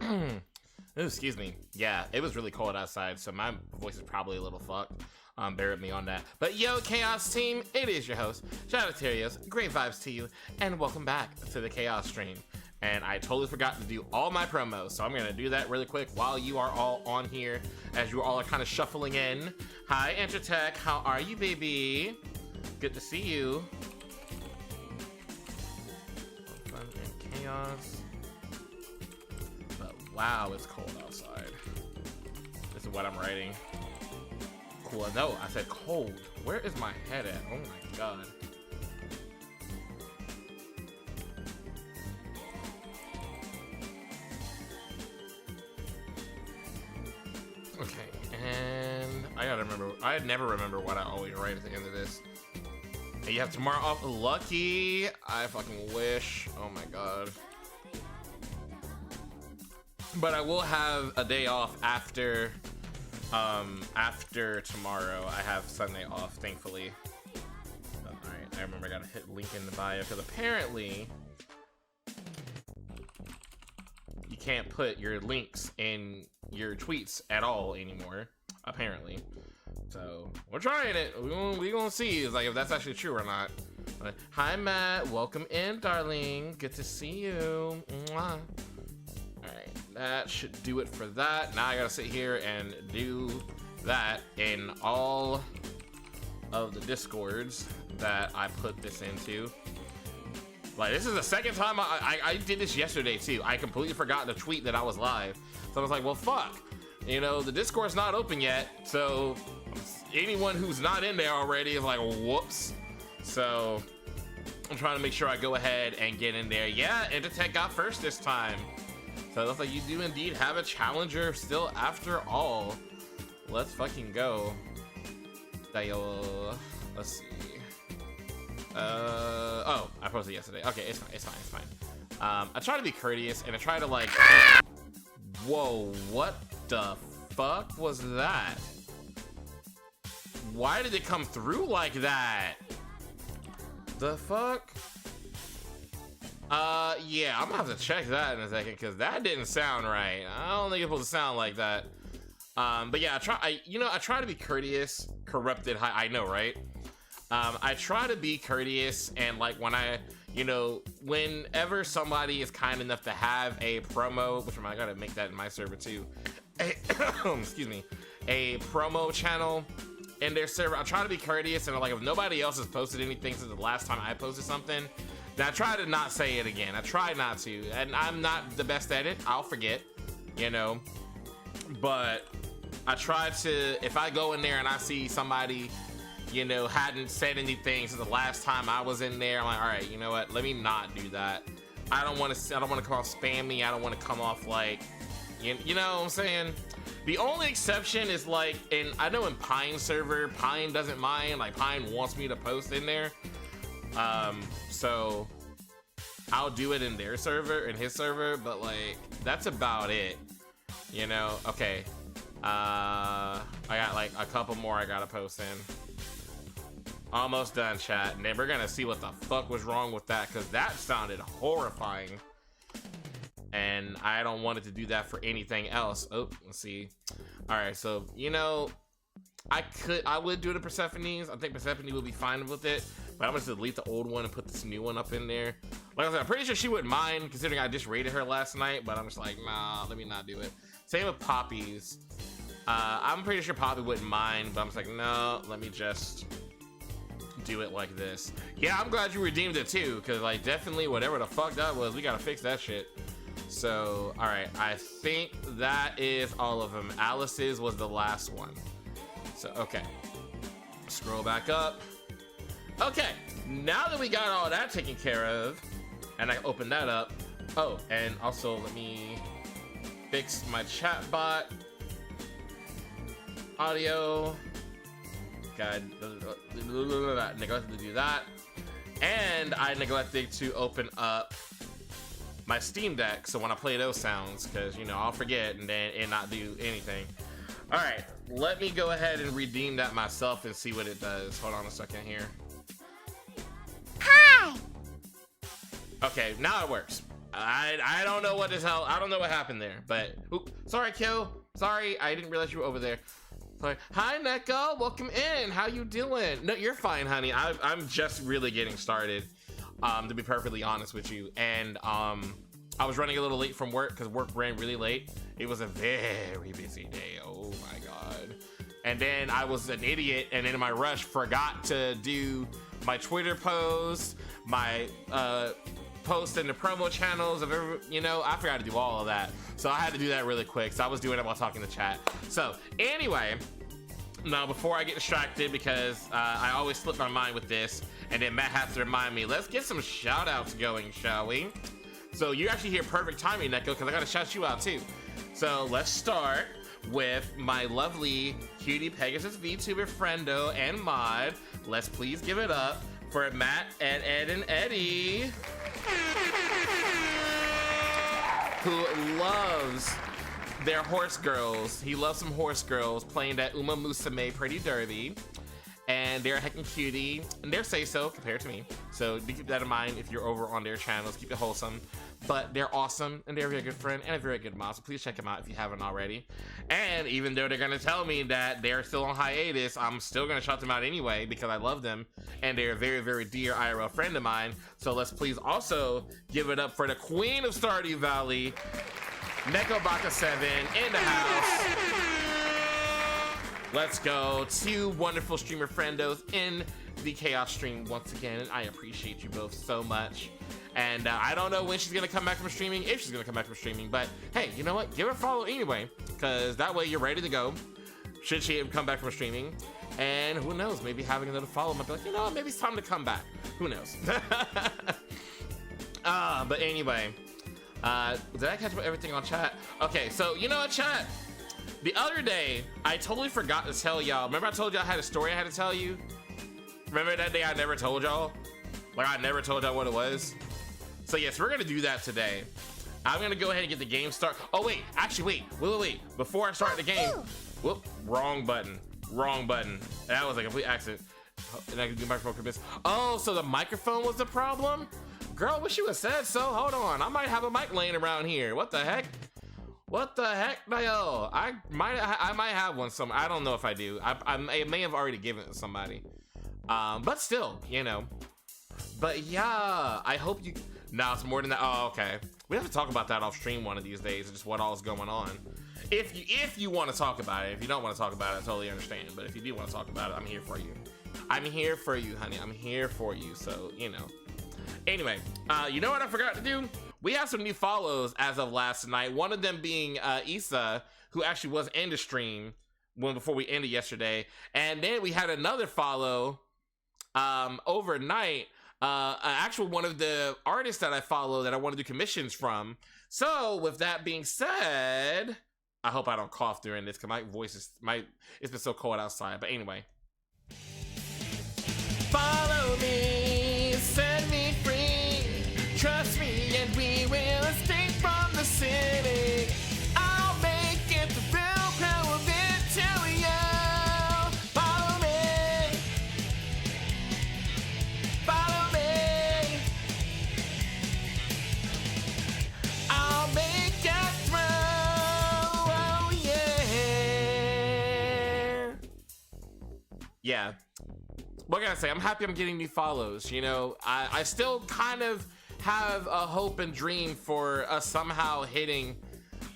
Ooh, excuse me. Yeah, it was really cold outside, so my voice is probably a little fucked. Bear with me on that. But yo, Chaos team, it is your host, Shadowterios. Great vibes to you, and welcome back to the Chaos stream. And I totally forgot to do all my promos, so I'm gonna do that really quick while you are all on here, as you all are kind of shuffling in. Hi, Entratech, how are you, baby? Good to see you. Fun and chaos. But wow, it's cold outside. This is what I'm writing. Cool. No, I said cold. Where is my head at? Oh my god. Okay, and I gotta remember. I never remember what I always write at the end of this. And you have tomorrow off. Lucky. I fucking wish. Oh my god. But I will have a day off after tomorrow. I have Sunday off, thankfully. Alright, I remember I gotta hit link in the bio, because apparently you can't put your links in your tweets at all anymore, apparently. So we're trying it. We gonna see if that's actually true or not. Hi Matt, welcome in, darling. Good to see you. Mwah. Alright, that should do it for that. Now I gotta sit here and do that in all of the discords that I put this into. Like, this is the second time I did this yesterday too. I completely forgot to tweet that I was live. So I was like, well, fuck. You know, the Discord's not open yet, so anyone who's not in there already is like, whoops. So I'm trying to make sure I go ahead and get in there. Yeah, Entratech got first this time. So it looks like you do indeed have a challenger still after all. Let's fucking go. Let's see. Oh, I posted yesterday. Okay, it's fine. I try to be courteous and I try to like, whoa, what the fuck was that? Why did it come through like that? The fuck? Yeah, I'm gonna have to check that in a second because that didn't sound right. I don't think it's supposed to sound like that. But yeah, I try to be courteous. Corrupted, I know, right? I try to be courteous, and like whenever somebody is kind enough to have a promo, which I gotta make that in my server too. Excuse me, a promo channel in their server. I try to be courteous, and like if nobody else has posted anything since the last time I posted something, then I try to not say it again. I try not to, and I'm not the best at it. I'll forget, but I try to, if I go in there and I see somebody hadn't said anything since the last time I was in there, I'm like, all right, you know what? Let me not do that. I don't want to come off spammy. I don't want to come off like, you know what I'm saying? The only exception is like I know in Pine server, Pine doesn't mind. Like Pine wants me to post in there. So I'll do it in their server, in his server, but like that's about it. Okay. I got like a couple more I gotta post in. Almost done, chat. And then we're gonna see what the fuck was wrong with that, because that sounded horrifying. And I don't want it to do that for anything else. Oh, let's see. Alright, so, I would do it to Persephone's. I think Persephone will be fine with it. But I'm gonna just delete the old one and put this new one up in there. Like I said, I'm pretty sure she wouldn't mind, considering I just rated her last night. But I'm just like, nah, let me not do it. Same with Poppy's. I'm pretty sure Poppy wouldn't mind, but I'm just like, no, let me just do it like this. Yeah, I'm glad you redeemed it too, because like definitely whatever the fuck that was, we gotta fix that shit. So all right, I think that is all of them. Alice's was the last one. So okay, scroll back up. Okay, now that we got all that taken care of and I opened that up, oh, and also let me fix my chat bot audio. God, neglected to do that, and I neglected to open up my Steam Deck, so when I play those sounds, because I'll forget and then it not do anything. All right, let me go ahead and redeem that myself and see what it does. Hold on a second here. Hi. Okay, now it works. I don't know what this hell. I don't know what happened there, but sorry, Kyo. Sorry, I didn't realize you were over there. Sorry. Hi, Neko. Welcome in. How you doing? No, you're fine, honey. I'm just really getting started. To be perfectly honest with you, and I was running a little late from work because work ran really late. It was a very busy day. Oh my god. And then I was an idiot, and in my rush forgot to do my Twitter post, my post in the promo channels of every, you know, I forgot to do all of that. So I had to do that really quick. So I was doing it while talking to chat. So anyway, now before I get distracted, because I always slip my mind with this, and then Matt has to remind me, let's get some shout outs going, shall we? So you actually hear perfect timing, Neko, because I gotta shout you out too. So let's start with my lovely cutie Pegasus VTuber friendo and mod. Let's please give it up for Matt and Ed and Eddie, who loves their horse girls. He loves some horse girls playing that Uma Musume Pretty Derby. And they're heckin' cutie, and they're say-so compared to me. So do keep that in mind if you're over on their channels. Keep it wholesome. But they're awesome, and they're a very good friend and a very good mom. So please check them out if you haven't already. And even though they're gonna tell me that they're still on hiatus, I'm still gonna shout them out anyway because I love them, and they're a very, very dear IRL friend of mine. So let's please also give it up for the Queen of Stardew Valley, Neko Baka 7 in the house. Let's go. 2 wonderful streamer friendos in the Chaos stream once again, and I appreciate you both so much. And I don't know when she's gonna come back from streaming, if she's gonna come back from streaming, but hey, you know what? Give her a follow anyway, because that way you're ready to go should she come back from streaming. And who knows, maybe having another follow might be like, you know what, maybe it's time to come back. Who knows? But anyway, did I catch up everything on chat? Okay, so you know what, chat? The other day, I totally forgot to tell y'all. Remember I told y'all I had a story I had to tell you? Remember that day I never told y'all? Like I never told y'all what it was? So yes, we're gonna do that today. I'm gonna go ahead and get the game started. Oh wait, actually wait. Before I start the game, whoop, wrong button. That was a complete accident. And I can do microphone commits. Oh, so the microphone was the problem? Girl, wish you had said so. Hold on, I might have a mic laying around here. What the heck? What the heck, Niall? I might have one somewhere. I don't know if I do. I may have already given it to somebody. But still, you know. But yeah, I hope you. Now it's more than that. Oh, okay. We have to talk about that off stream one of these days. Just what all is going on. If you want to talk about it. If you don't want to talk about it, I totally understand. But if you do want to talk about it, I'm here for you. I'm here for you, honey. I'm here for you. So you know. Anyway, you know what I forgot to do? We have some new follows as of last night. One of them being Issa, who actually was in the stream before we ended yesterday. And then we had another follow overnight. Actual one of the artists that I follow that I want to do commissions from. So with that being said, I hope I don't cough during this because my voice is it's been so cold outside. But anyway. Follow me, set me free, trust me and we will escape from the city. I'll make it the real power of Victoria. Follow me, follow me, I'll make it through, oh yeah. Yeah. What can I say? I'm happy I'm getting new follows. You know, I still kind of have a hope and dream for us somehow hitting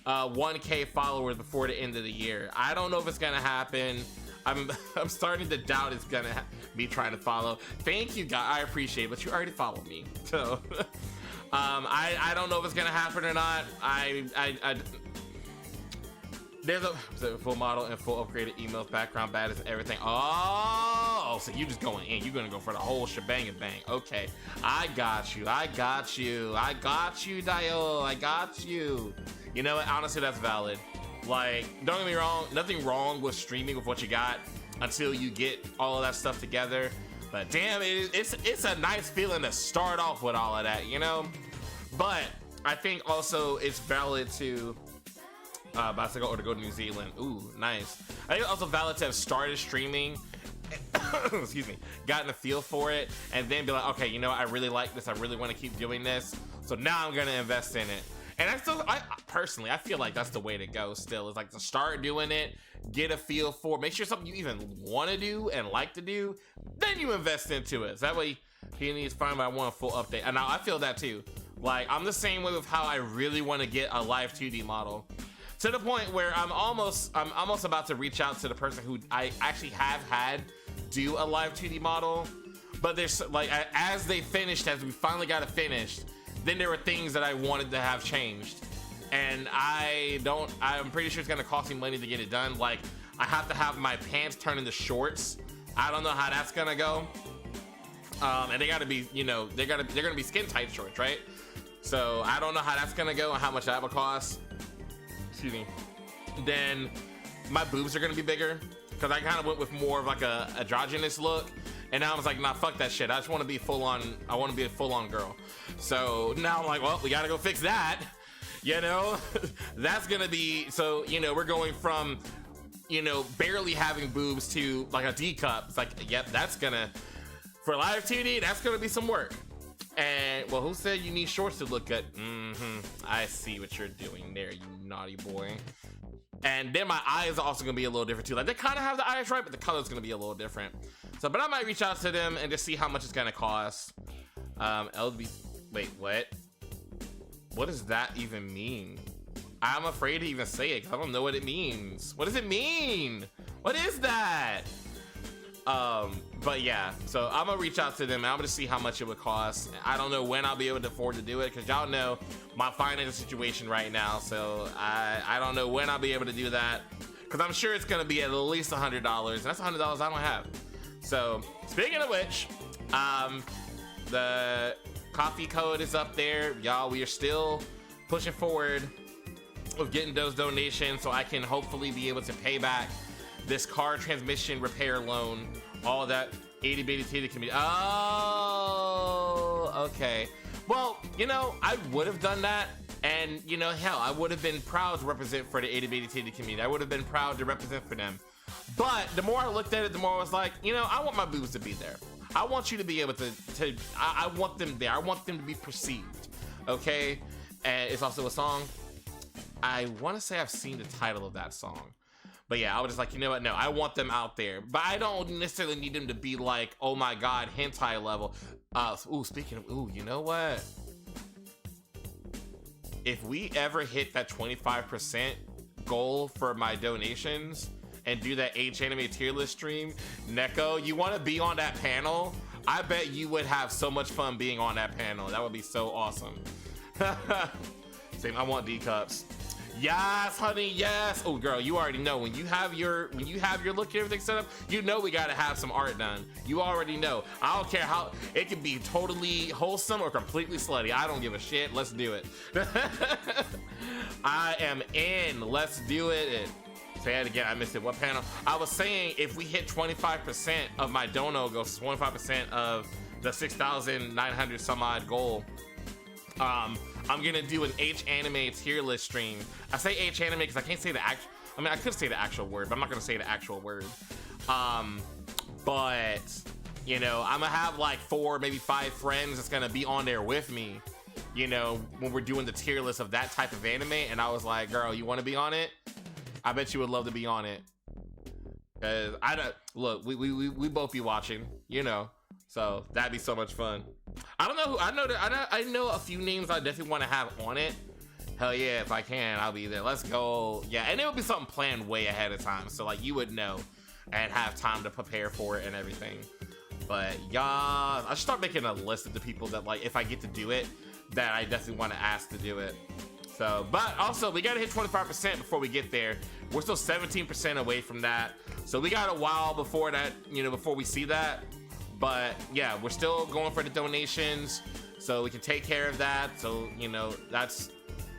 1K followers before the end of the year. I don't know if it's gonna happen. I'm starting to doubt it's gonna be trying to follow. Thank you, guys. I appreciate it, but you already followed me, so I don't know if it's gonna happen or not. There's a full model and full upgraded emails, background bad as everything. Oh, so you just going in. You're gonna go for the whole shebang and bang. Okay, I got you, Dio. I got you. You know what? Honestly, that's valid. Like, don't get me wrong, nothing wrong with streaming with what you got until you get all of that stuff together. But damn, it's a nice feeling to start off with all of that, you know? But I think also it's valid to bicycle or to go to New Zealand. Ooh, nice. I think it's also valid to have started streaming excuse me, gotten a feel for it, and then be like, okay, you know what, I really like this, I really want to keep doing this, so now I'm gonna invest in it. And I personally, I feel like that's the way to go still, is like to start doing it, get a feel for, make sure something you even want to do and like to do, then you invest into it. So that way he needs fine, but I want a full update. And now I feel that too. Like, I'm the same way with how I really want to get a live 2D model, to the point where I'm almost about to reach out to the person who I actually have had do a live 2D model. But there's like, as they finished, as we finally got it finished, then there were things that I wanted to have changed, and I'm pretty sure it's gonna cost me money to get it done. Like, I have to have my pants turn into shorts. I don't know how that's gonna go. And they gotta be, you know, they're gonna be skin tight shorts, right? So I don't know how that's gonna go and how much that will cost. Excuse me. Then my boobs are gonna be bigger, because I kind of went with more of like a androgynous look. And now I was like, nah, fuck that shit. I just want to be full on. I want to be a full on girl. So now I'm like, well, we got to go fix that. You know, that's going to be, so, you know, we're going from, you know, barely having boobs to like a D cup. It's like, yep, that's going to, for live 2D, that's going to be some work. And, well, who said you need shorts to look good? I see what you're doing there, you naughty boy. And then my eyes are also gonna be a little different too. Like, they kind of have the eyes right, but the color's gonna be a little different. So, but I might reach out to them and just see how much it's gonna cost. Wait, what? What does that even mean? I'm afraid to even say it because I don't know what it means. What does it mean? What is that? But yeah, so I'm gonna reach out to them and I'm gonna see how much it would cost. I don't know when I'll be able to afford to do it, because y'all know my financial situation right now, so I don't know when I'll be able to do that, because I'm sure it's gonna be at least $100, and that's $100 I don't have. So speaking of which, the coffee code is up there, y'all. We are still pushing forward with getting those donations so I can hopefully be able to pay back this car transmission repair loan, all that itty bitty titty community. Oh, okay. Well, you know, I would have done that, and you know, hell, I would have been proud to represent for the itty bitty titty community. I would have been proud to represent for them. But the more I looked at it, the more I was like, you know, I want my boobs to be there. I want you to be able to I want them there. I want them to be perceived. Okay? And it's also a song. I want to say I've seen the title of that song. But yeah, I was just like, you know what? No, I want them out there. But I don't necessarily need them to be like, oh my god, hentai level. Ooh, speaking of, ooh, you know what? If we ever hit that 25% goal for my donations and do that H-anime tier list stream, Neko, you want to be on that panel? I bet you would have so much fun being on that panel. That would be so awesome. Same, I want D cups. Yes, honey, yes. Oh, girl, you already know when you have your look and everything set up, you know we gotta have some art done. You already know. I don't care how it can be totally wholesome or completely slutty. I don't give a shit. Let's do it. I am in. Let's do it. Say that again. I missed it. What panel? I was saying if we hit 25% of my dono goes 25% of the 6,900 some odd goal. I'm gonna do an H-anime tier list stream. I say H-anime because I can't say the actual, I mean, I could say the actual word, but I'm not gonna say the actual word. But, you know, I'm gonna have like 4, maybe 5 friends that's gonna be on there with me, you know, when we're doing the tier list of that type of anime. And I was like, girl, you wanna be on it? I bet you would love to be on it. Cause I don't, look, we both be watching, you know. So that'd be so much fun. I don't know who, I know a few names I definitely want to have on it. Hell yeah, if I can, I'll be there. Let's go. Yeah, and it would be something planned way ahead of time, so like you would know and have time to prepare for it and everything. But yeah, I should start making a list of the people that, like, if I get to do it, that I definitely want to ask to do it. So, but also we gotta hit 25% before we get there. We're still 17% away from that, so we got a while before that, you know, before we see that. But yeah, we're still going for the donations, so we can take care of that. So, you know, that's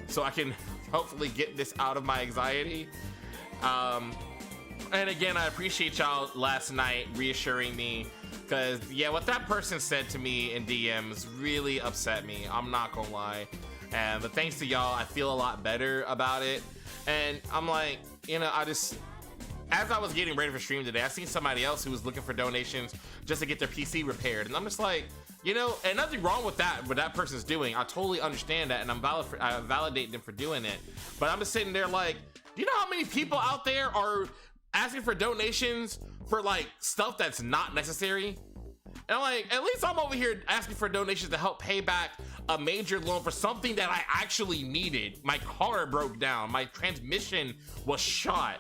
so I can hopefully get this out of my anxiety. And again, I appreciate y'all last night reassuring me, because yeah, what that person said to me in DMs really upset me. I'm not gonna lie. But thanks to y'all, I feel a lot better about it. And I'm like, you know, as I was getting ready for stream today, I seen somebody else who was looking for donations just to get their PC repaired, and I'm just like, you know, and nothing wrong with that, what that person's doing. I totally understand that, and I validate them for doing it. But I'm just sitting there like, do you know how many people out there are asking for donations for like stuff that's not necessary? And I'm like, at least I'm over here asking for donations to help pay back a major loan for something that I actually needed. My car broke down, my transmission was shot.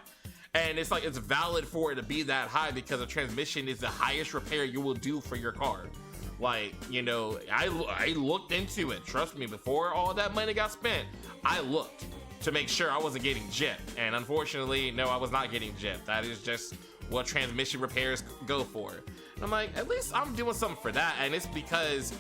And it's like, it's valid for it to be that high because a transmission is the highest repair you will do for your car. Like, you know, I looked into it. Trust me, before all that money got spent, I looked to make sure I wasn't getting gypped. And unfortunately, no, I was not getting gypped. That is just what transmission repairs go for. And I'm like, at least I'm doing something for that. And it's because,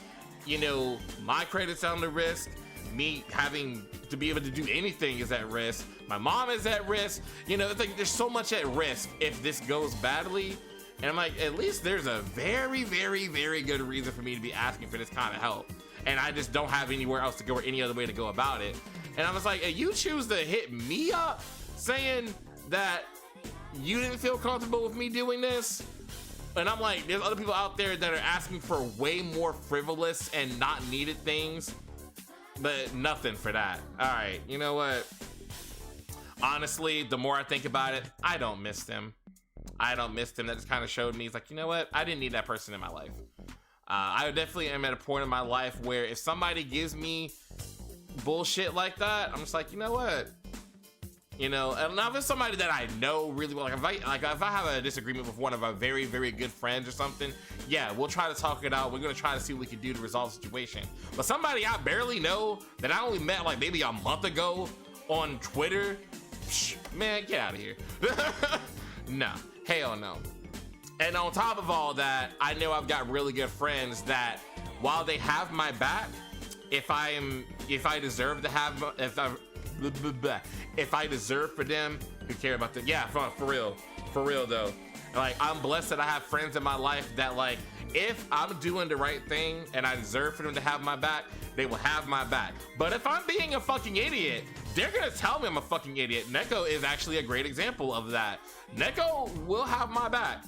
you know, my credit's on the risk. Me having to be able to do anything is at risk. My mom is at risk. You know, it's like there's so much at risk if this goes badly. And I'm like, at least there's a very, very, very good reason for me to be asking for this kind of help. And I just don't have anywhere else to go or any other way to go about it. And I was like, hey, you choose to hit me up saying that you didn't feel comfortable with me doing this. And I'm like, there's other people out there that are asking for way more frivolous and not needed things, but nothing for that. All right, you know what? Honestly, the more I think about it, I don't miss them. I don't miss them. That just kind of showed me, it's like, you know what? I didn't need that person in my life. I definitely am at a point in my life where if somebody gives me bullshit like that, I'm just like, you know what? You know, and now if it's somebody that I know really well, like if I have a disagreement with one of our very, very good friends or something, yeah, we'll try to talk it out. We're gonna try to see what we can do to resolve the situation. But somebody I barely know that I only met like maybe a month ago on Twitter, man, get out of here. No, hell no. And on top of all that, I know I've got really good friends that while they have my back, if I deserve to have, if I deserve for them to care about them, yeah, for real though. Like, I'm blessed that I have friends in my life that, like, if I'm doing the right thing and I deserve for them to have my back, they will have my back. But if I'm being a fucking idiot, they're gonna tell me I'm a fucking idiot. Neko is actually a great example of that. Neko will have my back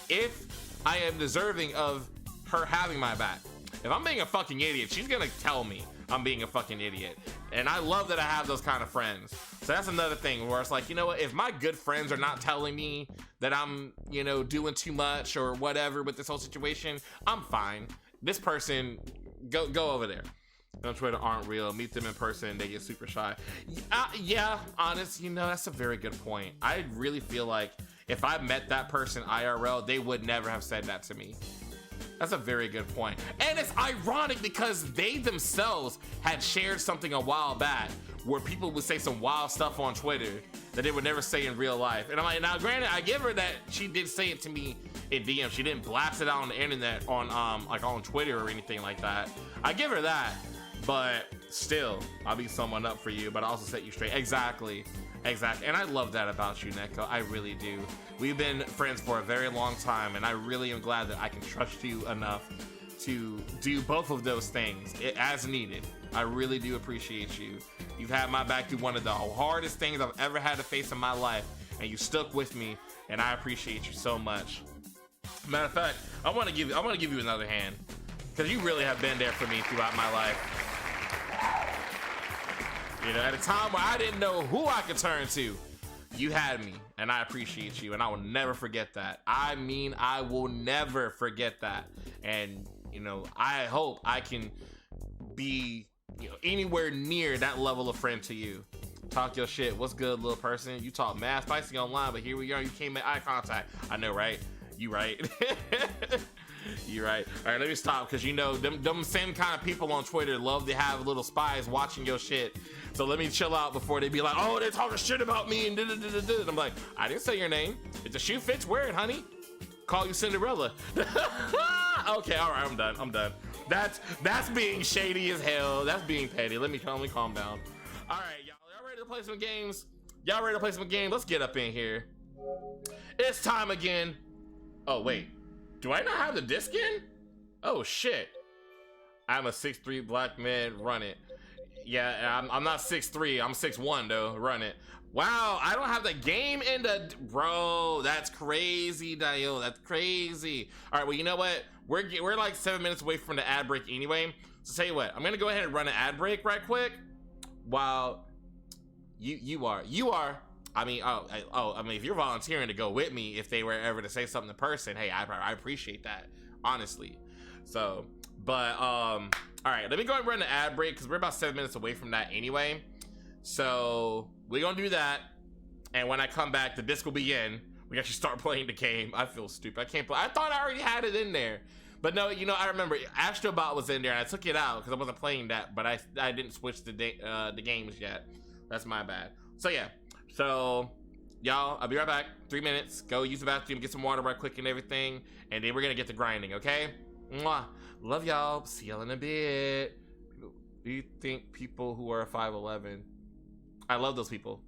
if I am deserving of her having my back. If I'm being a fucking idiot, she's gonna tell me I'm being a fucking idiot. And I love that I have those kind of friends. So that's another thing where it's like, you know what, if my good friends are not telling me that I'm, you know, doing too much or whatever with this whole situation, I'm fine. This person, go over there. On Twitter aren't real. Meet them in person, they get super shy. Yeah, honest, you know, that's a very good point. I really feel like if I met that person IRL, they would never have said that to me. That's a very good point. And it's ironic because they themselves had shared something a while back where people would say some wild stuff on Twitter that they would never say in real life. And I'm like, now granted, I give her that she did say it to me in DM. She didn't blast it out on the internet on like on Twitter or anything like that. I give her that, but still, I'll be someone up for you, but I also set you straight. Exactly. And I love that about you, Neko. I really do. We've been friends for a very long time, and I really am glad that I can trust you enough to do both of those things as needed. I really do appreciate you. You've had my back through one of the hardest things I've ever had to face in my life, and you stuck with me, and I appreciate you so much. Matter of fact, I want to give you another hand, because you really have been there for me throughout my life. You know, at a time where I didn't know who I could turn to, you had me, and I appreciate you, and I will never forget that. I mean, I will never forget that. And, you know, I hope I can be, you know, anywhere near that level of friend to you. Talk your shit. What's good, little person? You talk mad spicy online, but here we are. You came at eye contact. I know, right? You right. You're right. All right, let me stop, because you know them same kind of people on Twitter love to have little spies watching your shit. So let me chill out before they be like, oh, they're talking shit about me and da-da-da-da-da. And I'm like, I didn't say your name. If the shoe fits, wear it, honey. Call you Cinderella. Okay, all right, I'm done. That's being shady as hell. That's being petty. Let me calm down. All right, y'all ready to play some games? Y'all ready to play some games? Let's get up in here. It's time again. Oh, wait. Do I not have the disc in? Oh, shit. I'm a 6'3" black man. Run it. Yeah, I'm not 6'3". I'm 6'1", though. Run it. Wow, I don't have the game in the... Bro, that's crazy, Dio. That's crazy. All right, well, you know what? We're like 7 minutes away from the ad break anyway. So tell you what, I'm gonna go ahead and run an ad break right quick. While you are. I mean, I mean, if you're volunteering to go with me, if they were ever to say something in person, hey, I appreciate that, honestly. So, but all right, let me go ahead and run the ad break because we're about 7 minutes away from that anyway. So we're gonna do that, and when I come back, the disc will begin. We actually start playing the game. I feel stupid. I can't play. I thought I already had it in there, but no. You know, I remember Astrobot was in there, and I took it out because I wasn't playing that. But I didn't switch the games yet. That's my bad. So yeah. So y'all, I'll be right back. 3 minutes. Go use the bathroom, get some water right quick and everything, and then we're gonna get to grinding. Okay? Mwah. Love y'all. See y'all in a bit. Do you think people who are 5'11"? I love those people.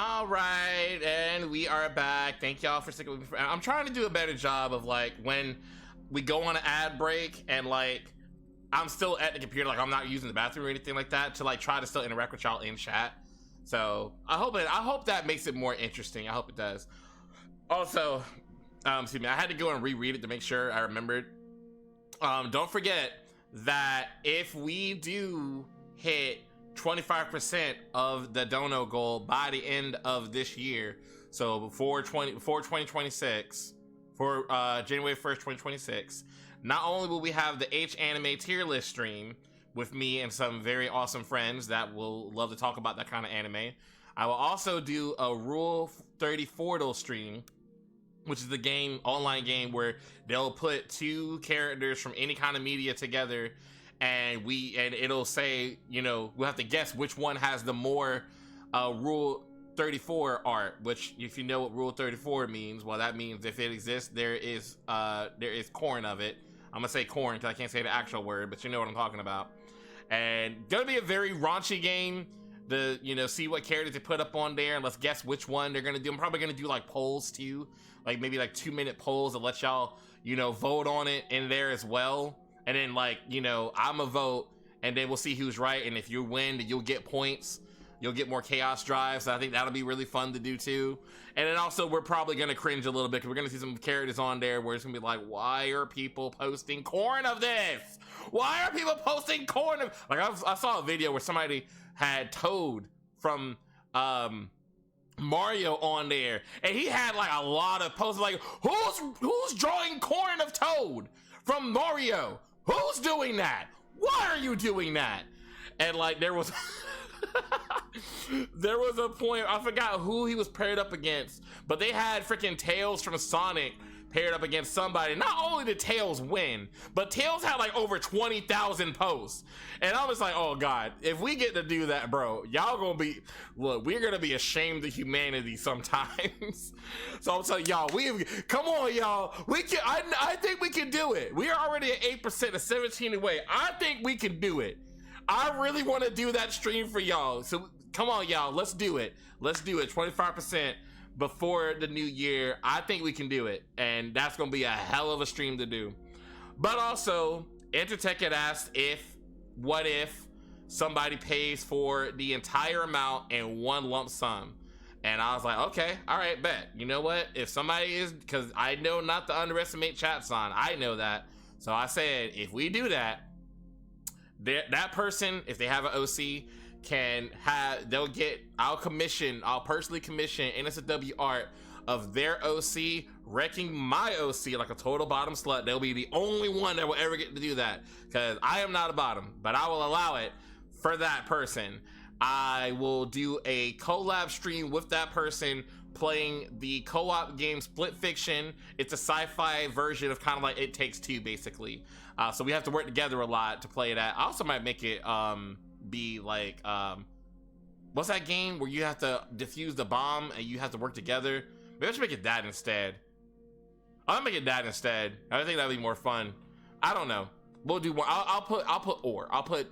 All right, and we are back. Thank y'all for sticking with me. I'm trying to do a better job of like when we go on an ad break and like I'm still at the computer, like I'm not using the bathroom or anything like that, to like try to still interact with y'all in chat. So I hope that makes it more interesting. I hope it does. Also, excuse me, I had to go and reread it to make sure I remembered. Don't forget that if we do hit 25% of the dono goal by the end of this year, so before 2026, for January 1st, 2026, not only will we have the H anime tier list stream with me and some very awesome friends that will love to talk about that kind of anime, I will also do a Rule 30 Fortal stream which is the game, online game, where they'll put two characters from any kind of media together, and it'll say, you know, we'll have to guess which one has the more Rule 34 art. Which, if you know what Rule 34 means, well, that means if it exists, there is corn of it. I'm gonna say corn because I can't say the actual word, but you know what I'm talking about. And gonna be a very raunchy game. You know, see what characters they put up on there, and let's guess which one they're gonna do. I'm probably gonna do like polls too, like maybe like 2-minute polls to let y'all, you know, vote on it in there as well. And then, like, you know, I'm a vote, and then we'll see who's right. And if you win, you'll get points. You'll get more chaos drives. So I think that'll be really fun to do too. And then also, we're probably gonna cringe a little bit because we're gonna see some characters on there where it's gonna be like, why are people posting corn of this? Why are people posting corn of? Like, I saw a video where somebody had Toad from Mario on there, and he had like a lot of posts like, who's drawing corn of Toad from Mario? Who's doing that? Why are you doing that? And like, there was there was a point, I forgot who he was paired up against, but they had freaking Tails from Sonic paired up against somebody. Not only did Tails win, but Tails had like over 20,000 posts. And I was like, oh God, if we get to do that, bro, y'all gonna be, look, we're gonna be ashamed of humanity sometimes. So I'm telling y'all, come on, y'all. We can, I think we can do it. We are already at 8% of 17 away. I think we can do it. I really want to do that stream for y'all. So come on, y'all, let's do it. Let's do it. 25% before the new year. I think we can do it, and that's gonna be a hell of a stream to do. But also, Intertech had asked what if somebody pays for the entire amount in one lump sum, and I was like, okay, all right, bet. You know what, if somebody is, because I know not to underestimate Chatson, I know that, so I said, if we do that, that person, if they have an OC, I'll personally commission NSFW art of their OC wrecking my OC like a total bottom slut. They'll be the only one that will ever get to do that, because I am not a bottom, but I will allow it for that person. I will do a collab stream with that person playing the co-op game Split Fiction. It's a sci-fi version of kind of like It Takes Two, basically. So we have to work together a lot to play that. I also might make it be like, what's that game where you have to defuse the bomb and you have to work together? Maybe I should make it that instead. I'll make it that instead. I think that'd be more fun. I don't know. We'll do one. I'll put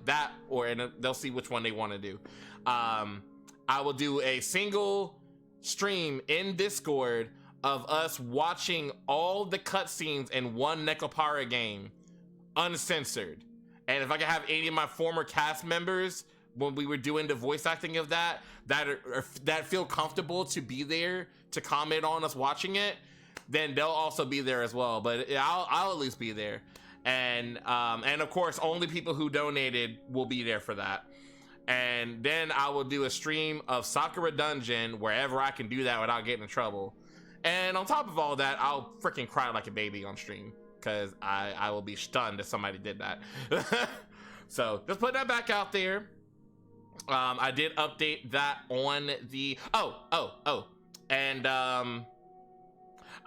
that, and they'll see which one they want to do. I will do a single stream in Discord of us watching all the cutscenes in one Necopara game, uncensored. And if I could have any of my former cast members, when we were doing the voice acting of that feel comfortable to be there to comment on us watching it, then they'll also be there as well. But I'll at least be there. And of course, only people who donated will be there for that. And then I will do a stream of Sakura Dungeon wherever I can do that without getting in trouble. And on top of all that, I'll freaking cry like a baby on stream, because I will be stunned if somebody did that. So just put that back out there. I did update that on the and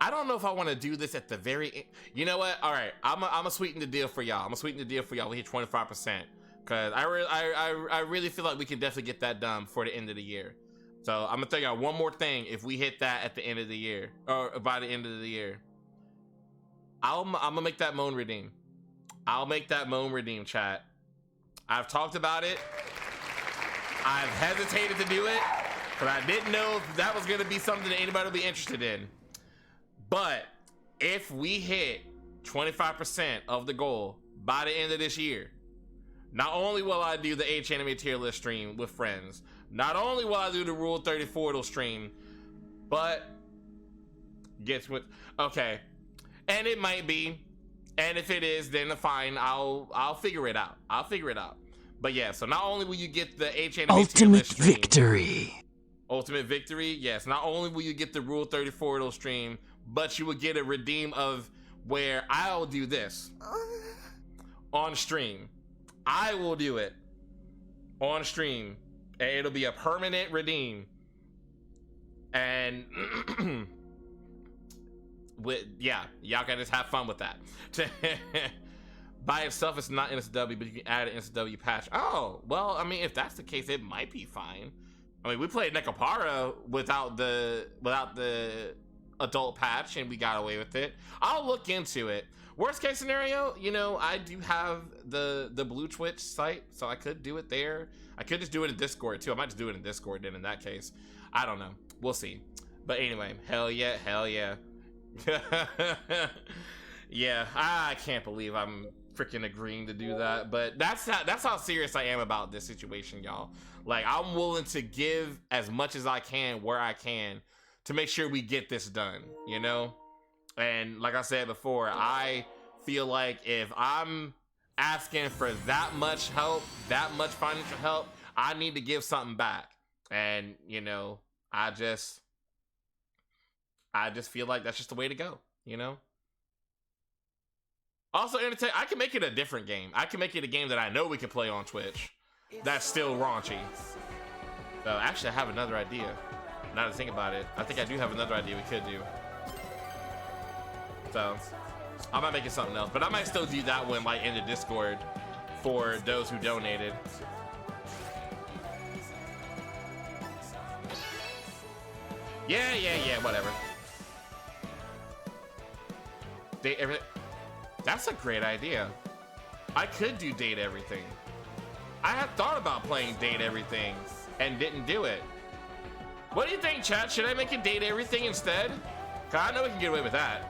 I don't know if I want to do this at the very you know what, all right, I'm gonna sweeten the deal for y'all. We hit 25%, because I really feel like we can definitely get that done for the end of the year. So I'm gonna tell y'all one more thing. If we hit that at the end of the year, or by the end of the year, I'm gonna make that moan redeem. I'll make that moan redeem, chat. I've talked about it. I've hesitated to do it, but I didn't know if that was gonna be something that anybody would be interested in. But if we hit 25% of the goal by the end of this year, not only will I do the H anime tier list stream with friends, not only will I do the Rule 34 stream, but guess what? Okay, and it might be, and if it is, then fine. I'll figure it out. But yeah, so not only will you get the H anime Ultimate Victory. Ultimate Victory, yes. Not only will you get the Rule 34 stream, but you will get a redeem of where I'll do this on stream. I will do it on stream, and it'll be a permanent redeem. And yeah, y'all can just have fun with that. By itself, it's not NSW, but you can add an NSW patch. Oh, well, I mean, if that's the case, it might be fine. I mean, we played Nekopara without the adult patch, and we got away with it. I'll look into it. Worst case scenario, you know, I do have the Blue Twitch site, so I could do it there. I could just do it in Discord too. I might just do it in Discord then in that case. I don't know. We'll see. But anyway, hell yeah, hell yeah. Yeah, I can't believe I'm freaking agreeing to do that, but that's how serious I am about this situation, y'all. Like, I'm willing to give as much as I can where I can to make sure we get this done, you know? And like I said before, I feel like if I'm asking for that much help, that much financial help, I need to give something back. And, you know, I just feel like that's just the way to go, you know? Also, entertain. I can make it a different game. I can make it a game that I know we can play on Twitch. That's still raunchy. So actually, I have another idea. Now to think about it, I think I do have another idea we could do. So I might make it something else, but I might still do that one like in the Discord for those who donated. Yeah, whatever. That's a great idea. I could do date everything. I had thought about playing date everything and didn't do it. What do you think, chat? Should I make it date everything instead? Cause I know we can get away with that.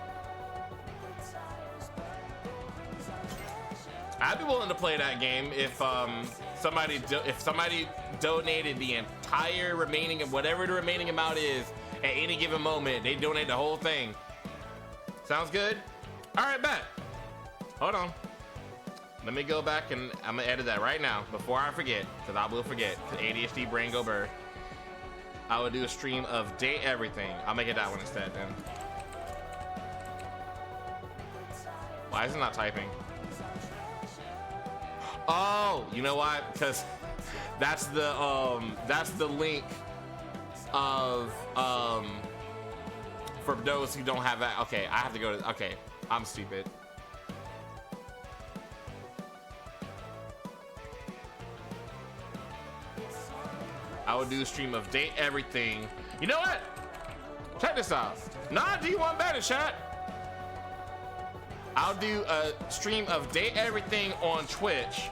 I'd be willing to play that game if somebody donated the entire remaining of whatever the remaining amount is at any given moment. They donate the whole thing. Sounds good? All right, bet. Hold on. Let me go back and I'm gonna edit that right now before I forget, because I will forget. Cause ADHD brain go burr. I will do a stream of date everything. I'll make it that one instead then. Why is it not typing? Oh, you know why? Because that's the link of for those who don't have that. Okay, I have to go to. Okay, I'm stupid. I will do a stream of date everything. You know what? Check this out. Nah, do you want better, chat? I'll do a stream of date everything on Twitch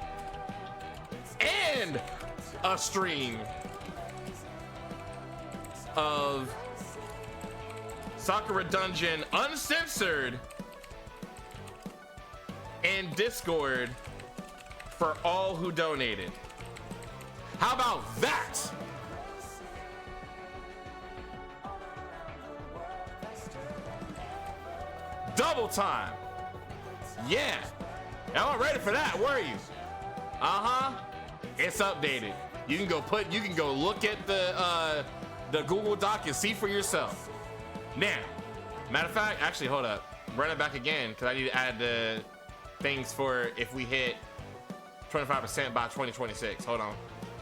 and a stream of Sakura Dungeon uncensored in Discord for all who donated. How about that? Double time. Yeah. Y'all ready for that, were you? Uh-huh. It's updated. You can go look at the Google Doc and see for yourself. Now, matter of fact, actually, hold up. Run it back again, because I need to add the things for if we hit 25% by 2026. Hold on.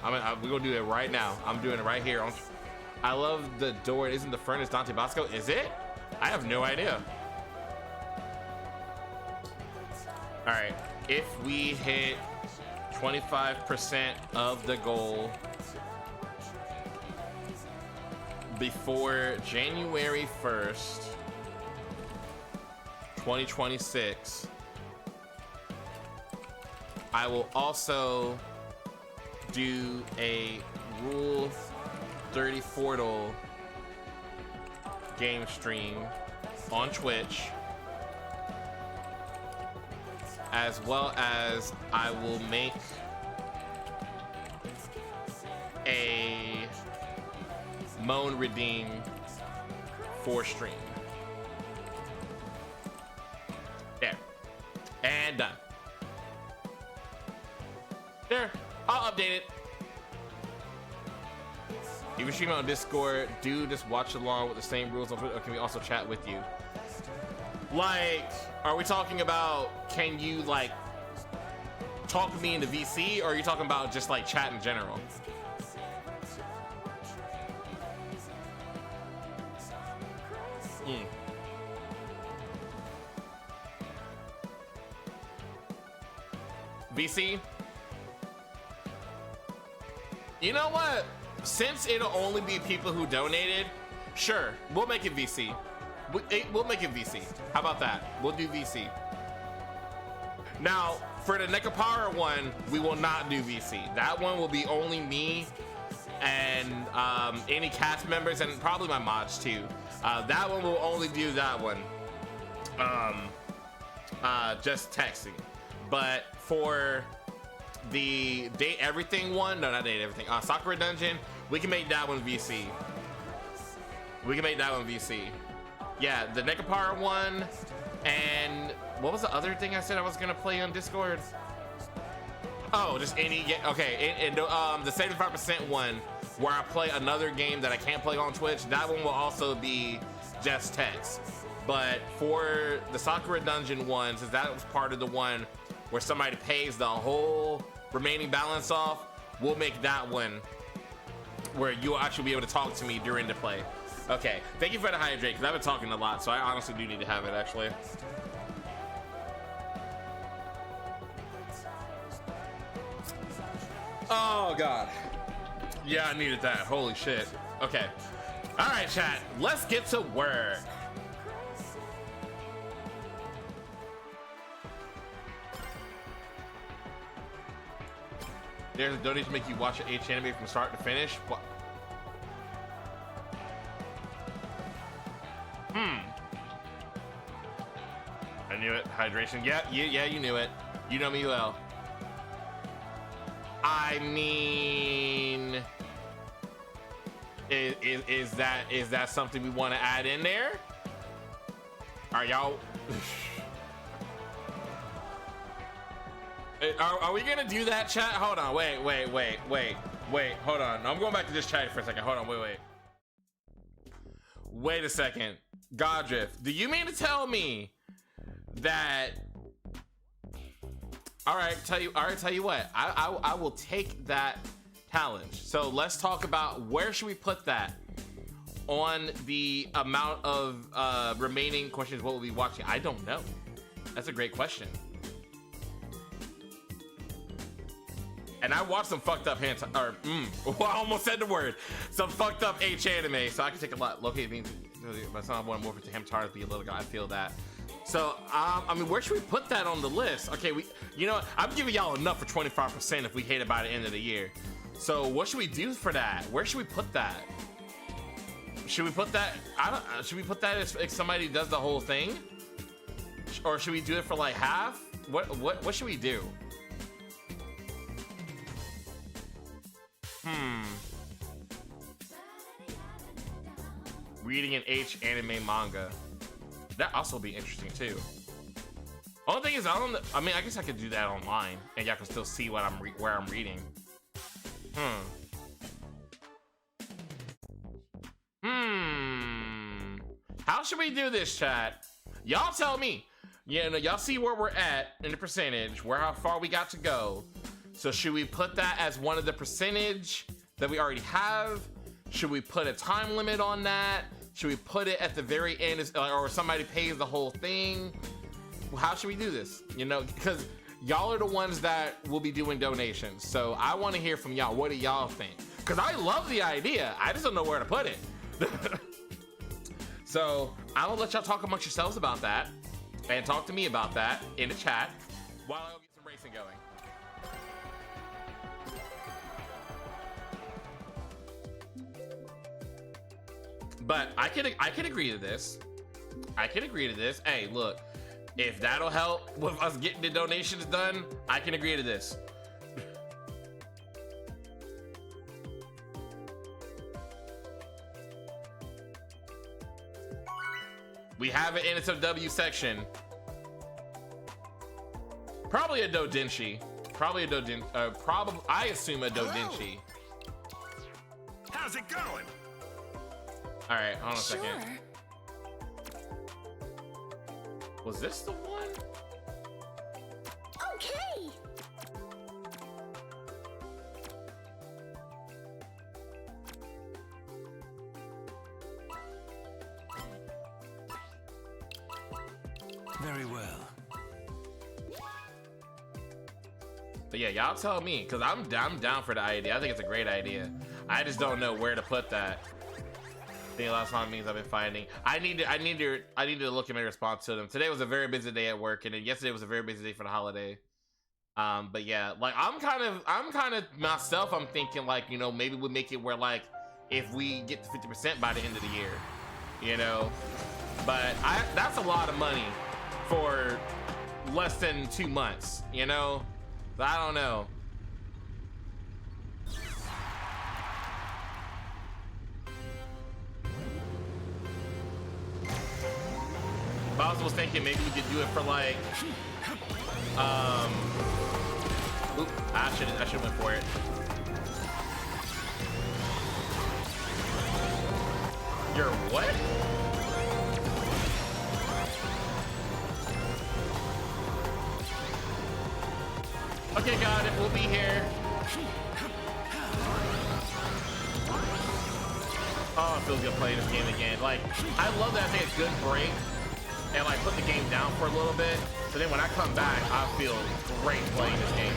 We're gonna do it right now. I'm doing it right here. I love the door. Isn't the furnace Dante Bosco? Is it? I have no idea. All right, if we hit 25% of the goal before January 1st, 2026, I will also do a Rule 30 Portal game stream on Twitch, as well as I will make a Moan Redeem for stream. There. And done. There. I'll update it. You can stream on Discord. Do just watch along with the same rules on Twitter, or can we also chat with you? Like, are we talking about, can you like talk to me in the VC, or are you talking about just like chat in general? VC. You know what? Since it'll only be people who donated, sure, we'll make it VC. We'll make it VC. How about that? We'll do VC. Now, for the Nekapara one, we will not do VC. That one will be only me and any cast members and probably my mods too. That one will only do that one. Just texting. But for the date everything one, no, not date everything. Sakura Dungeon, we can make that one VC. We can make that one VC. Yeah, the Nekapara one, and what was the other thing I said I was gonna play on Discord? Oh, just any, yeah, okay, and the 75% one where I play another game that I can't play on Twitch, that one will also be just text. But for the Sakura Dungeon one, since that was part of the one where somebody pays the whole remaining balance off, we'll make that one where you'll actually be able to talk to me during the play. Okay, thank you for the hydrate, because I've been talking a lot, so I honestly do need to have it, actually. Oh, God. Yeah, I needed that. Holy shit. Okay. All right, chat. Let's get to work. There's a donation to make you watch an H anime from start to finish. What? I knew it. Hydration. Yeah, you knew it. You know me well. I mean, is that something we want to add in there? Are y'all? Are we gonna do that, chat? Hold on, wait. Hold on. I'm going back to this chat for a second. Hold on, wait. Wait a second. Godriff, do you mean to tell me that? All right, tell you what. I will take that challenge. So let's talk about where should we put that on the amount of remaining questions. What we'll be watching? I don't know. That's a great question. And I watched some fucked up hentai, or well, I almost said the word. Some fucked up H anime, so I can take a lot. Locate means, but some want more to him to be a little guy. I feel that. So, I mean, where should we put that on the list? Okay, you know what? I'm giving y'all enough for 25% if we hate it by the end of the year. So, what should we do for that? Where should we put that? Should we put that? Should we put that if somebody does the whole thing, or should we do it for like half? What should we do? Reading an H anime manga. That also be interesting too. Only thing is, I mean, I guess I could do that online, and y'all can still see what where I'm reading. How should we do this, chat? Y'all tell me. You know, y'all see where we're at in the percentage, how far we got to go. So should we put that as one of the percentage that we already have? Should we put a time limit on that? Should we put it at the very end, or somebody pays the whole thing? How should we do this? You know, because y'all are the ones that will be doing donations. So I want to hear from y'all. What do y'all think? Because I love the idea. I just don't know where to put it. So I will let y'all talk amongst yourselves about that and talk to me about that in the chat while I go get some racing going. But I can agree to this. I can agree to this. Hey, look, if that'll help with us getting the donations done, I can agree to this. We have an NSFW section. Probably a doujinshi. I assume a doujinshi. How's it going? All right, hold on a second. Was this the one? Okay. Very well. But yeah, y'all tell me, cause I'm down for the idea. I think it's a great idea. I just don't know where to put that. I think a lot of time means I've been finding. I need to look at my response to them. Today was a very busy day at work, and then yesterday was a very busy day for the holiday. But yeah, like I'm kind of myself. I'm thinking like, you know, maybe we'll make it where like if we get to 50% by the end of the year, you know. But that's a lot of money for less than 2 months, you know. I don't know. I also was thinking maybe we could do it for like, oop, I should went for it. You're what? Okay, got it. We'll be here. Oh, it feels good playing this game again. Like, I love that I take a good break and like put the game down for a little bit. So then when I come back, I feel great playing this game.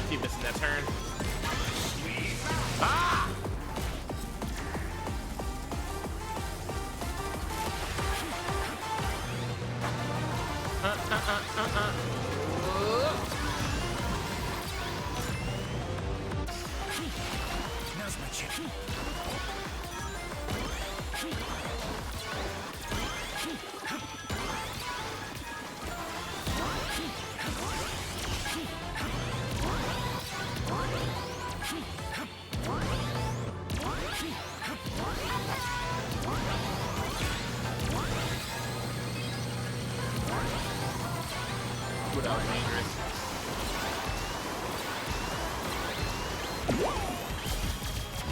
Keep missing that turn. Ah! Now's my chance. Ooh, that was dangerous.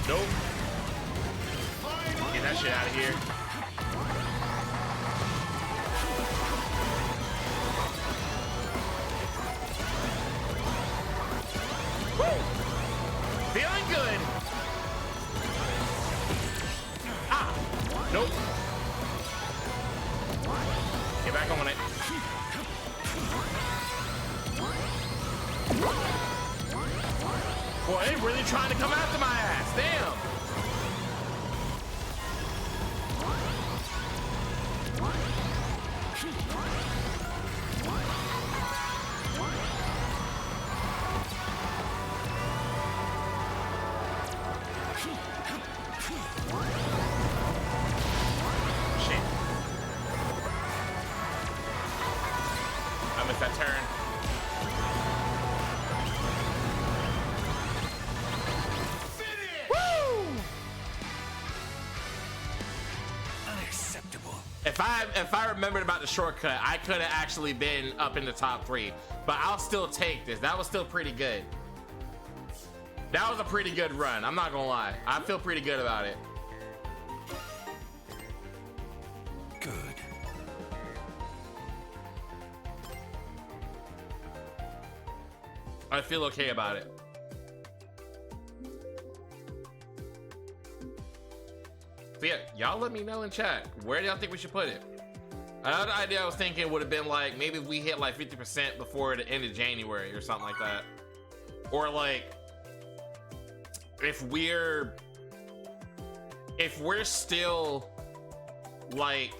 Nope. Get that shit out of here. Woo! Feeling good. Ah! Nope. Get back on it. Boy, they really trying to come after my ass. Damn. Shit. I missed that turn. If I remembered about the shortcut, I could have actually been up in the top 3. But I'll still take this. That was still pretty good. That was a pretty good run. I'm not gonna lie. I feel pretty good about it. Good. I feel okay about it. So yeah, y'all let me know in chat. Where do y'all think we should put it? Another idea I was thinking would have been like, maybe if we hit like 50% before the end of January or something like that. Or like, if we're still like,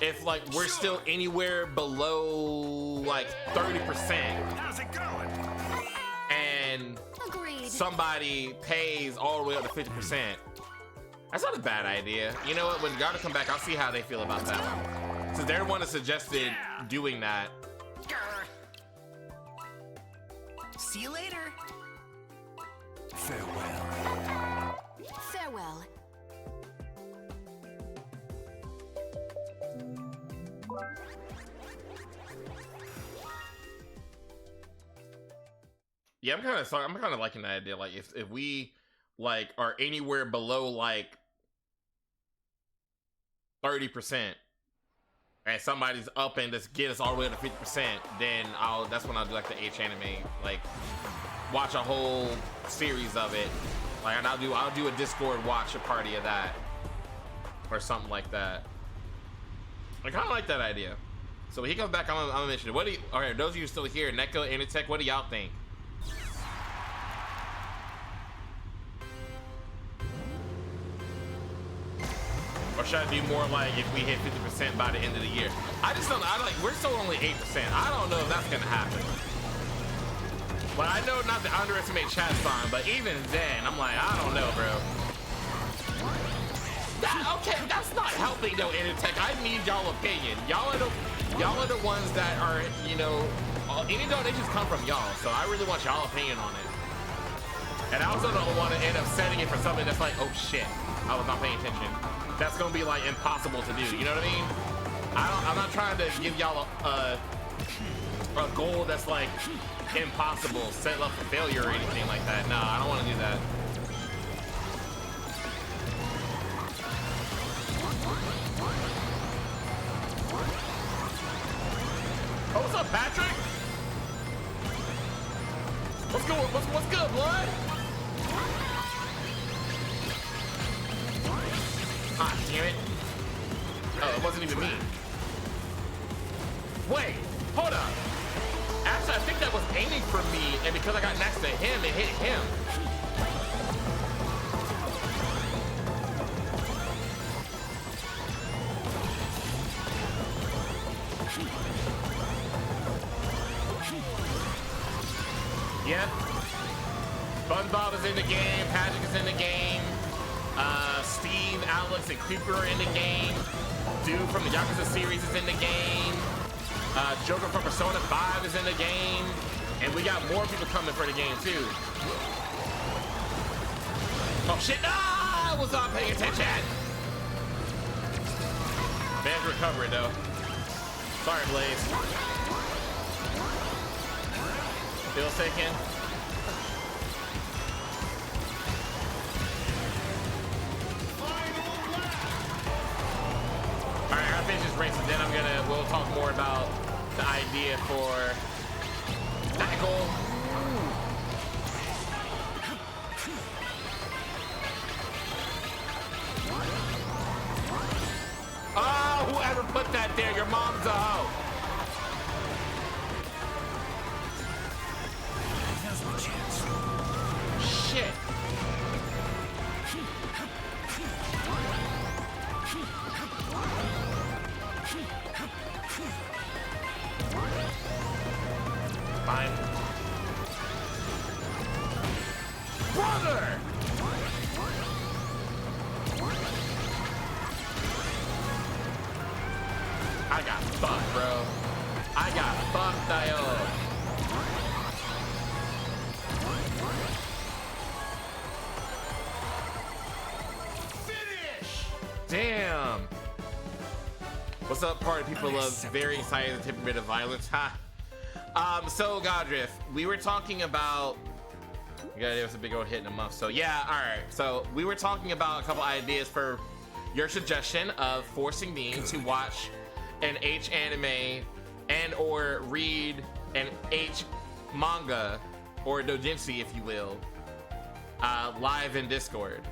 if like we're still anywhere below like 30%. How's it going? And Agreed. somebody pays all the way up to 50%. That's not a bad idea. You know what? When y'all come back, I'll see how they feel about that one. Since they're the one that suggested doing that. See you later. Farewell. Farewell. Yeah, I'm kind of liking that idea. Like if we like are anywhere below like 30%, and somebody's up and just get us all the way to 50%, then that's when I'll do like the H anime, like watch a whole series of it. Like, and I'll do a Discord watch a party of that or something like that. I kind of like that idea. So when he comes back, I'm gonna mention it. What do you? All right, those of you still here, Neko, Anitech, what do y'all think? Or should I do more like if we hit 50% by the end of the year? I just don't. We're still only 8%. I don't know if that's gonna happen. But I know not to underestimate chat time, but even then, I'm like, I don't know, bro. Okay, that's not helping though, Anitech. I need y'all opinion. Y'all are the ones that are, you know, any donations come from y'all, so I really want y'all opinion on it. And I also don't want to end up setting it for something that's like, oh shit, I was not paying attention. That's gonna be like impossible to do. You know what I mean? I'm not trying to give y'all a goal that's like impossible, set up for failure or anything like that. No, I don't want to do that. Oh, what's up, Patrick? What's good? What's good, blood? Ah, damn it. Oh, it wasn't even me. Wait, hold up. Actually, I think that was aiming for me, and because I got next to him, it hit him. Yep. SpongeBob is in the game, Patrick is in the game. Steve, Alex, and Creeper are in the game. Dude from the Yakuza series is in the game. Joker from Persona 5 is in the game. And we got more people coming for the game, too. Oh, shit. Ah! I was not paying attention. Man's recovering, though. Sorry, Blaze. Still taken. Alright, I gotta finish this race, and then we'll talk more about the idea for tackle. Oh, whoever put that there, your mom's a hoe. Now's my chance. Shit. Fine. Brother! I got fucked, bro. I got fucked, Dio. Finish! Damn. What's up, party people of very excited temperament of violence? Ha. So Godriff, we were talking about. Yeah, it was a big old hit in a month. So yeah, all right. So we were talking about a couple ideas for your suggestion of forcing me to watch an H anime and or read an H manga or doujinshi, if you will, live in Discord.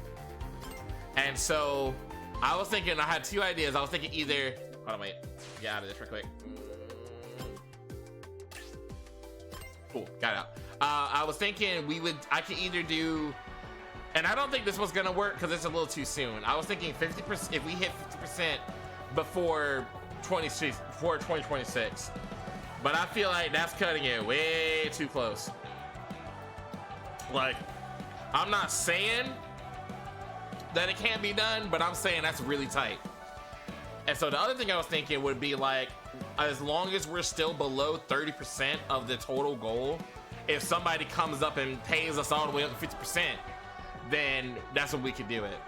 And so I was thinking, I had two ideas. I was thinking either, hold on, wait, get out of this real quick. Cool, got it out. I was thinking I could either do, and I don't think this was gonna work because it's a little too soon. I was thinking 50%, if we hit 50% before 2026. But I feel like that's cutting it way too close. Like, I'm not saying that it can't be done, but I'm saying that's really tight. And so the other thing I was thinking would be like, as long as we're still below 30% of the total goal, if somebody comes up and pays us all the way up to 50%, then that's when we could do it.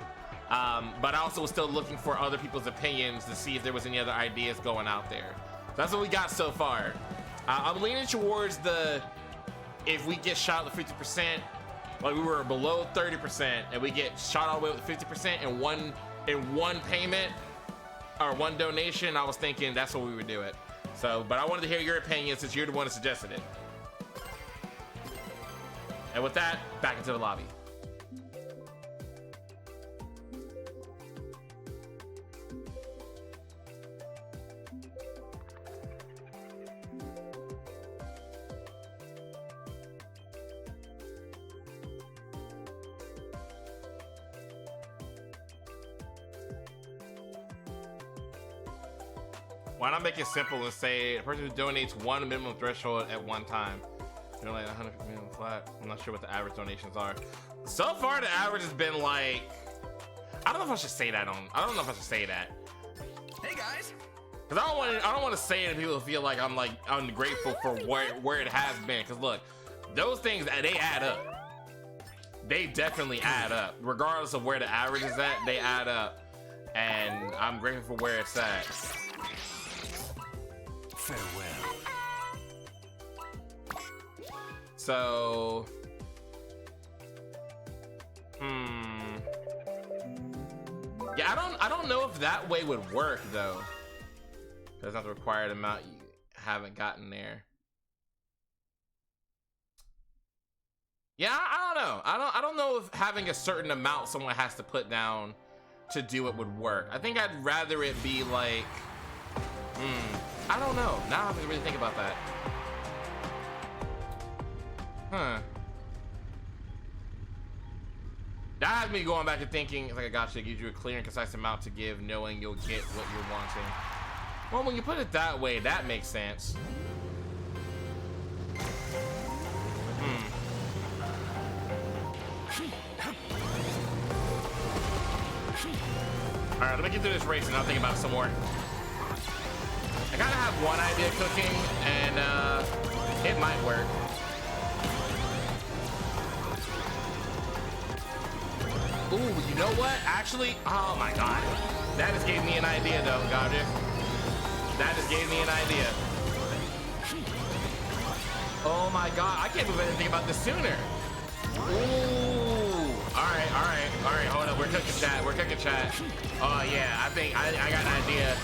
But I also was still looking for other people's opinions to see if there was any other ideas going out there. That's what we got so far. I'm leaning towards if we get shot at 50%, like we were below 30% and we get shot all the way up to 50% in one payment, or one donation, I was thinking that's what we would do it. So, but I wanted to hear your opinion since you're the one that suggested it. And with that, back into the lobby. Why not make it simple and say a person who donates one minimum threshold at one time? You're like 150 minimum flat. I'm not sure what the average donations are. So far, the average has been like, I don't know if I should say that I don't know if I should say that. Hey guys. Cause I don't want to say it and people feel like I'm like ungrateful for where it has been. Cause look, those things, they add up. They definitely add up. Regardless of where the average is at, they add up. And I'm grateful for where it's at. Farewell. So, yeah, I don't know if that way would work though. That's not the required amount you haven't gotten there. Yeah, I don't know. I don't know if having a certain amount someone has to put down to do it would work. I think I'd rather it be like, I don't know. Now I have to really think about that. Huh. That has me going back and thinking, it's like I gotcha, it gives you a clear and concise amount to give, knowing you'll get what you're wanting. Well, when you put it that way, that makes sense. Alright, let me get through this race and I'll think about it some more. I gotta have one idea cooking, and it might work. Ooh, you know what? Actually, oh my god. That just gave me an idea though, Godric. That just gave me an idea. Oh my god, I can't believe I didn't think about this sooner. Ooh. Alright, hold up. We're cooking chat. Oh yeah, I think I got an idea.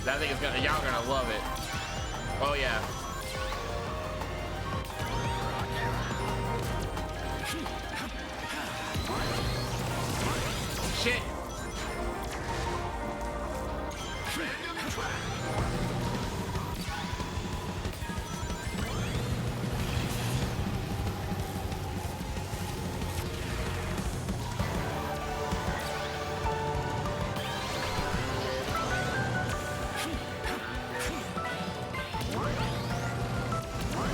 I think it's gonna, y'all gonna love it. Oh yeah. Shit.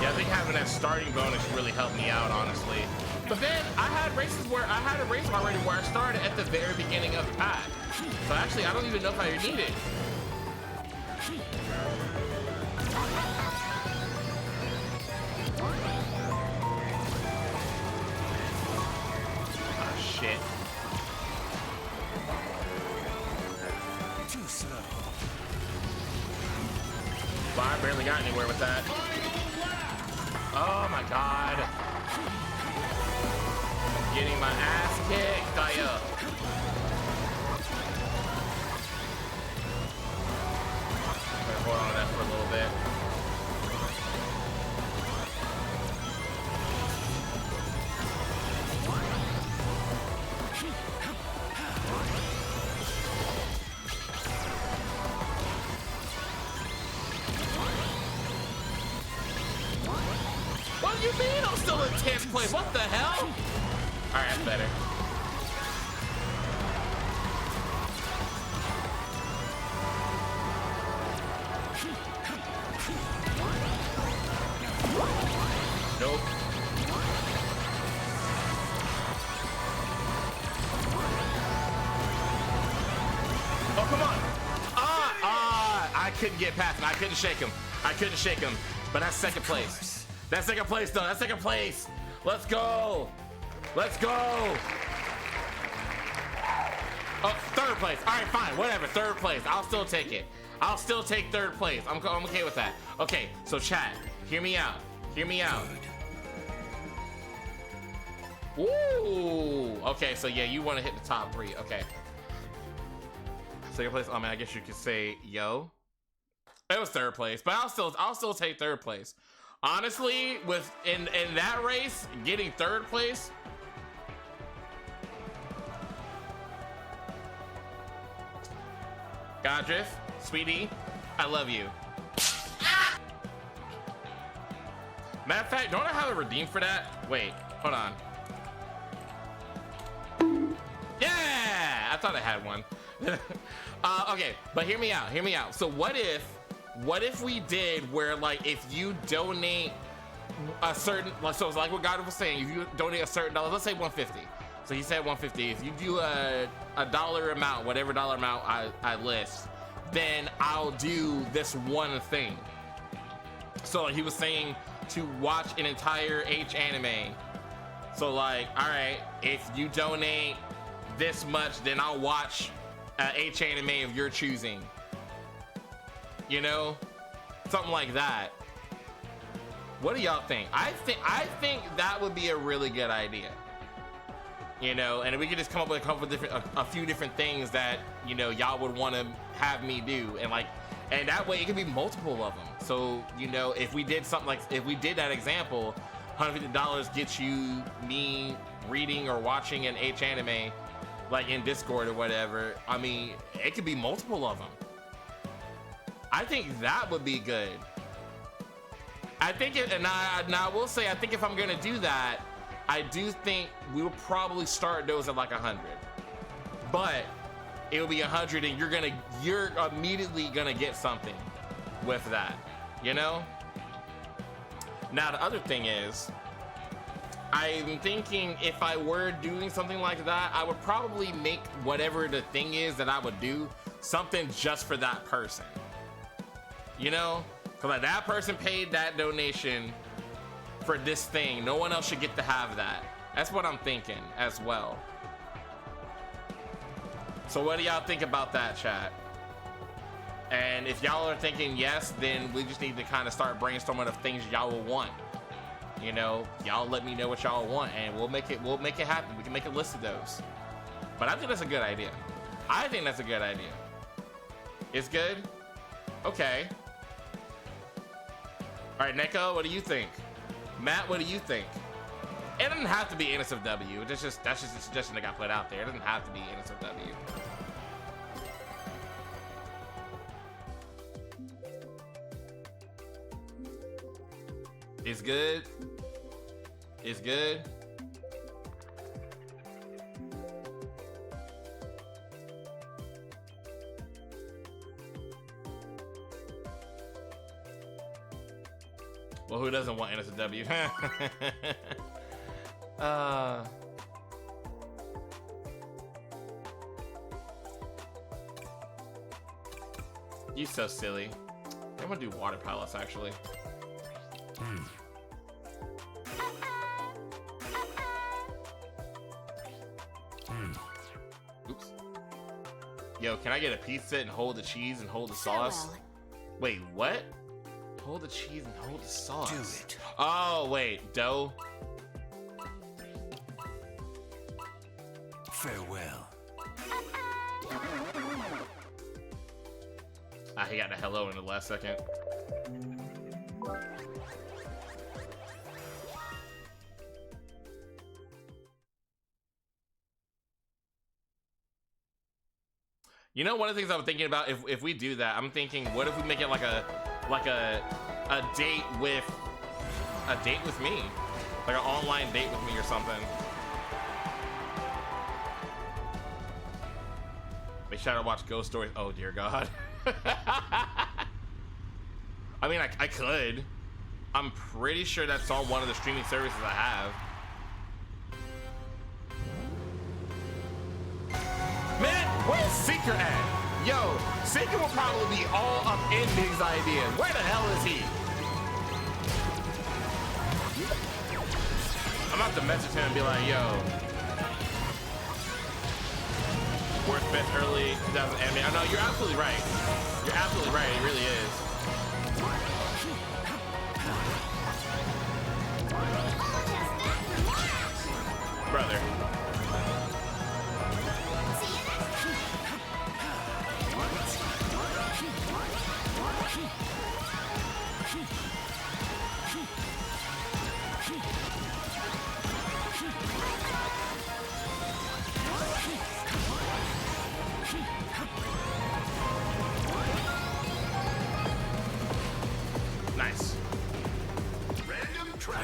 Yeah, I think having that starting bonus really helped me out, honestly. But then I had races where I had a race already where I started at the very beginning of the pack. So actually, I don't even know if I need it. Oh shit. Too slow. Well, I barely got anywhere with that. Oh my god. Getting my ass kicked, Kaya. Hold on to that for a little bit. What do you mean I'm still in 10th place? What the hell? Alright, that's better. Nope. Oh, come on. I couldn't get past him. I couldn't shake him. But that's second place. That's second place, though. That's second place. Let's go. Let's go. Oh, third place. All right, fine. Whatever. Third place. I'll still take it. I'll still take third place. I'm okay with that. Okay, so chat, hear me out. Hear me out. Ooh. Okay, so yeah, you want to hit the top 3. Okay. Second place. I mean, I guess you could say yo. It was third place, but I'll still take third place. Honestly, with in that race, getting third place. Godriff, sweetie, I love you. Matter of fact, don't I have a redeem for that? Wait, hold on. Yeah, I thought I had one. Okay, but hear me out. So what if we did where, like, if you donate a certain, so it's like what God was saying, if you donate a certain dollar, let's say 150. So he said 150. If you do a dollar amount, whatever dollar amount I list, then I'll do this one thing. So like he was saying to watch an entire H anime. So like, all right, if you donate this much, then I'll watch an H anime of your choosing. You know, something like that. What do y'all think? I think that would be a really good idea. You know, and we could just come up with a few different things that, you know, y'all would want to have me do, and that way it could be multiple of them. So, you know, if we did something like, if we did that example, $150 gets you me reading or watching an H anime, like in Discord or whatever. I mean, it could be multiple of them. I think that would be good. I think it, and I will say, I think if I'm gonna do that, I do think we will probably start those at like 100, but it'll be 100 and you're immediately gonna get something with that, you know? Now the other thing is, I'm thinking if I were doing something like that, I would probably make whatever the thing is that I would do something just for that person, you know? Cause like that person paid that donation for this thing. No one else should get to have that. That's what I'm thinking as well. So what do y'all think about that, chat? And if y'all are thinking yes, then we just need to kind of start brainstorming of things y'all will want. You know, y'all let me know what y'all want and we'll make it happen. We can make a list of those. But I think that's a good idea. I think that's a good idea. It's good? Okay. All right, Neko, what do you think? Matt, what do you think? It doesn't have to be NSFW. That's just a suggestion that got put out there. It doesn't have to be NSFW. It's good. It's good. Well, who doesn't want NSFW? You so silly. I'm gonna do water palace actually. Oops. Yo, can I get a pizza and hold the cheese and hold the sauce? Farewell. Wait, what? Hold the cheese and hold the sauce. Do it. Oh, wait, dough. Farewell. Ah, he got the hello in the last second. You know, one of the things I'm thinking about, if we do that, I'm thinking, what if we make it like a date with me, like an online date with me or something. Make sure to watch Ghost Stories. Oh dear God. I mean, I could. I'm pretty sure that's on one of the streaming services I have. Man, where's Seeker at? Yo, Seeker will probably be all up in these ideas. Where the hell is he? I'm about to message him and be like, yo, worst best early 2000 anime. I know, you're absolutely right. You're absolutely right, it really is. Brother.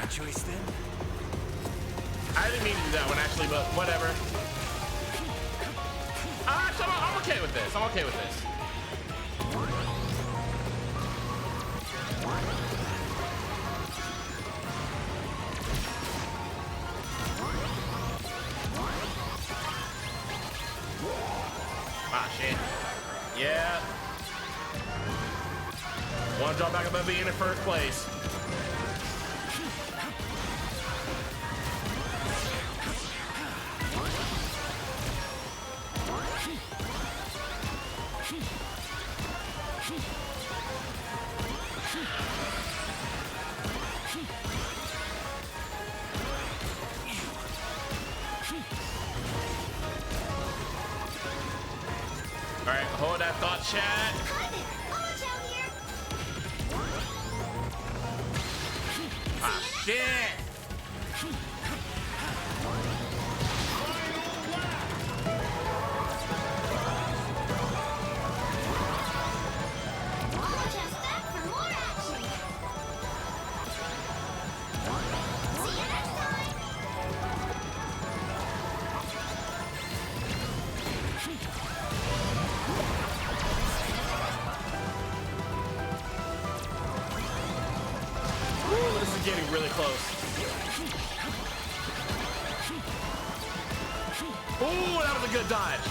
My choice then? I didn't mean to do that one actually, but whatever. Actually, I'm okay with this. I'm okay with this. Ah, shit. Yeah. One drop back above being in first place. All right, hold that thought, chat. Ah, shit. Ooh, this is getting really close. Ooh, that was a good dodge.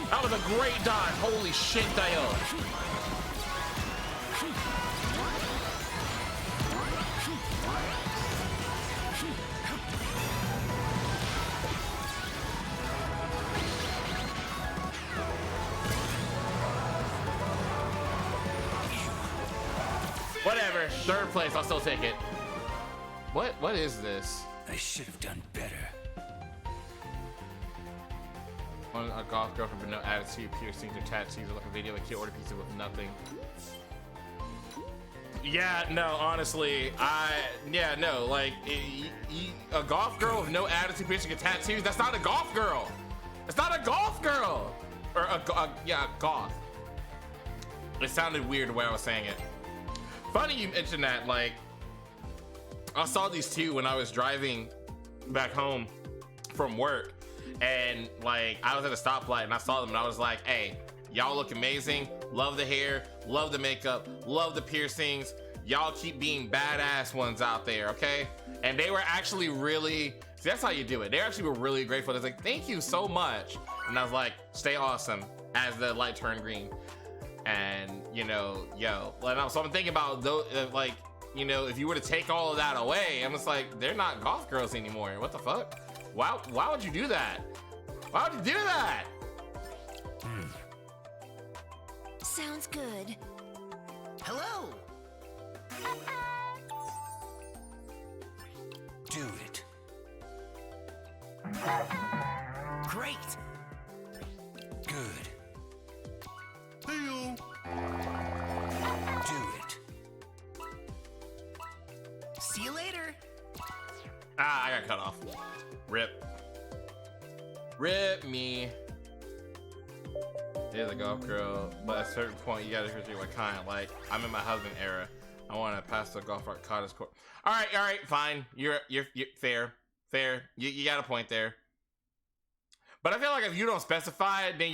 That was a great dodge. Holy shit, Dale. Whatever. Third place, I'll still take it. What is this? I should have done better. A golf girlfriend with no attitude, piercings or tattoos, or like a video like you order pizza with nothing. Yeah, no, honestly, like a golf girl with no attitude, piercing or tattoos. That's not a golf girl. It's not a golf girl. Or yeah, goth. It sounded weird the way I was saying it. Funny you mentioned that. Like, I saw these two when I was driving back home from work, and like I was at a stoplight and I saw them and I was like, hey, y'all look amazing. Love the hair, love the makeup, love the piercings. Y'all keep being badass ones out there, okay? And they were actually really, see, that's how you do it. They actually were really grateful. They was like, thank you so much. And I was like, stay awesome, as the light turned green. And you know, so I'm thinking about those, like, you know, if you were to take all of that away, I'm just like, they're not golf girls anymore. What the fuck? Why would you do that? Why would you do that? Sounds good. Hello. Do it. Great. Good. Hey-o. Do it. See you later. Ah, I got cut off. Rip. Rip me. There's a golf girl, but at a certain point you gotta appreciate what kind. Like, I'm in my husband era. I want to pass the golf cart cottage court. All right, fine. You're fair. You got a point there. But I feel like if you don't specify, then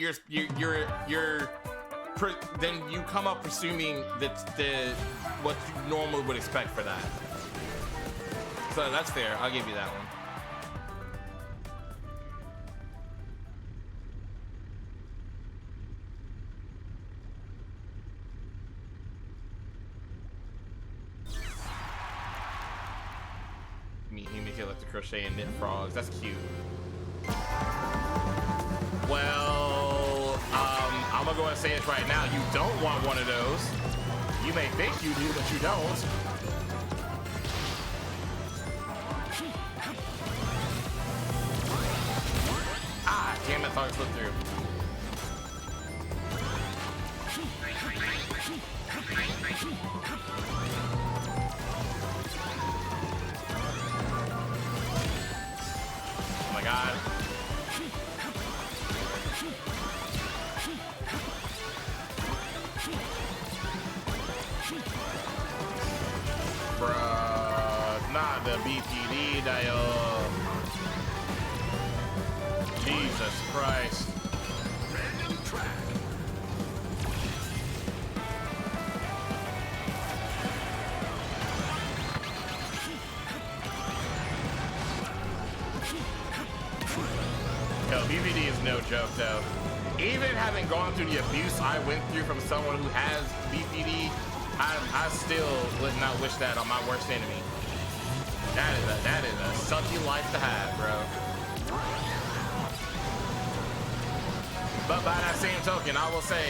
then you come up presuming that what you normally would expect for that. So that's fair. I'll give you that one. He makes it like to crochet and knit frogs. That's cute. Well, I'm gonna go and say it right now. You don't want one of those. You may think you do, but you don't. Ah, damn it! I thought it slipped through. Oh my god. Bruh, not not the BPD dial. Jesus Christ. Random track. Yo, BPD is no joke though. Even having gone through the abuse I went through from someone who has BPD, I still would not wish that on my worst enemy. That is a sucky life to have, bro. But by that same token, I will say,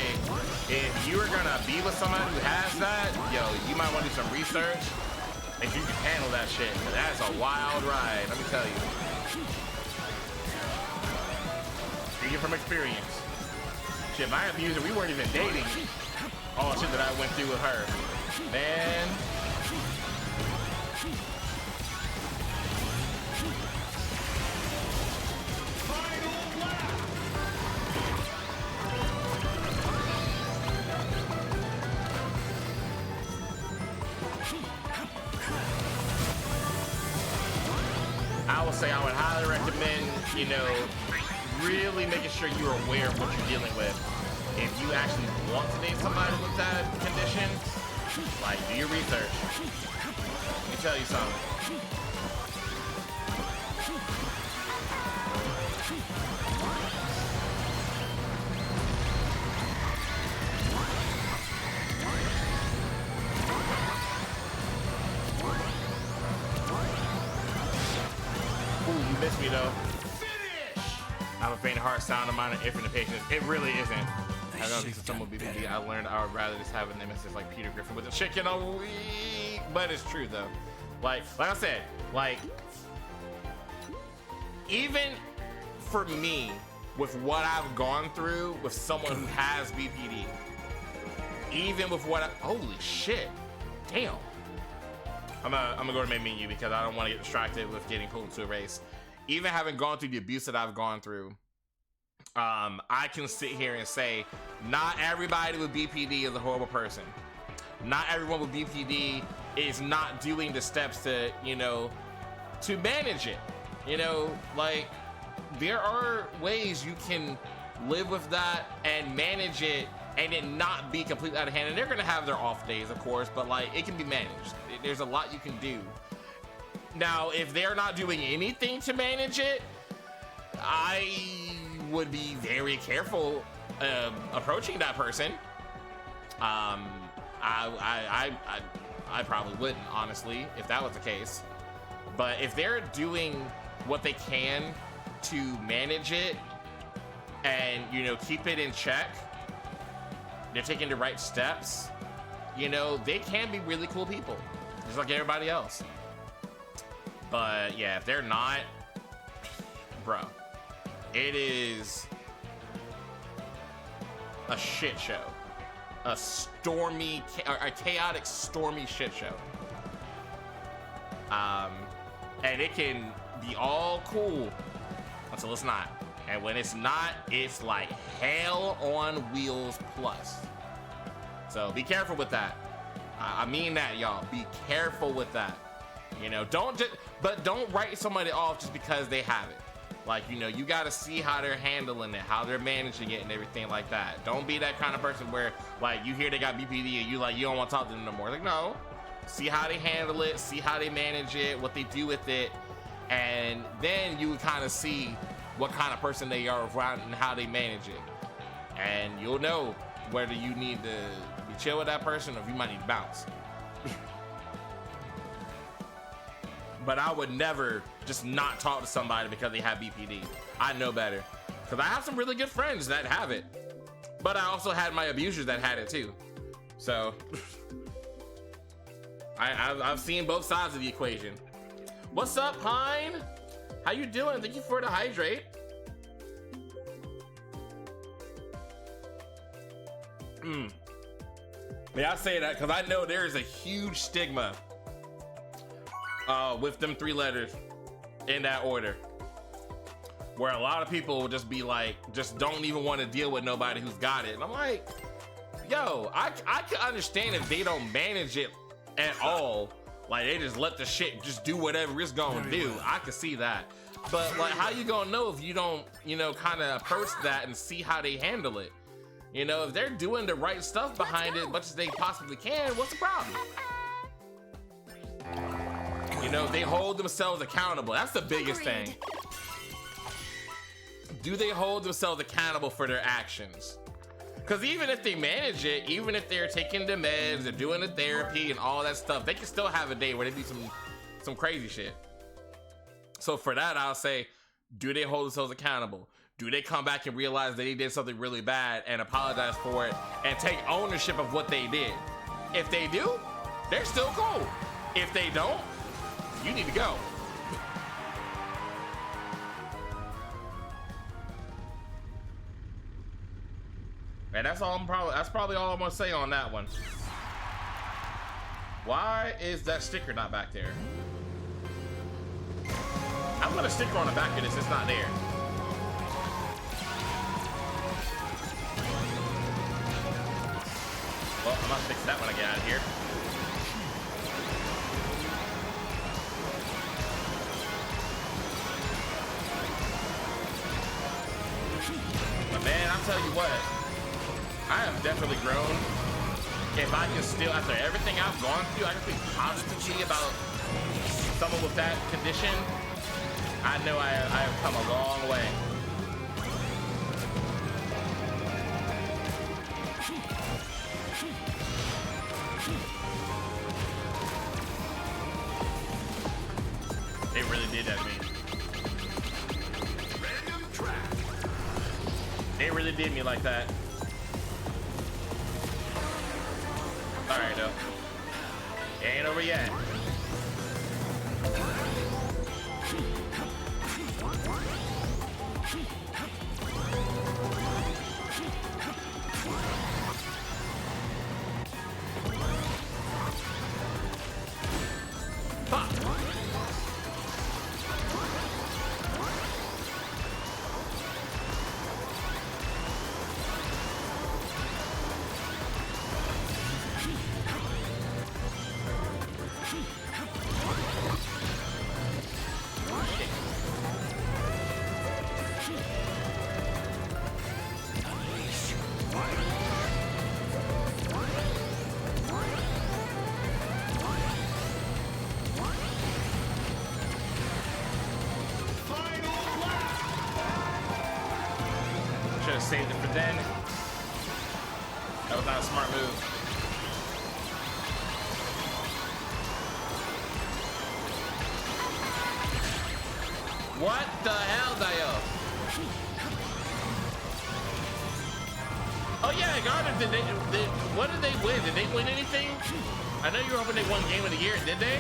if you are gonna be with somebody who has that, yo, you might want to do some research if you can handle that shit. 'Cause that's a wild ride, let me tell you. Speaking from experience. Shit, my abuser, we weren't even dating. All shit that I went through with her. Man. I would say I would highly recommend, you know, really making sure you're aware of what you're dealing with. If you actually want to date somebody with that condition, like, do your research. Let me tell you something. Ooh, you missed me though. I have a faint heart, sound, a minor infinite patience. It really isn't. I don't think someone would be BPD. I learned I would rather just have a nemesis like Peter Griffin with a chicken a week. But it's true though. Like I said, like, even for me, with what I've gone through with someone who has BPD, even with what holy shit, damn. I'm gonna go to my menu because I don't want to get distracted with getting pulled into a race. Even having gone through the abuse that I've gone through, I can sit here and say, not everybody with BPD is a horrible person. Not everyone with BPD is not doing the steps to, you know, to manage it. You know, like, there are ways you can live with that and manage it and it not be completely out of hand. And they're gonna have their off days, of course, but like, it can be managed. There's a lot you can do. Now, if they're not doing anything to manage it, I would be very careful approaching that person. I probably wouldn't, honestly, if that was the case. But if they're doing what they can to manage it and, you know, keep it in check, they're taking the right steps, you know, they can be really cool people, just like everybody else. But yeah, if they're not, bro, it is a shit show. A stormy, a chaotic, stormy shit show. And it can be all cool until it's not. And when it's not, it's like hell on wheels plus. So be careful with that. I mean that, y'all. Be careful with that. You know, don't write somebody off just because they have it. Like, you know, you got to see how they're handling it, how they're managing it and everything like that. Don't be that kind of person where, like, you hear they got BPD and you like, you don't want to talk to them no more. Like, no. See how they handle it, see how they manage it, what they do with it, and then you kind of see what kind of person they are around and how they manage it. And you'll know whether you need to be chill with that person or if you might need to bounce. But I would never just not talk to somebody because they have BPD. I know better. Because I have some really good friends that have it. But I also had my abusers that had it too. So, I've seen both sides of the equation. What's up, Pine? How you doing? Thank you for the hydrate. Yeah, I say that because I know there is a huge stigma with them 3 letters in that order, where a lot of people will just be like, just don't even want to deal with nobody who's got it. And I'm like, yo, I can understand if they don't manage it at all. Like they just let the shit just do whatever it's gonna Very do. well. I could see that. But like, how you gonna know if you don't, you know, kind of approach that and see how they handle it? You know, if they're doing the right stuff behind it, much as they possibly can, what's the problem? You know, they hold themselves accountable. That's the biggest thing. Do they hold themselves accountable for their actions? Because even if they manage it, even if they're taking the meds, they're doing the therapy and all that stuff, they can still have a day where they do some crazy shit. So for that, I'll say, do they hold themselves accountable? Do they come back and realize that they did something really bad and apologize for it and take ownership of what they did? If they do, they're still cool. If they don't, you need to go. And that's probably all I'm gonna say on that one. Why is that sticker not back there? I put a sticker on the back of this, it's not there. Well, I'm gonna fix that when I get out of here. But man, I'll tell you what, I have definitely grown. If I can still, after everything I've gone through, I can think positively about someone with that condition, I know I have come a long way. They really did that to me. Random track. They really did me like that. Alright, though. It ain't over yet. Fuck. Should have saved it for then. That was not a smart move. What the hell, Dio? Oh yeah, Garner, what did they win? Did they win anything? I know you were hoping they won Game of the Year, did they?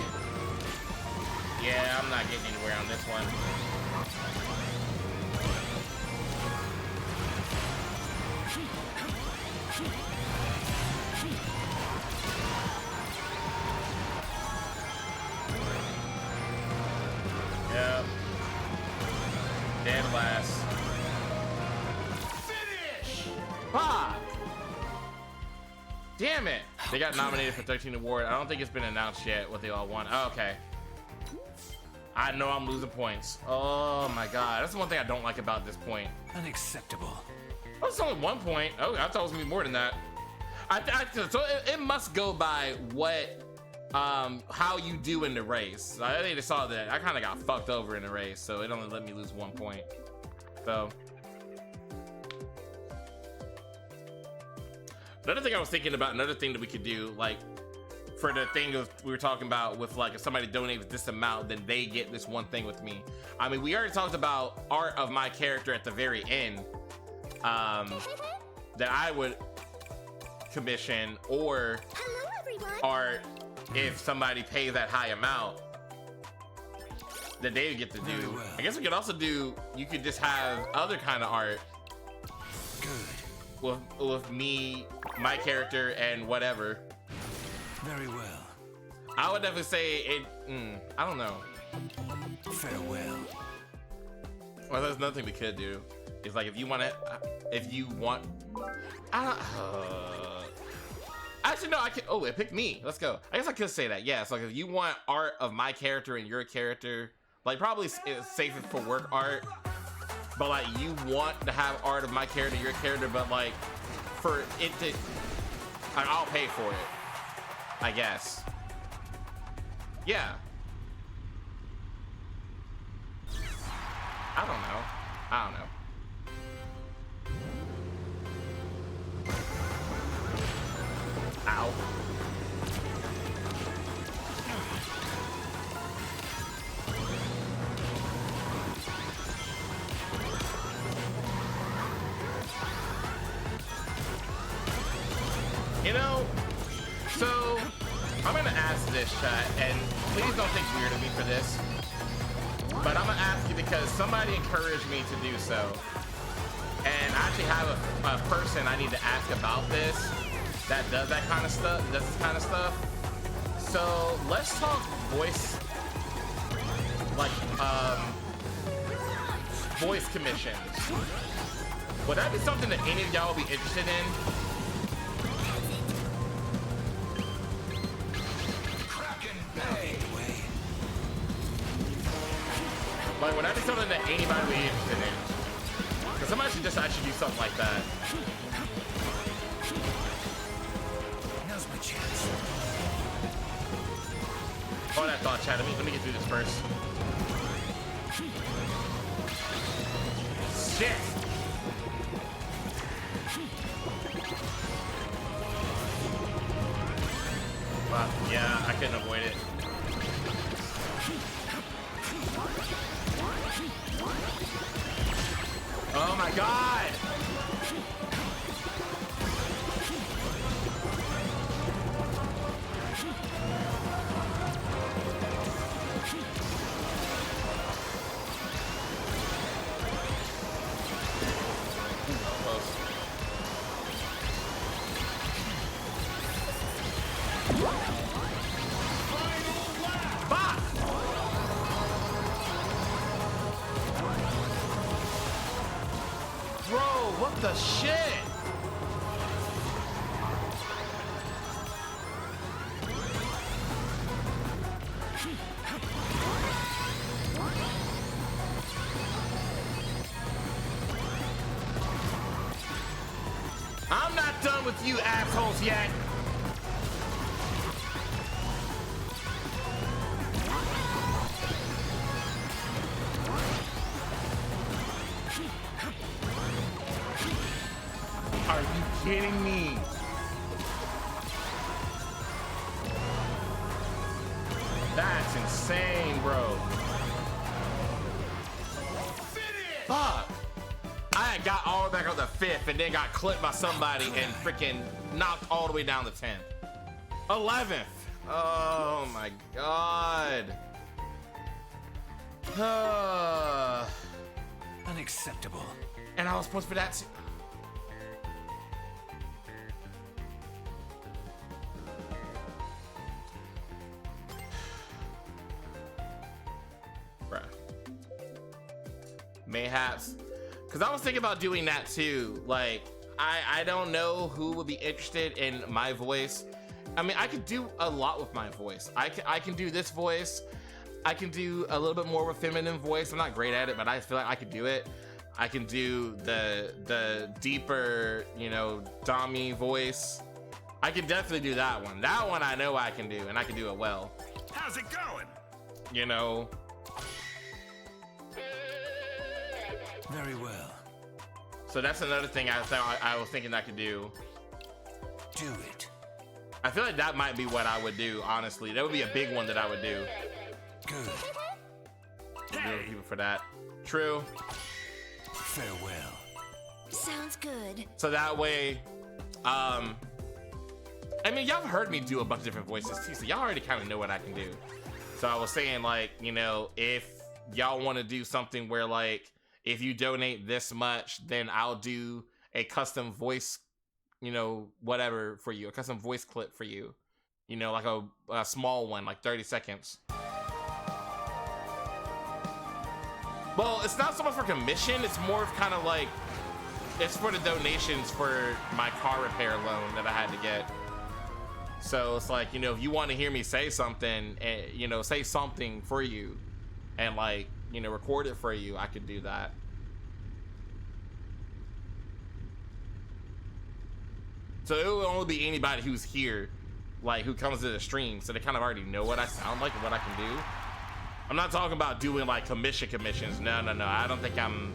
Yeah, I'm not getting anywhere on this one. Yep. Dead last. Finish! Fuck! Damn it! They got nominated for 13 award. I don't think it's been announced yet what they all won. Oh, okay. I know I'm losing points. Oh my god. That's the one thing I don't like about this point. Unacceptable. Oh, it's only 1 point. Oh, I thought it was gonna be more than that. So it must go by what, how you do in the race. I think they saw that I kind of got fucked over in the race, so it only let me lose 1 point. So another thing I was thinking about, another thing that we could do, like for the thing of we were talking about with like if somebody donates this amount, then they get this one thing with me. I mean, we already talked about art of my character at the very end, that I would commission, or Hello, everyone. art if somebody pays that high amount that they get to do. Very well. I guess we could also do, you could just have other kind of art Good. with me, my character, and whatever. Very well. I would definitely say it. I don't know. Farewell. Well, there's nothing we could do. It's like if you want to, if you want, I Actually, no, I can. Oh, it picked me. Let's go. I guess I could say that. Yeah. So, like, if you want art of my character and your character, like, probably it's safer for work art. But like, you want to have art of my character, your character, but like, for it to, like, I'll pay for it. I guess. Yeah. I don't know. I don't know. Ow. You know, so I'm gonna ask this, chat, and please don't think weird of me for this, but I'm gonna ask you because somebody encouraged me to do so, and I actually have a person I need to ask about this that does that kind of stuff, does this kind of stuff. So let's talk voice, like voice commissions. Would that be something that any of y'all would be interested in? Like, would that be something that anybody would be interested in? Because somebody should just actually do something like that. Now's my chance. Hold that thought, chat. Let me get through this first. Shit! Well, yeah, I couldn't avoid it. Oh my god! What the shit? I'm not done with you assholes yet. Are you kidding me? That's insane, bro. Fuck. I got all the way back up to 5th and then got clipped by somebody and freaking knocked all the way down to 10th. 11th. Oh my god. Unacceptable. And I was supposed for that too. Bruh. Mayhaps. Because I was thinking about doing that too. Like, I don't know who would be interested in my voice. I mean, I could do a lot with my voice. I can do this voice. I can do a little bit more of a feminine voice. I'm not great at it, but I feel like I could do it. I can do the deeper, you know, Dami voice. I can definitely do that one. That one I know I can do, and I can do it well. How's it going? You know. Very well. So that's another thing I was thinking I could do. Do it. I feel like that might be what I would do, honestly. That would be a big one that I would do. Good. Hey. People for that. True. Farewell. Sounds good. So that way, I mean, y'all have heard me do a bunch of different voices too, so y'all already kind of know what I can do. So I was saying, like, you know, if y'all want to do something where, like, if you donate this much, then I'll do a custom voice, you know, whatever for you, a custom voice clip for you. You know, like a small one, like 30 seconds. Well, it's not so much for commission, it's more of kind of like, it's for the donations for my car repair loan that I had to get. So it's like, you know, if you want to hear me say something, you know, say something for you and like, you know, record it for you, I could do that. So it will only be anybody who's here, like who comes to the stream, so they kind of already know what I sound like and what I can do. I'm not talking about doing like commissions. No. I don't think I'm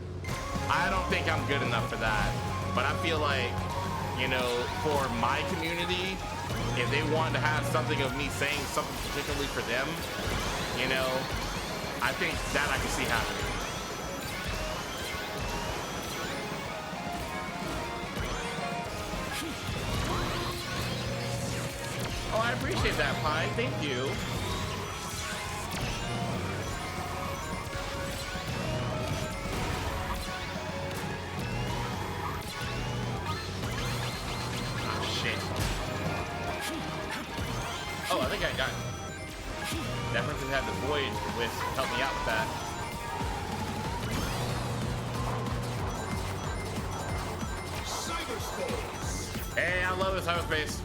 good enough for that. But I feel like, you know, for my community, if they want to have something of me saying something particularly for them, you know, I think that I can see happening. Oh, I appreciate that, Pine. Thank you. Oh, I think I got that person had the void with help me out with that. Cyberspace. Hey, I love this cyberspace.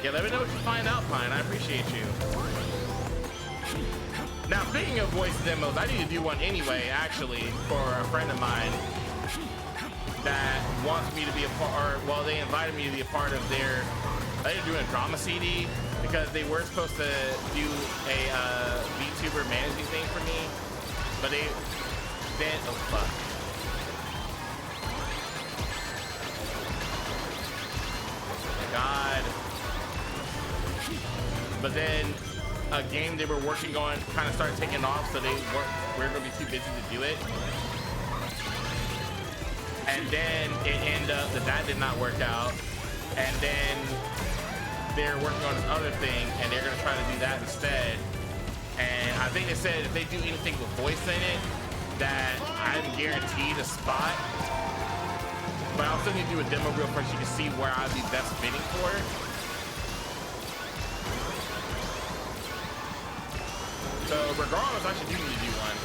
Yeah, let me know what you find out, Pine. I appreciate you. Now, speaking of voice demos, I need to do one anyway, actually, for a friend of mine that wants me to be a part, or well, they invited me to be a part of their, they're doing a drama CD because they were supposed to do a VTuber managing thing for me, but they then, oh fuck. God. But then a game they were working on kind of started taking off, so we're gonna be too busy to do it. And then it ended up that did not work out. And then they're working on this other thing, and they're gonna try to do that instead. And I think they said if they do anything with voice in it, that I'm guaranteed a spot. But I also need to do a demo real quick so you can see where I'd be best fitting for it. So regardless, I should do need to do one.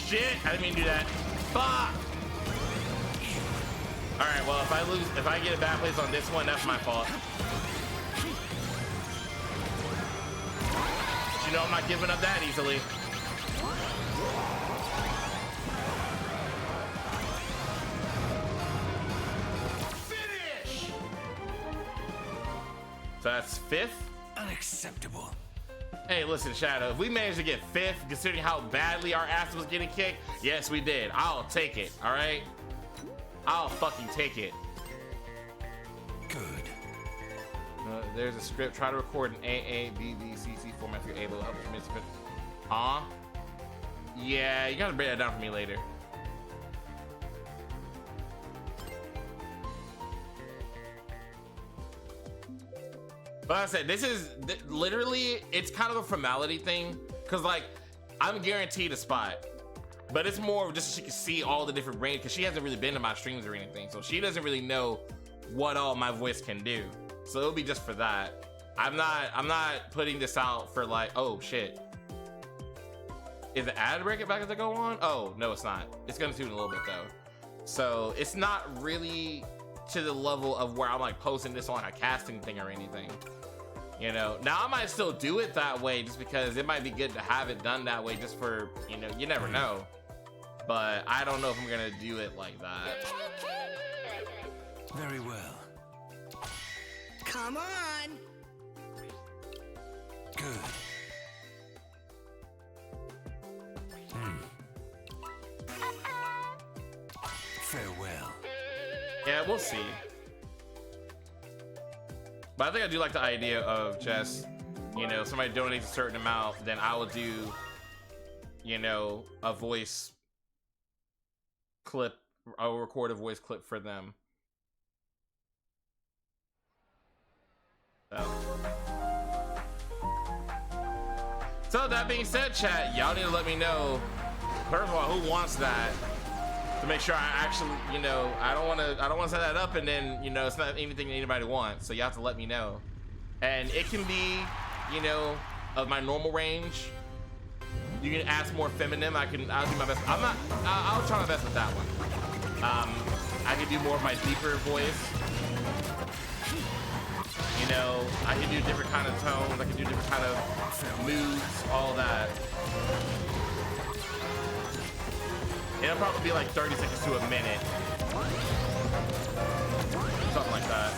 Shit, I didn't mean to do that. Fuck! Alright, well, if I get a bad place on this one, that's my fault. But you know I'm not giving up that easily. Finish! So that's 5th? Unacceptable. Hey, listen, Shadow, if we managed to get 5th, considering how badly our ass was getting kicked, yes, we did. I'll take it, all right? I'll fucking take it. Good. There's a script. Try to record an AABBCC format if you're able to help commit to it. Huh? Yeah, you gotta break that down for me later. But like I said, this is literally, it's kind of a formality thing. Cause like, I'm guaranteed a spot. But it's more of just so she can see all the different range, because she hasn't really been to my streams or anything. So she doesn't really know what all my voice can do. So it'll be just for that. I'm not putting this out for like, oh shit. Is the ad break about to go on? Oh, no, it's not. It's gonna do in a little bit though. So it's not really to the level of where I'm like posting this on a casting thing or anything. You know, now I might still do it that way just because it might be good to have it done that way just for, you know, you never know. But I don't know if I'm gonna do it like that. Very well. Come on. Good. Farewell. Yeah, we'll see. But I think I do like the idea of just, you know, somebody donates a certain amount, then I will do, you know, a voice clip, I'll record a voice clip for them. So that being said, chat, y'all need to let me know, first of all, who wants that? to make sure I actually, you know, I don't want to set that up and then, you know, it's not anything anybody wants. So you have to let me know. And it can be, you know, of my normal range. You can ask more feminine. I'll do my best. I'll try my best with that one. I can do more of my deeper voice. You know, I can do different kind of tones. I can do different kind of moods, all that. It'll probably be like 30 seconds to a minute. Something like that.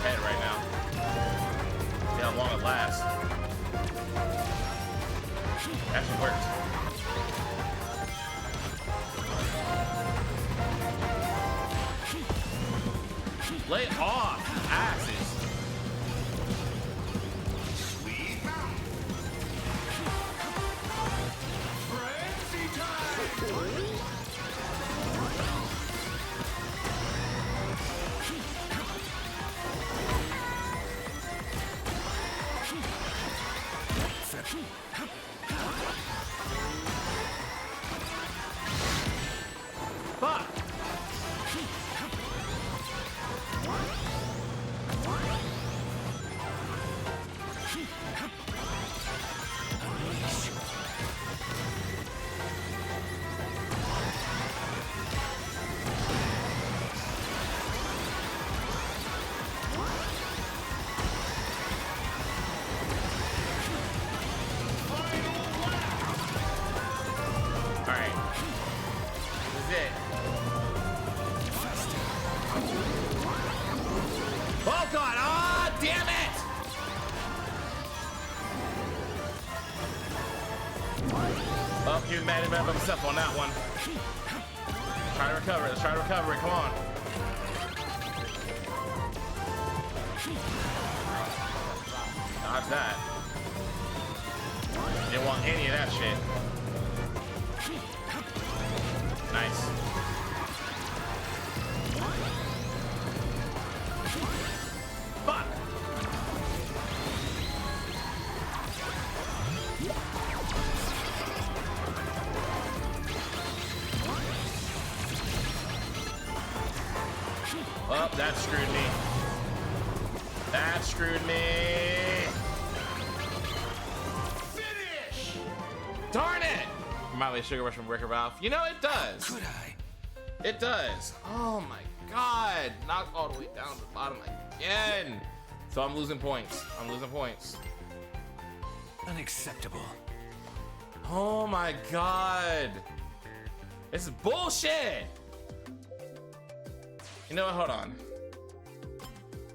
Head right now. See how long it lasts. Actually worked. Lay off, axes. Sweet mountain. Frenzy time. Fuck. Oh god, oh damn it! Oh, he was mad about himself on that one. Try to recover it, let's try to recover it, come on. Dodge that. Didn't want any of that shit. Nice. Fuck! Oh, that screwed me. That screwed me. Finish! Darn it! Remind me of Sugar Rush from Wreck-It Ralph. You know, it does. Could I? It does. Oh my god. Knocked all the way down to the bottom again. So I'm losing points. I'm losing points. Unacceptable. Oh my god. This is bullshit. You know what? Hold on.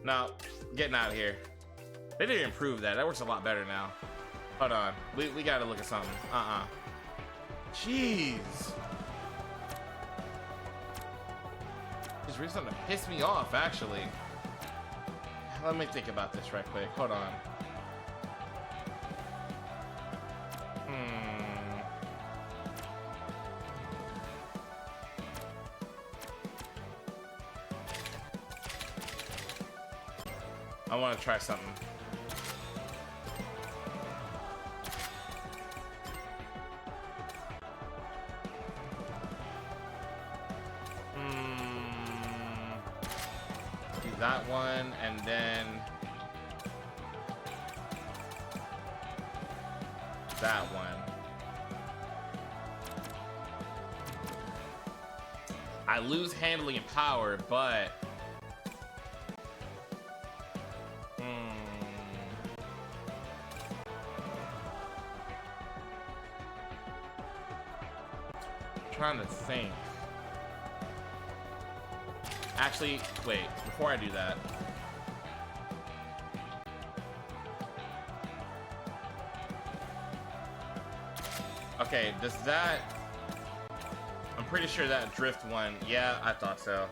No, getting out of here. They didn't improve that. That works a lot better now. Hold on. We gotta look at something. Jeez. There's really something to piss me off, actually. Let me think about this right quick. Hold on. I want to try something. Do that one, and then that one. I lose handling and power, but trying to think. Actually, wait, before I do that. Okay, does that... I'm pretty sure that drift one... Yeah, I thought so.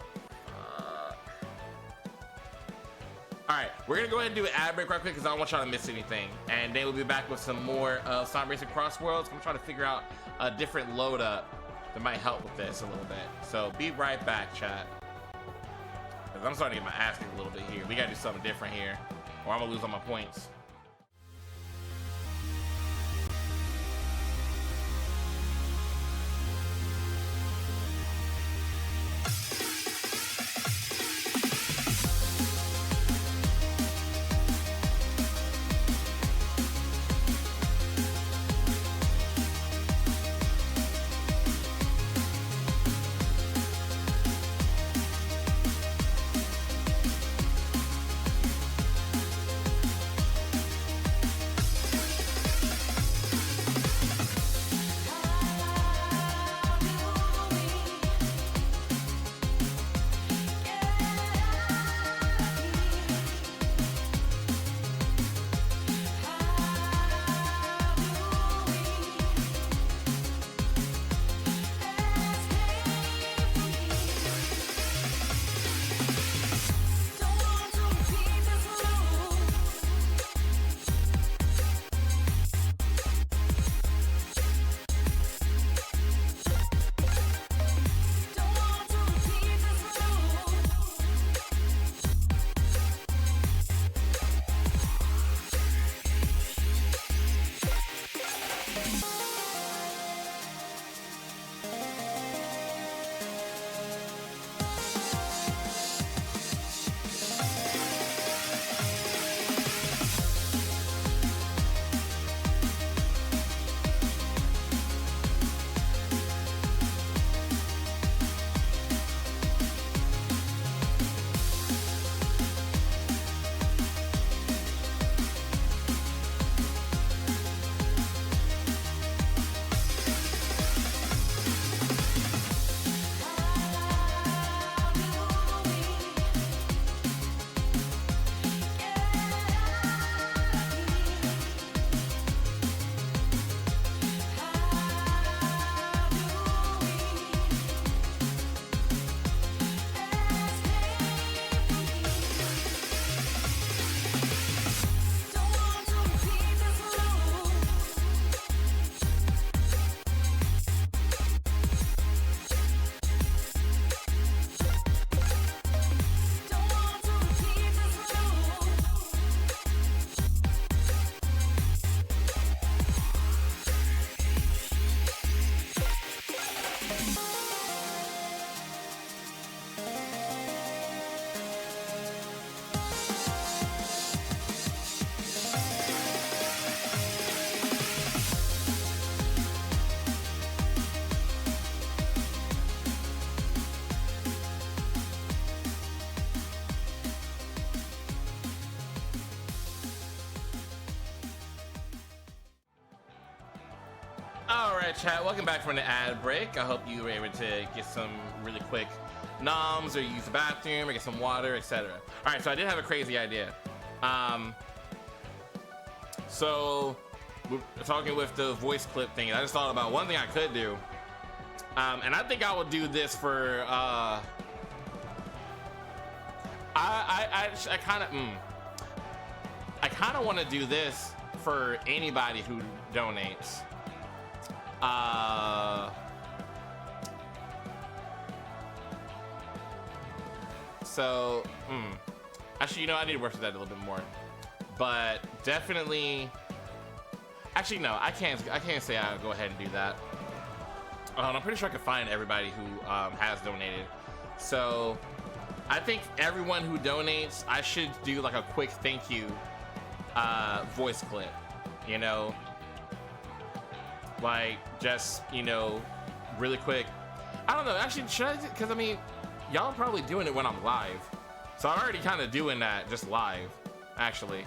All right, we're gonna go ahead and do an ad break right quick because I don't want y'all to miss anything, and then we'll be back with some more Sonic Racing Crossworlds. I'm trying to figure out a different load up that might help with this a little bit. So be right back, chat. Because I'm starting to get my ass kicked a little bit here. We gotta do something different here, or I'm gonna lose all my points. Alright, chat, welcome back from the ad break. I hope you were able to get some really quick noms or use the bathroom or get some water, etc. Alright, so I did have a crazy idea. So we're talking with the voice clip thing, I just thought about one thing I could do. And I think I would do this for I kind of want to do this for anybody who donates. Actually, you know, I need to work with that a little bit more, but definitely, actually, no, I can't say I'll go ahead and do that. I'm pretty sure I can find everybody who has donated. So I think everyone who donates, I should do like a quick thank you voice clip, you know, like just, you know, really quick. I don't know, actually, should I? Because I mean, y'all are probably doing it when I'm live, so I'm already kind of doing that just live, actually.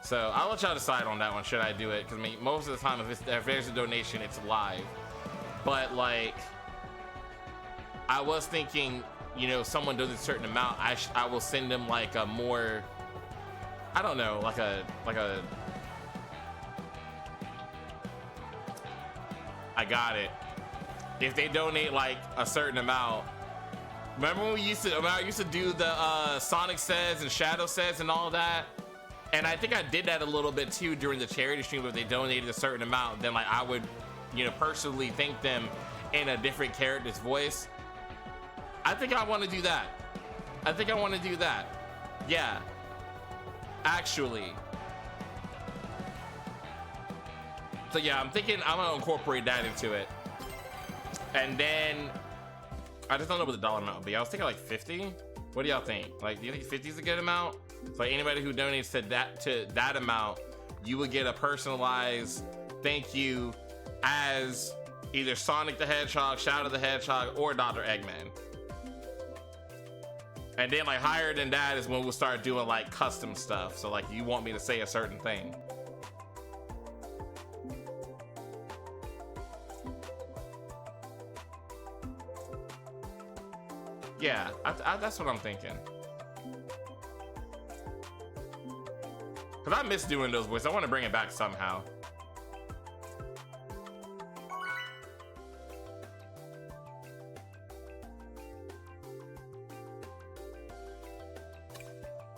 So I'll let y'all decide on that one. Should I do it? Because I mean, most of the time, if there's a donation, it's live. But like, I was thinking, you know, someone does a certain amount, I will send them like a more, I don't know, like a I got it. If they donate like a certain amount, Remember when I used to do the Sonic says and Shadow says and all that? And I think I did that a little bit too during the charity stream where they donated a certain amount. Then like I would, you know, personally thank them in a different character's voice. I think I want to do that. I think I want to do that. Yeah. Actually. So yeah, I'm thinking I'm gonna incorporate that into it. And then I just don't know what the dollar amount would be. I was thinking like 50. What do y'all think? Like, do you think 50 is a good amount? So like anybody who donates to that amount, you would get a personalized thank you as either Sonic the Hedgehog, Shadow the Hedgehog, or Dr. Eggman. And then like higher than that is when we'll start doing like custom stuff. So like you want me to say a certain thing. Yeah, that's what I'm thinking. Cause I miss doing those voices. I want to bring it back somehow.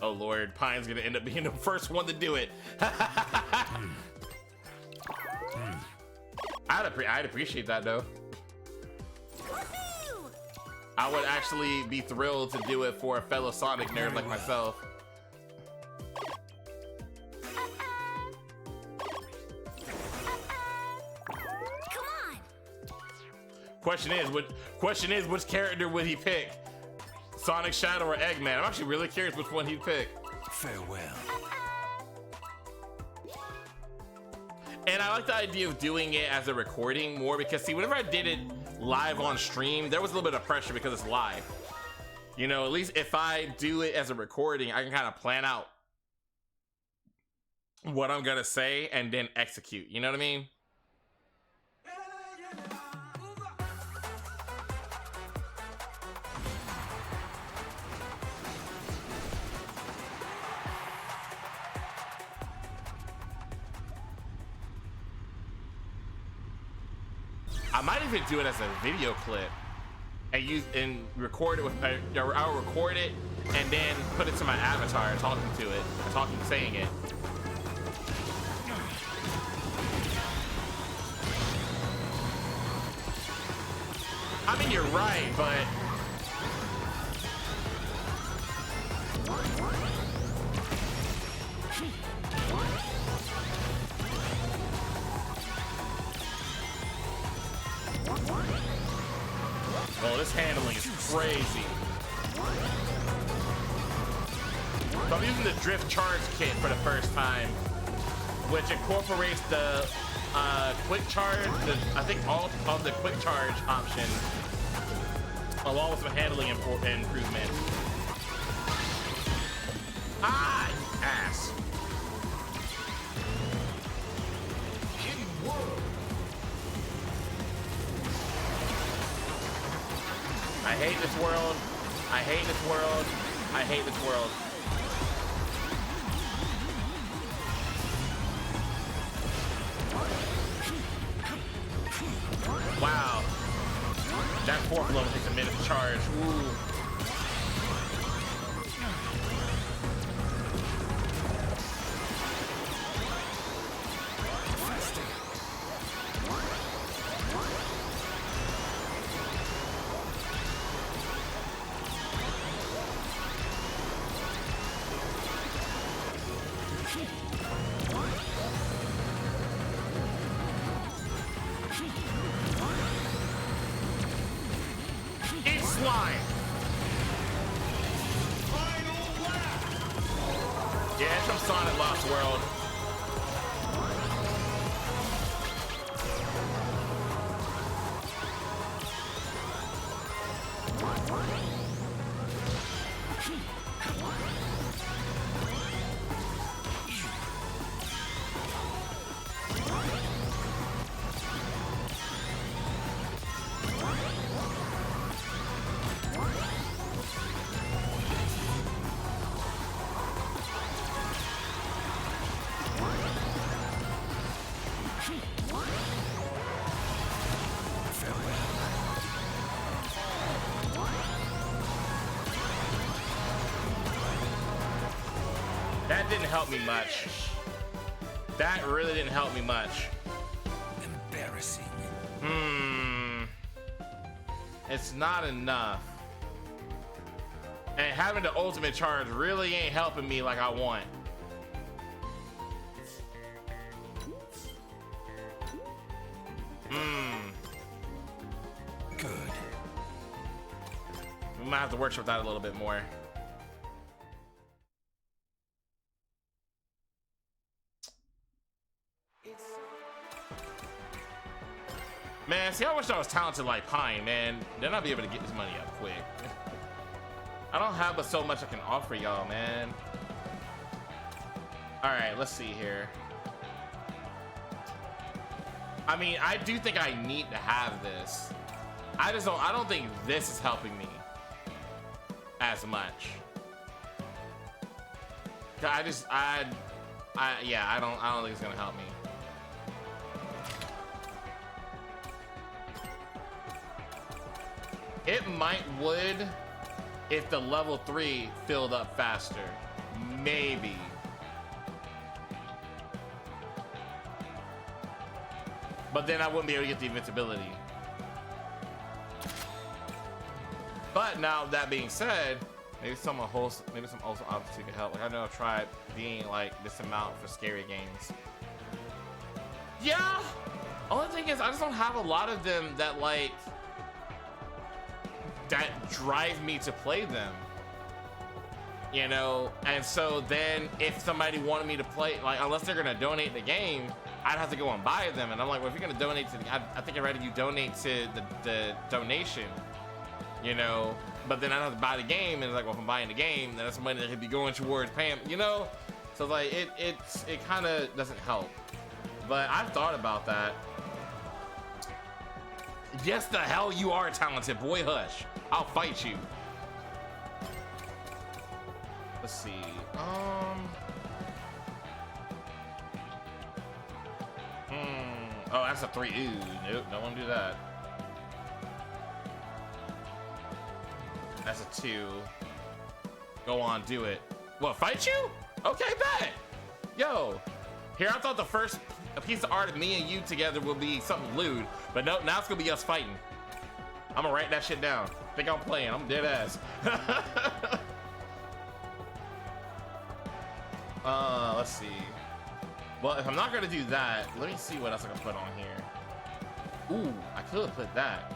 Oh Lord, Pine's gonna end up being the first one to do it. I'd appreciate that though. I would actually be thrilled to do it for a fellow Sonic nerd like myself. Come on. Question is, which character would he pick? Sonic, Shadow, or Eggman? I'm actually really curious which one he'd pick. Farewell. And I like the idea of doing it as a recording more because see, whenever I did it live on stream, there was a little bit of pressure because it's live. You know, at least if I do it as a recording, I can kind of plan out what I'm gonna say and then execute. You know what I mean? I might even do it as a video clip and record it with, I'll record it and then put it to my avatar saying it. I mean, you're right, but oh, this handling is crazy. So I'm using the Drift Charge Kit for the first time, which incorporates the quick charge, I think all of the quick charge options, along with some handling improvement. Ah, you ass. I hate this world. I hate this world. I hate this world. Wow. That fourth level takes a minute to charge. Ooh. That didn't help me much. That really didn't help me much. Embarrassing. It's not enough. And having the ultimate charge really ain't helping me like I want. Good. We might have to workshop that a little bit more. Man, see, I wish I was talented like Pine, man. Then I'll be able to get this money up quick. I don't have but so much I can offer y'all, man. All right, let's see here. I mean, I do think I need to have this. I don't think this is helping me as much. Yeah, I don't think it's gonna help me. It would if the level 3 filled up faster. Maybe. But then I wouldn't be able to get the invincibility. But now that being said, maybe some also obviously could help. Like I know I've tried being like this amount for scary games. Yeah. Only thing is I just don't have a lot of them that like that drive me to play them, you know. And so then if somebody wanted me to play, like unless they're gonna donate the game, I'd have to go and buy them. And I'm like, well, if you're gonna donate to the, I think I'd rather you donate to the donation, you know. But then I'd have to buy the game, and it's like, well, if I'm buying the game, then that's money that could be going towards paying, you know. So like it kind of doesn't help. But I've thought about that. Yes, the hell you are talented, boy. Hush. I'll fight you. Let's see. Oh, that's a 3. Ooh, nope, don't want to do that. That's a 2. Go on, do it. What, fight you? Okay, bet. Yo, here I thought the first piece of art of me and you together will be something lewd, but nope, now it's gonna be us fighting. I'm gonna write that shit down. Think I'm playing, I'm dead ass. Let's see. Well, if I'm not gonna do that, let me see what else I can put on here. Ooh, I could have put that.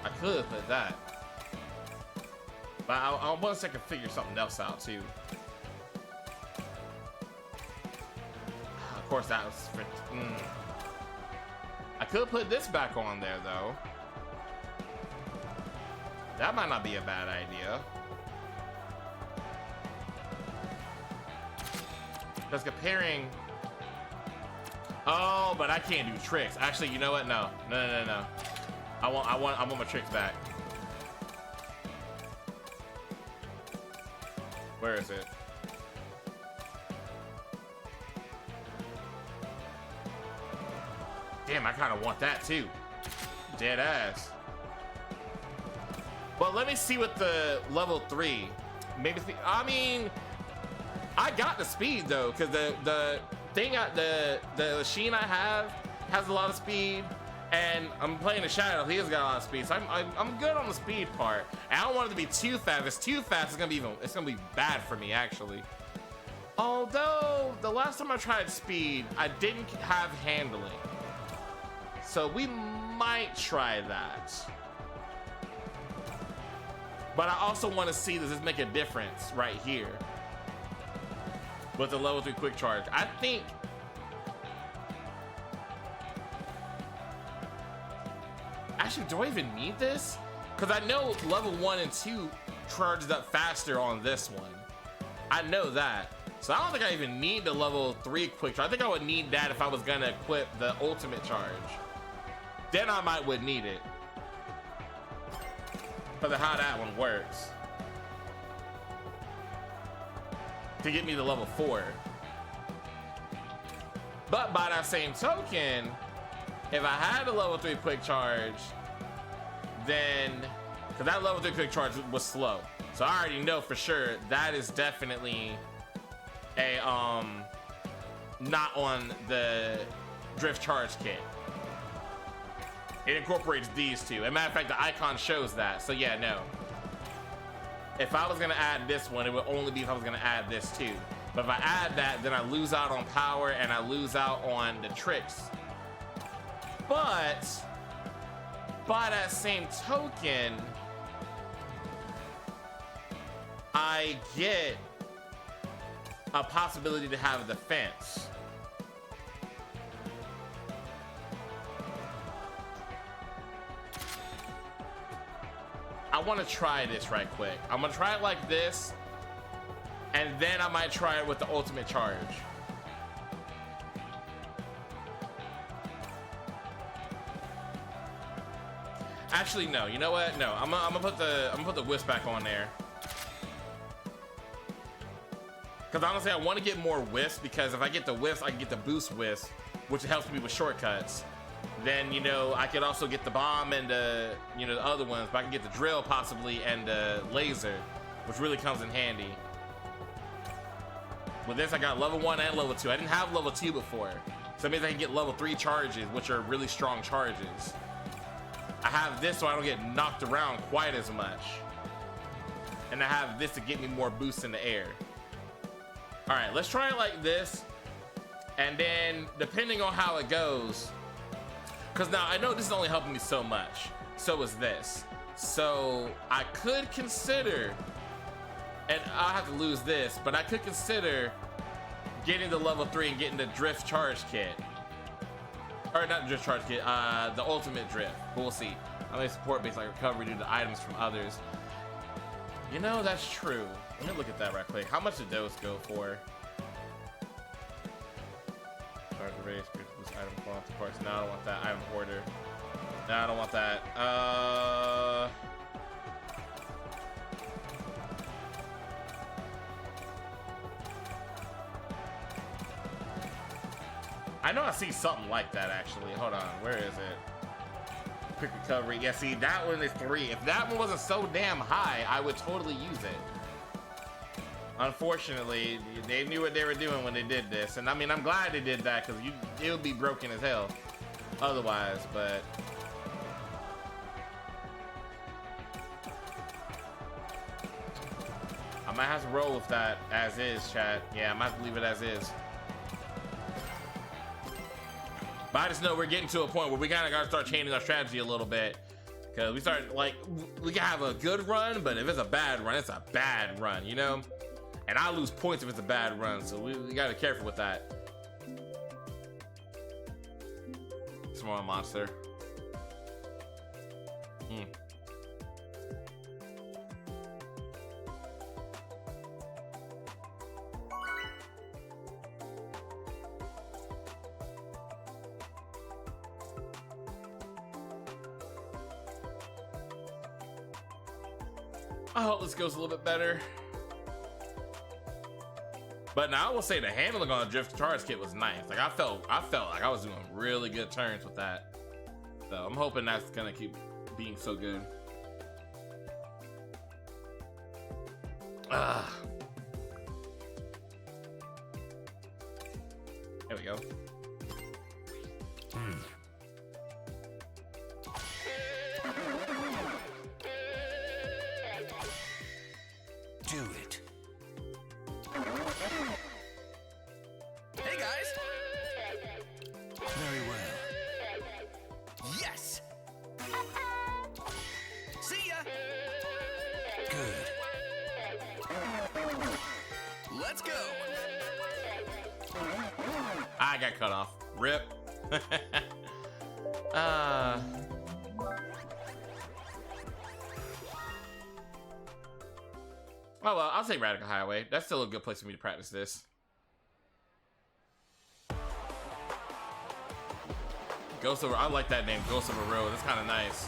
I could have put that. But I want to second figure something else out too. Of course, that was for. I could put this back on there though. That might not be a bad idea. Because comparing. Oh, but I can't do tricks. Actually, you know what? No. I want my tricks back. Where is it? Damn, I kind of want that too. Dead ass. Well, let me see what the level 3. Maybe. I mean, I got the speed though, because the thing, the machine I have has a lot of speed, and I'm playing the Shadow. He has got a lot of speed, so I'm good on the speed part. And I don't want it to be too fast. If it's too fast, it's gonna be bad for me actually. Although the last time I tried speed, I didn't have handling. So we might try that. But I also want to see, does this make a difference right here? With the level 3 quick charge. I think... Actually, do I even need this? Because I know level 1 and 2 charged up faster on this one. I know that. So I don't think I even need the level 3 quick charge. I think I would need that if I was going to equip the ultimate charge. Then I would need it. Because of how that one works. To get me to level 4. But by that same token, if I had a level 3 quick charge, then... Because that level 3 quick charge was slow. So I already know for sure that is definitely a not on the drift charge kit. It incorporates these two. As a matter of fact, the icon shows that. So yeah, no. If I was gonna add this one, it would only be if I was gonna add this too. But if I add that, then I lose out on power and I lose out on the tricks. But by that same token, I get a possibility to have a defense. I want to try this right quick. I'm gonna try it like this, and then I might try it with the ultimate charge. Actually, no. You know what? No. I'm gonna put the wisp back on there. Because honestly, I want to get more wisp, because if I get the wisp, I can get the boost wisp, which helps me with shortcuts. Then, you know, I could also get the bomb and the, you know, the other ones, but I can get the drill possibly and the laser, which really comes in handy. With this, I got level 1 and level 2. I didn't have level 2 before, so that means I can get level 3 charges, which are really strong charges. I have this so I don't get knocked around quite as much. And I have this to get me more boosts in the air. All right, let's try it like this. And then, depending on how it goes, because now I know this is only helping me so much. So is this. So I could consider, and I'll have to lose this, but I could consider getting the level 3 and getting the drift charge kit. Or not the drift charge kit, the ultimate drift. But we'll see. I may support based like recovery due to items from others. You know, that's true. Let me look at that right quick. How much did those go for? Charge the race, boost item quality parts. No, I don't want that. Item hoarder. No, I don't want that. I know I see something like that actually. Hold on, where is it? Quick recovery. Yeah, see, that one is 3. If that one wasn't so damn high, I would totally use it. Unfortunately, they knew what they were doing when they did this. And I mean, I'm glad they did that, because it would be broken as hell otherwise, but... I might have to roll with that as is, chat. Yeah, I might have to leave it as is. But I just know we're getting to a point where we kind of got to start changing our strategy a little bit. Because we start, like, we can have a good run, but if it's a bad run, it's a bad run, you know? And I lose points if it's a bad run, so we got to be careful with that. Small monster. I hope this goes a little bit better. But now I will say the handling on the drift charge kit was nice. Like I felt like I was doing really good turns with that. So I'm hoping that's gonna keep being so good. There we go. Do it. Hey guys. Very well. Yes. See ya. Good. Let's go. I got cut off. Rip. Oh well, I'll take Radical Highway. That's still a good place for me to practice this. Ghost of, I like that name, Ghost of a Road. That's kind of nice.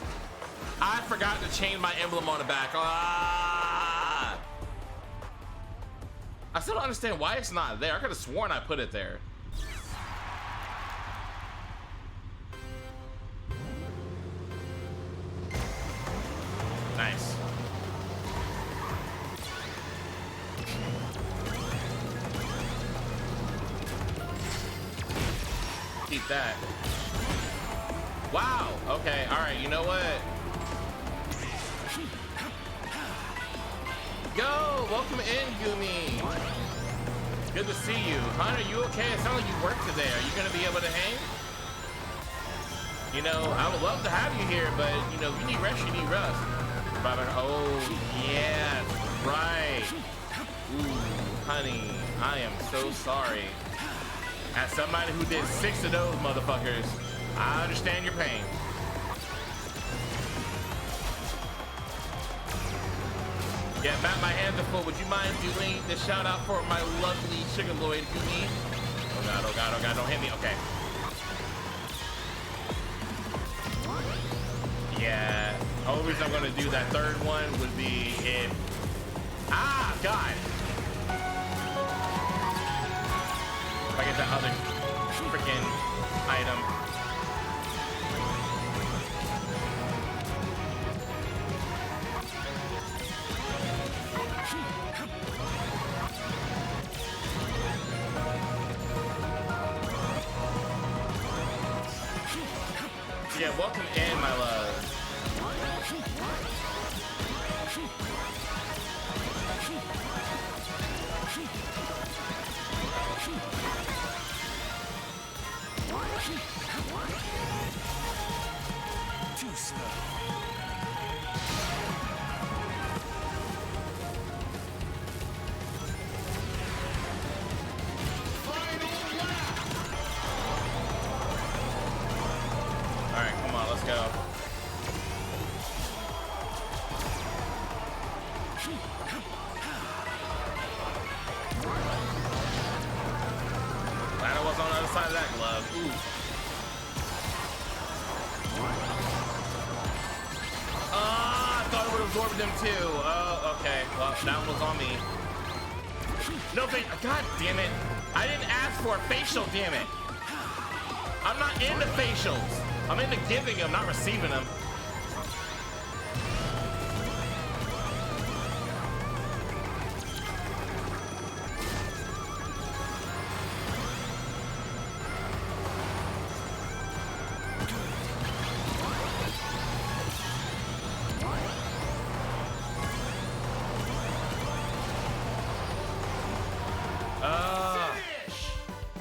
I forgot to change my emblem on the back. Ah! I still don't understand why it's not there. I could have sworn I put it there. Nice. keep that. Wow. Okay. All right. You know what? Yo, welcome in, Gumi. Good to see you. Hunter, you okay? It sounds like you work today. Are you gonna be able to hang? You know, I would love to have you here, but you know, you need rest, you need rest. Oh, yeah, right. Ooh, honey, I am so sorry. As somebody who did 6 of those motherfuckers, I understand your pain. Yeah, Matt, my hands are full. Would you mind doing the shout out for my lovely Sugar Lloyd Gumi? Oh god, oh god, oh god, don't hit me. Okay. Yeah. Only reason I'm gonna do that third one would be if. Ah, God. If I get that other freaking item. Yeah, welcome in, my love. Too slow. Alright, come on, let's go. Glad I was on the other side of that glove. Ooh. I thought it would absorb them too. Oh, okay. Well, that one was on me. No face. God damn it. I didn't ask for a facial, damn it. I'm not into facials. I'm into giving them, not receiving them.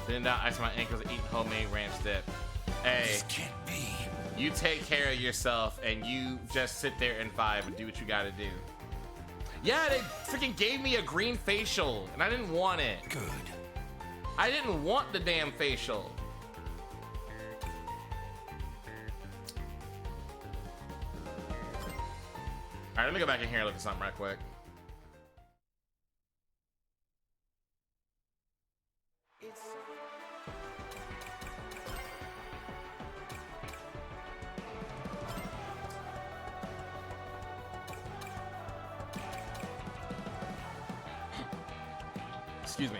Didn't ice my ankles eating homemade ranch dip. Hey. This can't be. You take care of yourself and you just sit there and vibe and do what you gotta do. Yeah, they freaking gave me a green facial and I didn't want it. Good. I didn't want the damn facial. Alright, let me go back in here and look at something right quick. Excuse me.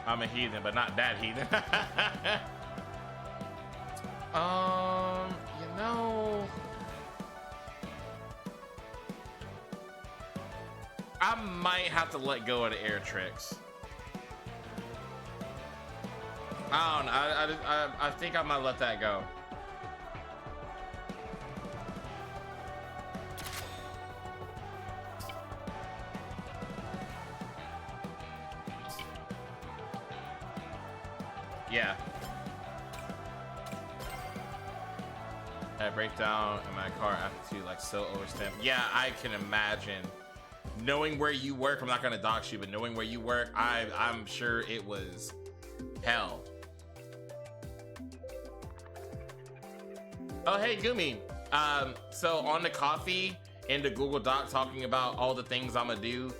I'm a heathen, but not that heathen. You know, I might have to let go of the air tricks. I don't know. I think I might let that go. Yeah. I break down in my car aptitude like so overstamped. Yeah, I can imagine. Knowing where you work, I'm not gonna dox you, but knowing where you work, I'm sure it was hell. Oh, hey, Gumi. So on the coffee in the Google Doc talking about all the things I'm gonna do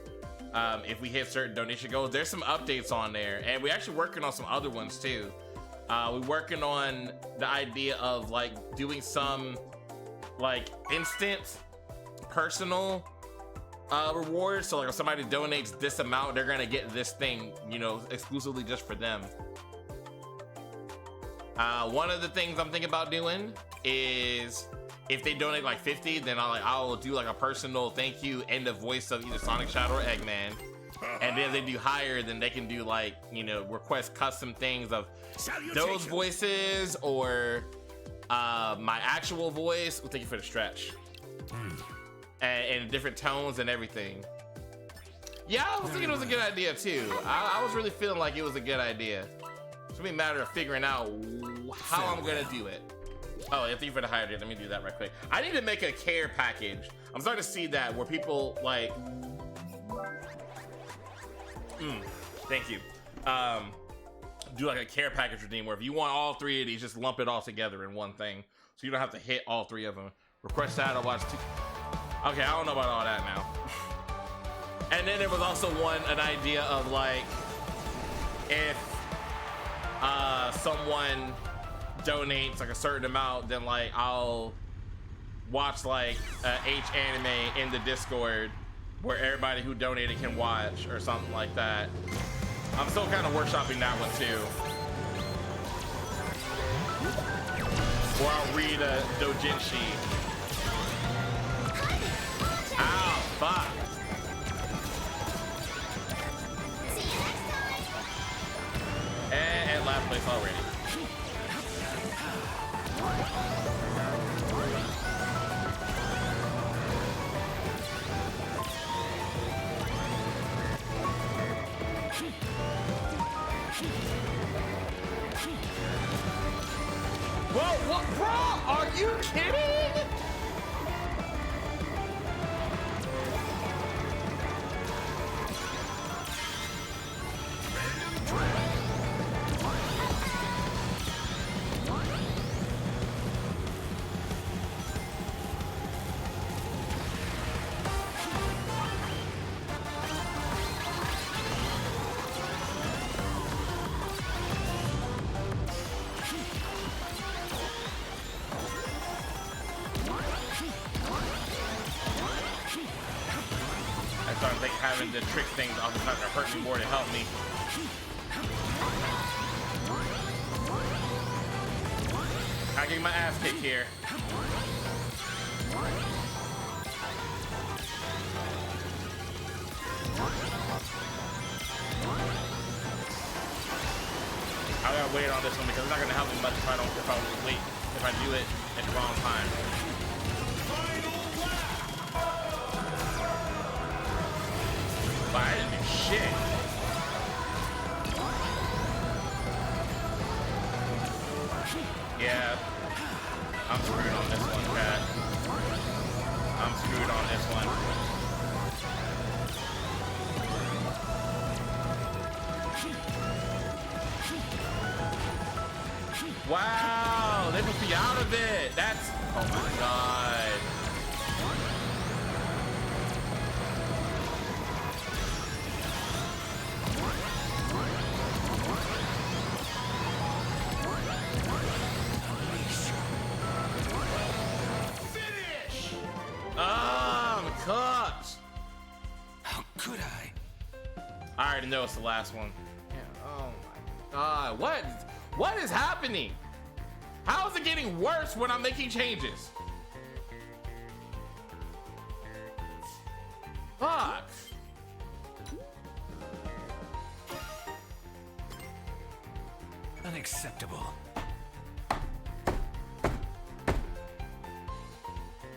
if we hit certain donation goals, there's some updates on there, and we're actually working on some other ones too. We're working on the idea of like doing some like instant personal rewards. So like if somebody donates this amount, they're gonna get this thing, you know, exclusively just for them. One of the things I'm thinking about doing is if they donate like 50, then I'll do like a personal thank you in the voice of either Sonic Shadow or Eggman. And then they do higher, then they can do like, you know, request custom things of those voices or my actual voice. Well, thank you for the stretch. And different tones and everything. Yeah, I was thinking it was a good idea too. I was really feeling like it was a good idea. It's gonna be a matter of figuring out how I'm gonna do it. Oh, thank you for the higher. Let me do that right quick. I need to make a care package. I'm starting to see that where people like. Thank you. Do like a care package redeem where if you want all 3 of these, just lump it all together in one thing, so you don't have to hit all 3 of them. Request that or watch 2. Okay, I don't know about all that now. And then there was also an idea of like if someone donates like a certain amount, then like I'll watch like H anime in the Discord where everybody who donated can watch or something like that. I'm still kind of workshopping that one too. Or I'll read a doujinshi. Ow, fuck. See you next time. And last place already. Whoa, what, bro? Are you kidding? I think having the trick things all the time to hurt me more to help me. I get my ass kicked here. I gotta wait on this one because it's not gonna help me much if I do it at the wrong time. But I didn't do shit. Yeah, I'm screwed on this one, Cat. I'm screwed on this one. Wow, they must be out of it. That's, oh my god. I already know it's the last one. Yeah, oh my god, what is happening? How is it getting worse when I'm making changes? Fuck. Unacceptable.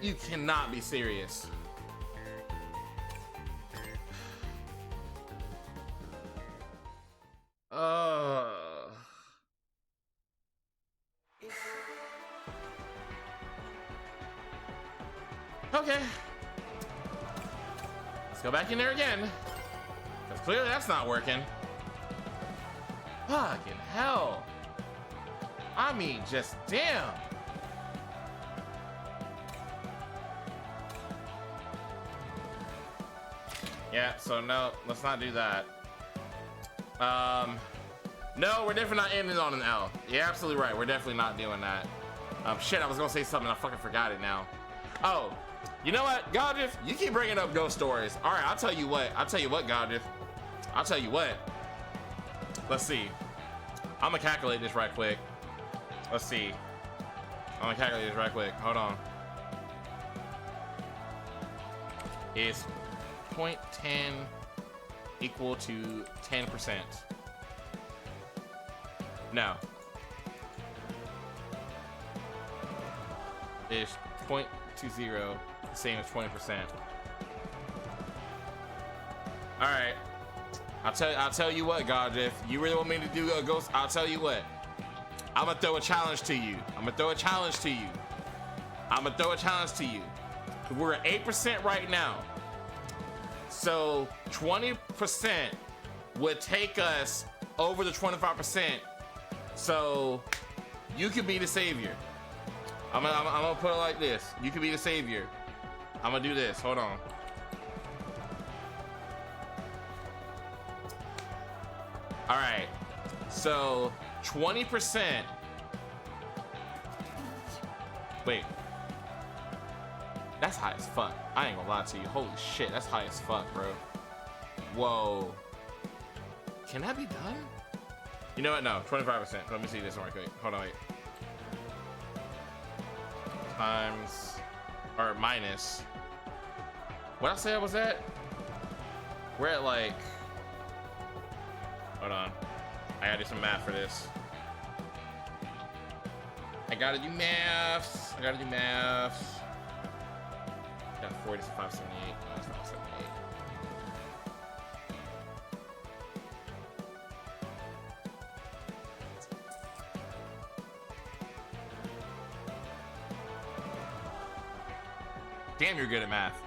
You cannot be serious. Okay. Let's go back in there again. Because clearly that's not working. Fucking hell. I mean, just damn. Yeah, so no, let's not do that. No, we're definitely not ending on an L. You're absolutely right. We're definitely not doing that. Shit, I was gonna say something. I fucking forgot it now. Oh, you know what, Godriff? You keep bringing up ghost stories. All right, I'll tell you what, Godriff. I'll tell you what. Let's see. I'm gonna calculate this right quick. Let's see. I'm gonna calculate this right quick. Hold on. It's 0.10 equal to 10%? No. Is 0.20 the same as 20%? All right. I'll tell you what, God, if you really want me to do a ghost, I'll tell you what. I'm gonna throw a challenge to you. We're at 8% right now. So 20% would take us over the 25%. So you could be the savior. I'm gonna put it like this. You could be the savior. I'm gonna do this. Hold on. All right. So 20%. Wait. That's high as fuck. I ain't gonna lie to you. Holy shit, that's high as fuck, bro. Whoa. Can that be done? You know what? No, 25%. Let me see this one right quick. Hold on, wait. Times, or minus. What I say I was at? We're at like, hold on. I gotta do some math for this. I gotta do maths. Got 40 to 578. No, it's 578. Damn, you're good at math.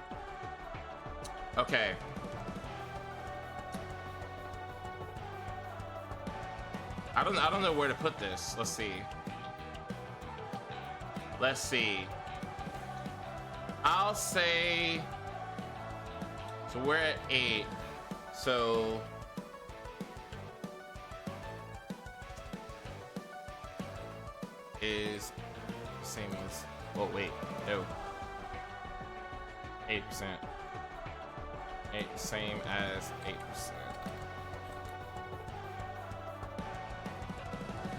Okay. I don't know where to put this. Let's see. I'll say, so we're at 8. So is same as, oh wait, no. 8%. Same as 8%.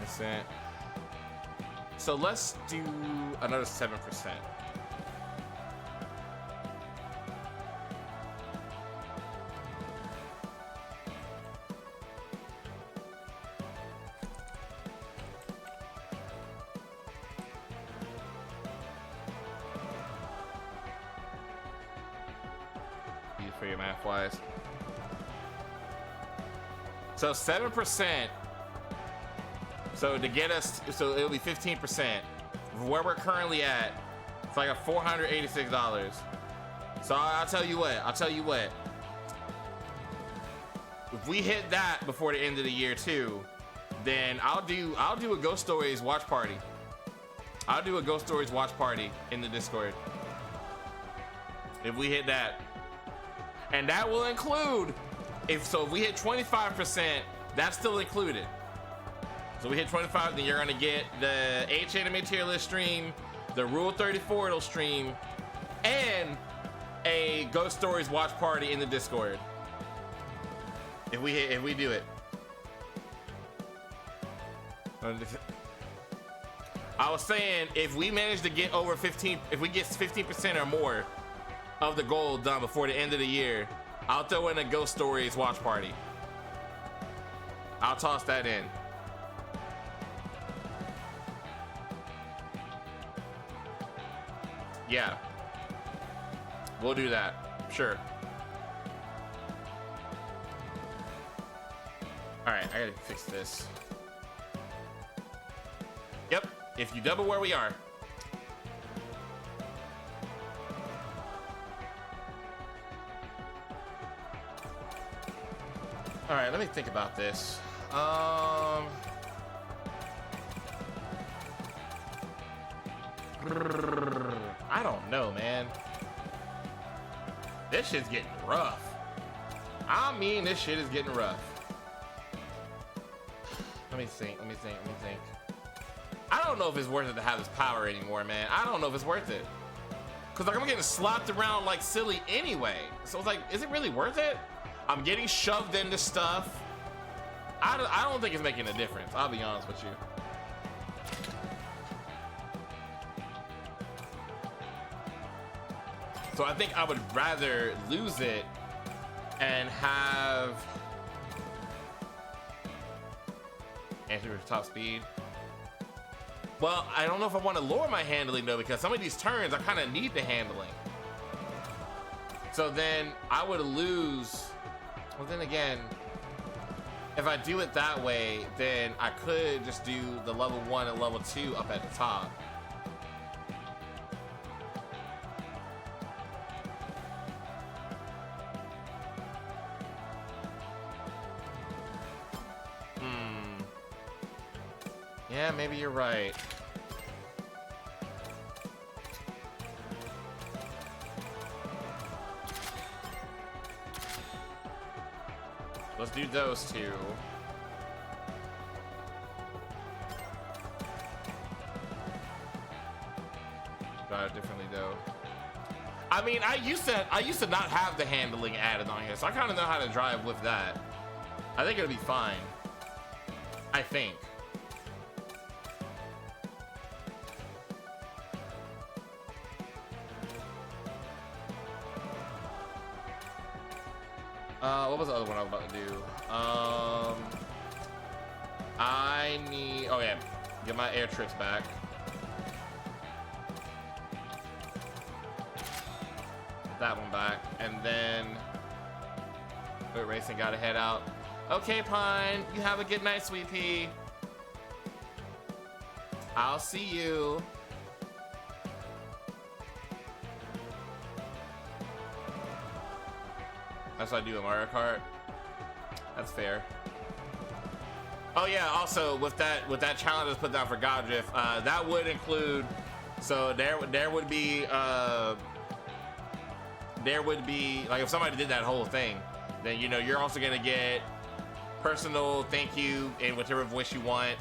Percent. So let's do another 7%. For your math wise. So 7%. So to get us, so it'll be 15%. Where we're currently at, it's like a $486. So I'll tell you what. If we hit that before the end of the year too, then I'll do a Ghost Stories watch party. I'll do a Ghost Stories watch party in the Discord. If we hit that. And that will include, if we hit 25%, that's still included. So we hit 25, then you're gonna get the H Anime tier list stream, the Rule 34 it'll stream, and a Ghost Stories watch party in the Discord. If we do it. I was saying, if we manage to get over 15, if we get 15% or more of the goal done before the end of the year, I'll throw in a Ghost Stories watch party. I'll toss that in. Yeah. We'll do that. Sure. Alright, I gotta fix this. Yep. If you double where we are. All right, let me think about this. I don't know, man. This shit's getting rough. I mean, this shit is getting rough. Let me think. I don't know if it's worth it to have this power anymore, man. I don't know if it's worth it. Cause like I'm getting slapped around like silly anyway. So it's like, is it really worth it? I'm getting shoved into stuff. I don't think it's making a difference. I'll be honest with you. So I think I would rather lose it and have answer with top speed. Well, I don't know if I want to lower my handling though, because some of these turns I kind of need the handling. So then I would lose. Well, then again, if I do it that way, then I could just do the level 1 and level 2 up at the top. Yeah, maybe you're right. Let's do those two. Got it differently though. I mean, I used to not have the handling added on here, so I kind of know how to drive with that. I think it'll be fine. I think. What was the other one I was about to do? I need, oh yeah, get my air tricks back. Get that one back, and then quit racing, gotta head out. Okay, Pine, you have a good night, sweet pea. I'll see you. That's what I do in Mario Kart. That's fair. Oh yeah, also with that challenge that's put down for God Drift, that would include, so there would be like if somebody did that whole thing, then you know you're also gonna get personal thank you in whatever voice you want.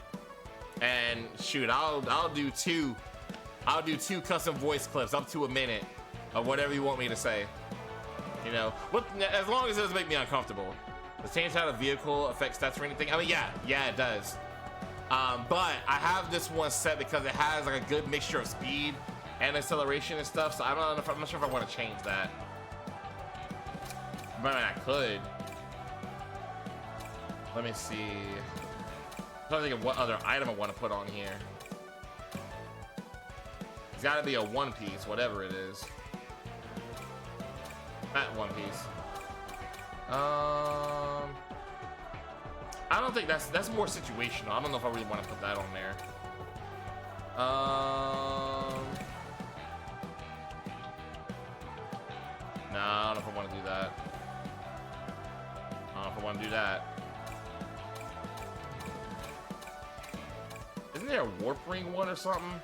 And shoot, I'll do two custom voice clips up to a minute of whatever you want me to say. You know, as long as it doesn't make me uncomfortable. Does change how the vehicle affects stats or anything? I mean, yeah, it does. But I have this one set because it has like a good mixture of speed and acceleration and stuff. So I'm not sure if I want to change that. But I mean, I could. Let me see. I'm trying to think of what other item I want to put on here. It's got to be a one piece, whatever it is. At one piece. I don't think that's more situational. I don't know if I really want to put that on there. No, I don't know if I want to do that. I don't know if I want to do that. Isn't there a warp ring one or something?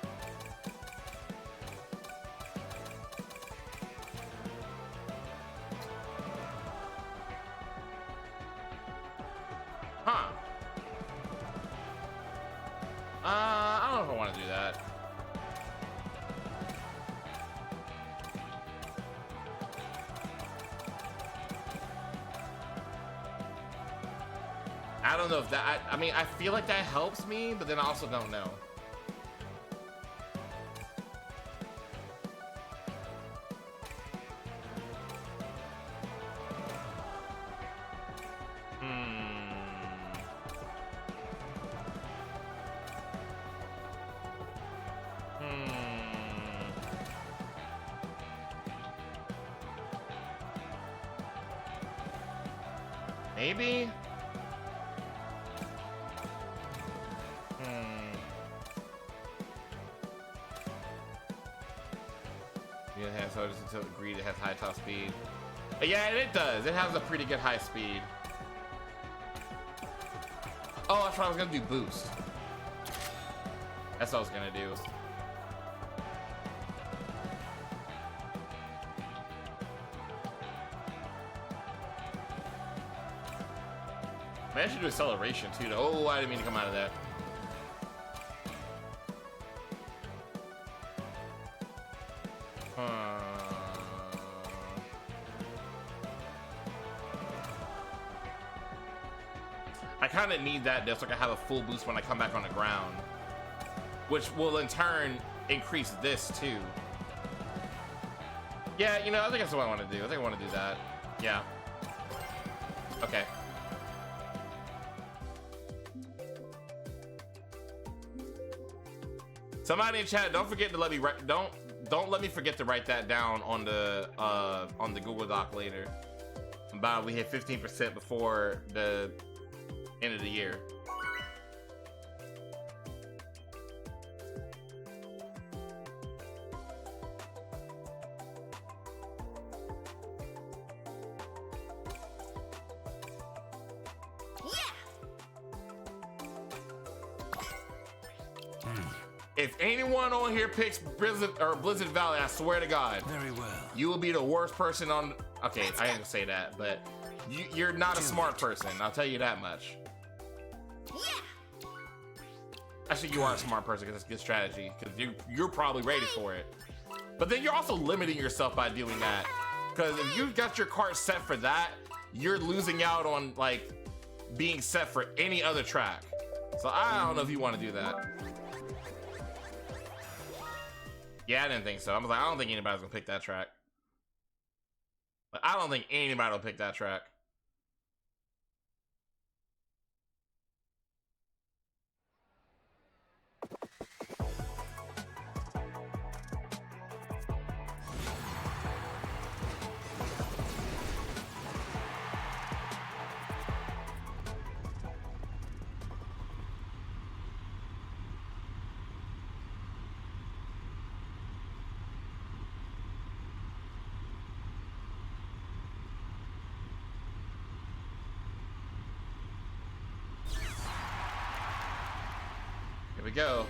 Huh. I don't know if I want to do that. I don't know if that, I mean, I feel like that helps me, but then I also don't know. Maybe? Yeah, it has so just until agreed it has high top speed. Yeah, and it does. It has a pretty good high speed. Oh, that's what I was gonna do, boost. That's what I was gonna do. Maybe I should do acceleration too. Oh, I didn't mean to come out of that. I kind of need that just so I can have a full boost when I come back on the ground, which will in turn increase this too. Yeah, you know, I think that's what I want to do. I think I want to do that. Yeah. Okay. Somebody in chat, don't forget to let me write. Don't let me forget to write that down on the Google Doc later. About we hit 15% before the end of the year. If anyone on here picks Blizzard Valley, I swear to God, Very well. you will be the worst person on. Okay, I didn't say that, but you're not a smart person. I'll tell you that much. Yeah. Actually, you are a smart person because it's good strategy. Because you're probably ready for it. But then you're also limiting yourself by doing that. Because if you got your cart set for that, you're losing out on like being set for any other track. So I don't know if you want to do that. Yeah, I didn't think so. I was like, I don't think anybody's gonna pick that track. Like, I don't think anybody will pick that track. Here we go.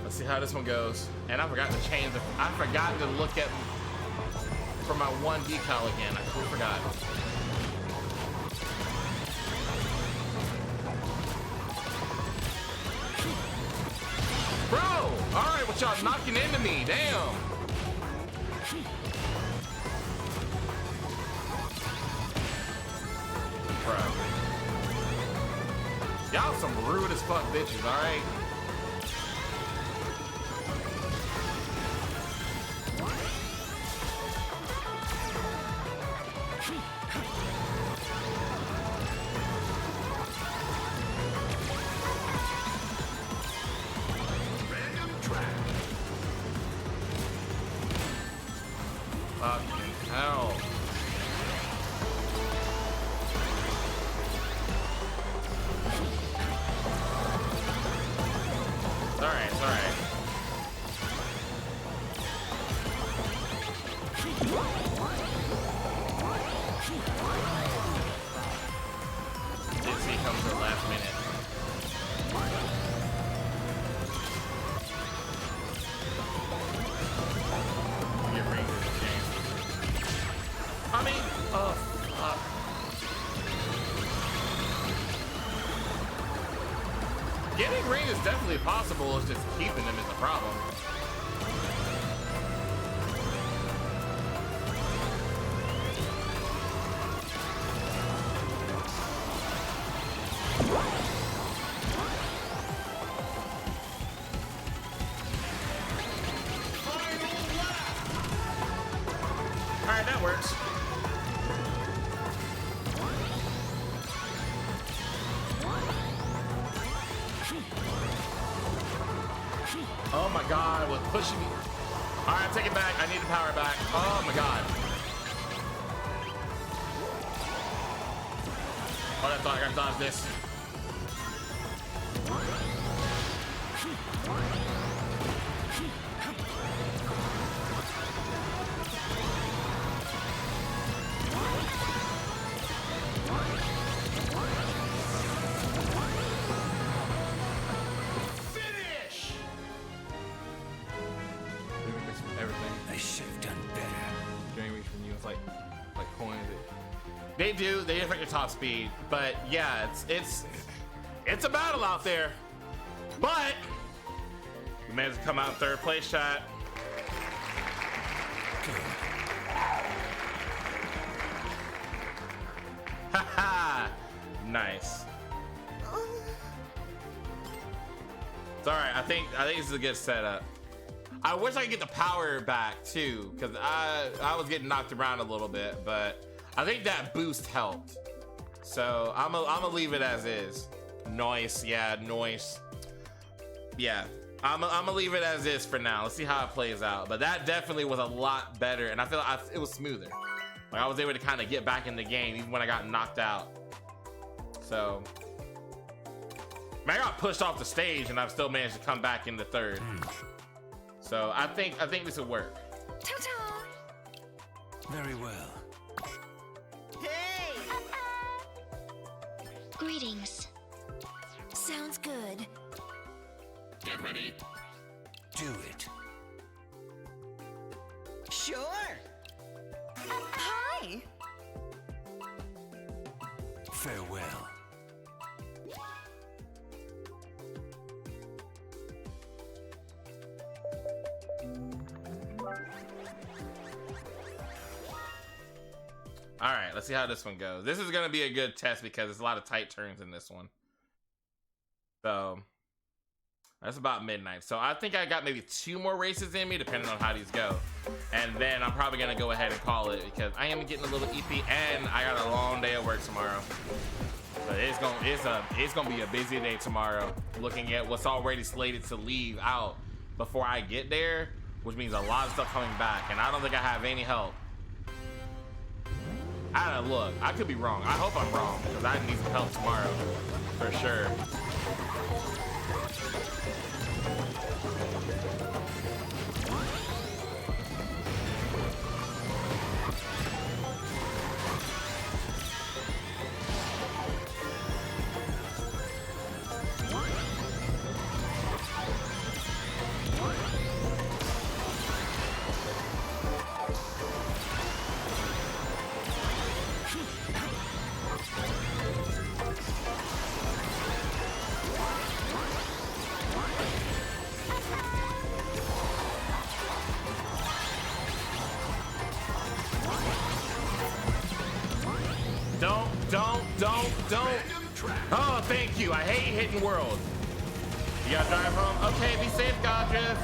Let's see how this one goes. And I forgot to change I forgot to look at for my one decal again. I totally forgot. Bro! Alright, what y'all knocking into me? Damn! Bro. Y'all some rude as fuck bitches, alright? Random track. Fucking hell. Alright, it's alright. Dizzy comes to the last minute. Get Rangers a chance. I mean, fuck. Getting ring is definitely possible, it's just keeping them is the problem. Alright, that works. Oh my god, was pushing me. Alright, take it back. I need the power back. Oh my god. Oh, that's all I gotta dodge this. Finish! Everything. I should have done better. During reach from you, it's like coins. They do. They affect your top speed, but yeah, it's a battle out there. But we managed to come out in third place, chat. Haha, nice. It's all right. I think this is a good setup. I wish I could get the power back too, because I was getting knocked around a little bit, but I think that boost helped. So I'm gonna leave it as is. Noise, yeah, noise. Yeah, I'm gonna leave it as is for now. Let's see how it plays out. But that definitely was a lot better, and I feel like it was smoother. Like I was able to kind of get back in the game even when I got knocked out. So, man, I got pushed off the stage, and I've still managed to come back in the third. So I think this will work. Ta-ta! Very well. Hey! Greetings. Sounds good. Get ready. Do it. Sure. Hi! Farewell. All right, let's see how this one goes. This is gonna be a good test because there's a lot of tight turns in this one. So that's about midnight. So I think I got maybe 2 more races in me, depending on how these go. And then I'm probably gonna go ahead and call it because I am getting a little EP, and I got a long day at work tomorrow. But it's gonna be a busy day tomorrow. Looking at what's already slated to leave out before I get there, which means a lot of stuff coming back, and I don't think I have any help. I don't look. I could be wrong. I hope I'm wrong because I need some help tomorrow for sure. Don't. Oh, thank you. I hate hitting world. You gotta drive home? Okay, be safe, Godriff.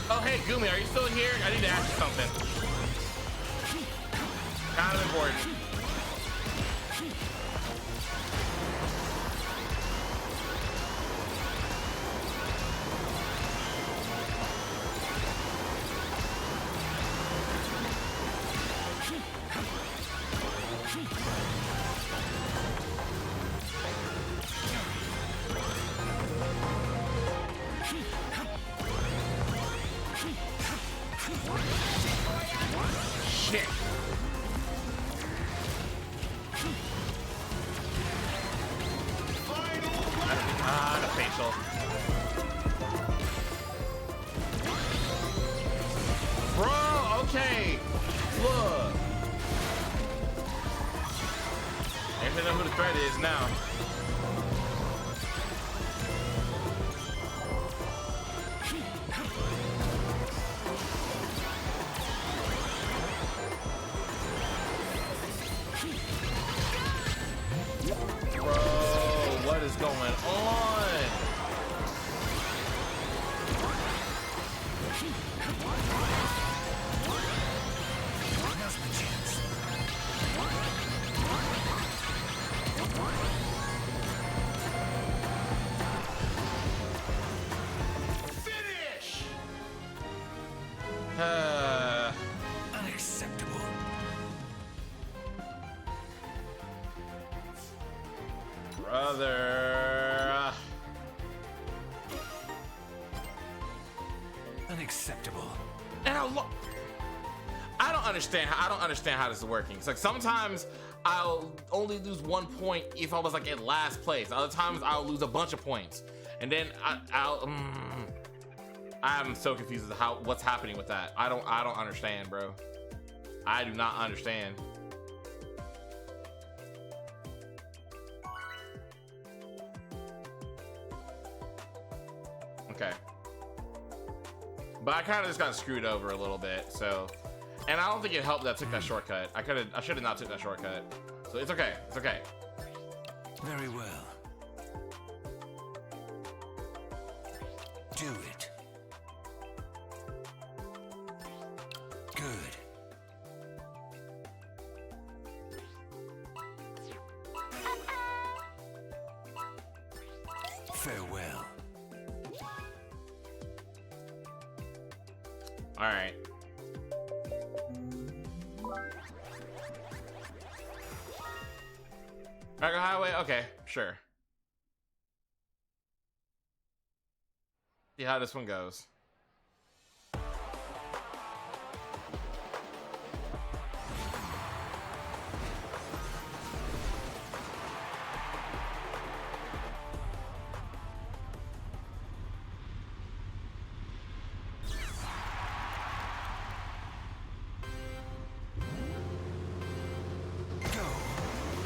Oh, hey, Gumi, are you still here? I need to ask you something. Kind of important. Shit. The facial. Bro, okay. Look. I actually know who the threat is now. What is going on? Now's my chance. Finish! Unacceptable. Brother. Unacceptable. And I don't understand. I don't understand how this is working. It's like sometimes I'll only lose 1 point if I was like in last place. Other times I'll lose a bunch of points, and then I'm so confused as to what's happening with that. I don't understand, bro. I do not understand. Okay. But I kind of just got screwed over a little bit, so. And I don't think it helped that I took that shortcut. I should have not took that shortcut. So it's okay. It's okay. Very well. Do it. Good. Farewell. All right. Mega Highway. Okay, sure. See how this one goes.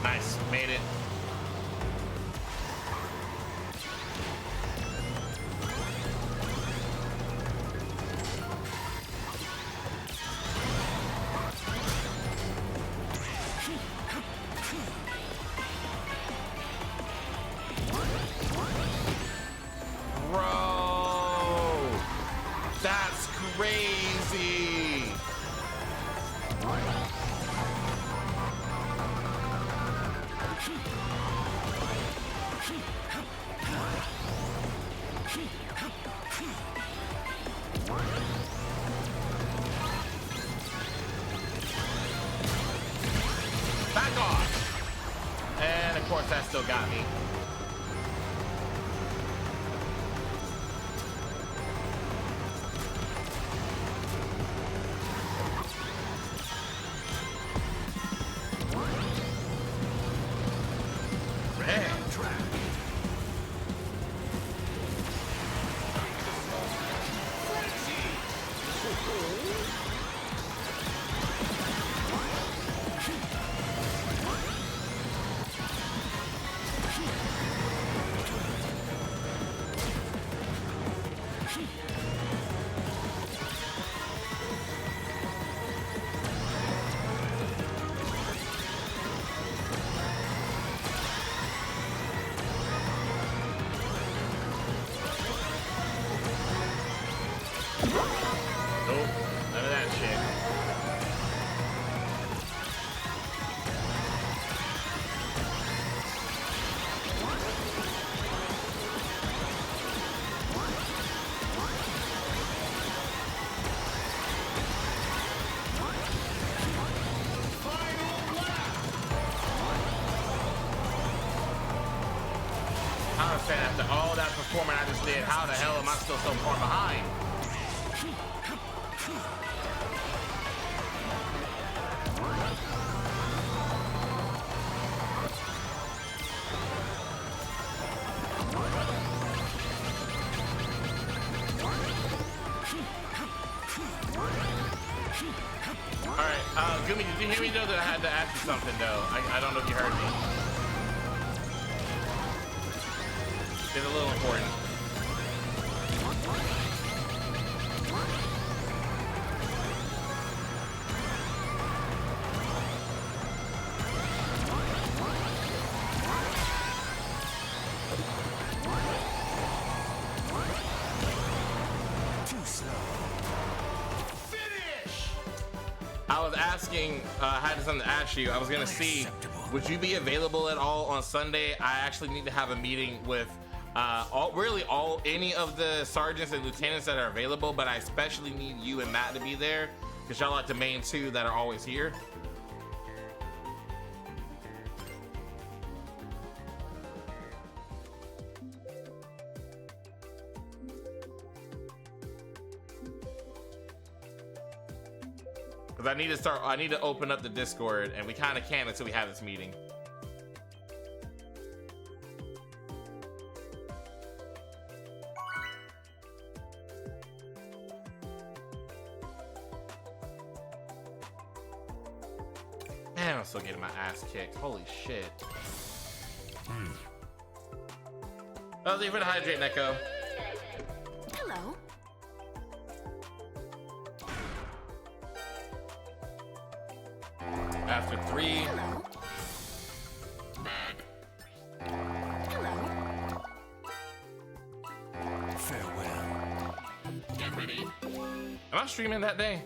Nice, made it. Bro, that's crazy. Back off. And of course that still got me. I understand after all that performance I just did, how the hell am I still so far behind? Alright, Gumi, did you hear me though that I had to ask you something though? I don't know if you heard me. It's a little important. Too slow. Finish! I was asking, I had something to ask you. I was gonna see, would you be available at all on Sunday? I actually need to have a meeting with any of the sergeants and lieutenants that are available, but I especially need you and Matt to be there because y'all like the main two that are always here. Because I need to open up the Discord, and we kind of can't until we have this meeting. Man, I'm still getting my ass kicked. Holy shit. That was even to hydrate, Neko. Hello. After 3. Hello. Hello. Farewell. Am I streaming that day?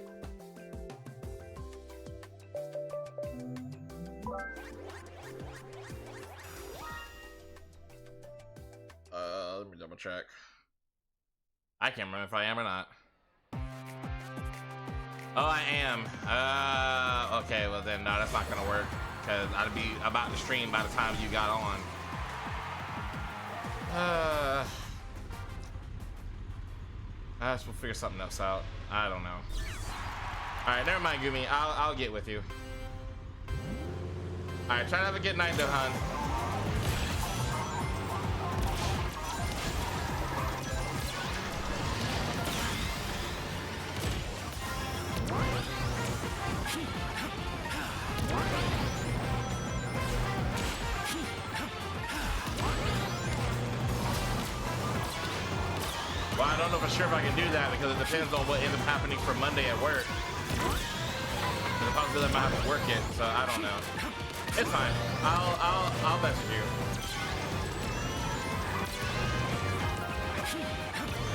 Let me double check. I can't remember if I am or not. Oh, I am. Okay, well then, no, that's not gonna work because I'd be about to stream by the time you got on. I guess we'll figure something else out. I don't know. All right, never mind, Gumi. I'll get with you. All right, try to have a good night, though, hun. Well, I don't know for sure if I can do that because it depends on what ends up happening for Monday at work. There's a possibility I might have to work it, so I don't know. It's fine. I'll message you.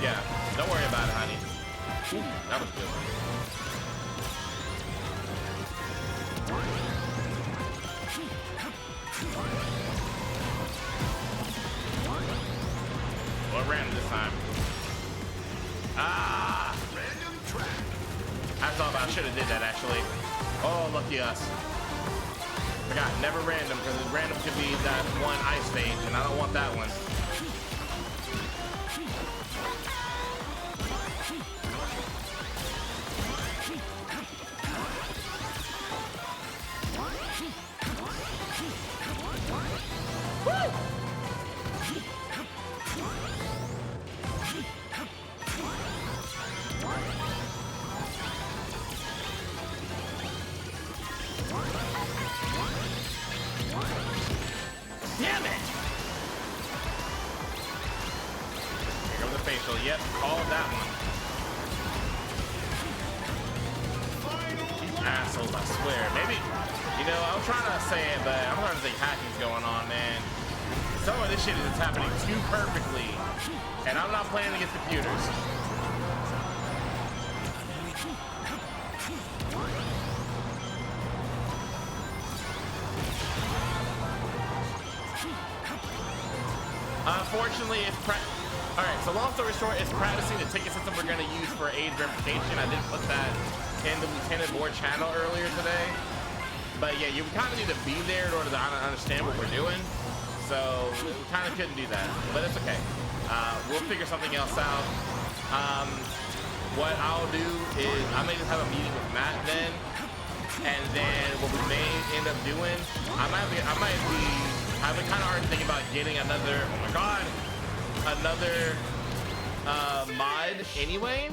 Yeah, don't worry about it, honey. Ooh, that was good. Well, random this time. Ah! Random track. I thought I should have did that actually. Oh, lucky us. Forgot, never random, because random could be that one ice stage, and I don't want that one. Damn it! Here goes the facial. Yep, called that one. These assholes, I swear. Maybe, you know, I'm trying to say it, but I'm starting to think hacking's going on, man. Some of this shit is just happening too perfectly, and I'm not playing against computers. Unfortunately, it's alright, so long story short, it's practicing the ticket system we're going to use for age verification. I did put that in the Lieutenant Board channel earlier today. But yeah, you kind of need to be there in order to understand what we're doing. So we kind of couldn't do that, but it's okay. We'll figure something else out. What I'll do is I may just have a meeting with Matt then, and then what we may end up doing, I've been kind of already thinking about getting another, oh my god, another mod anyway.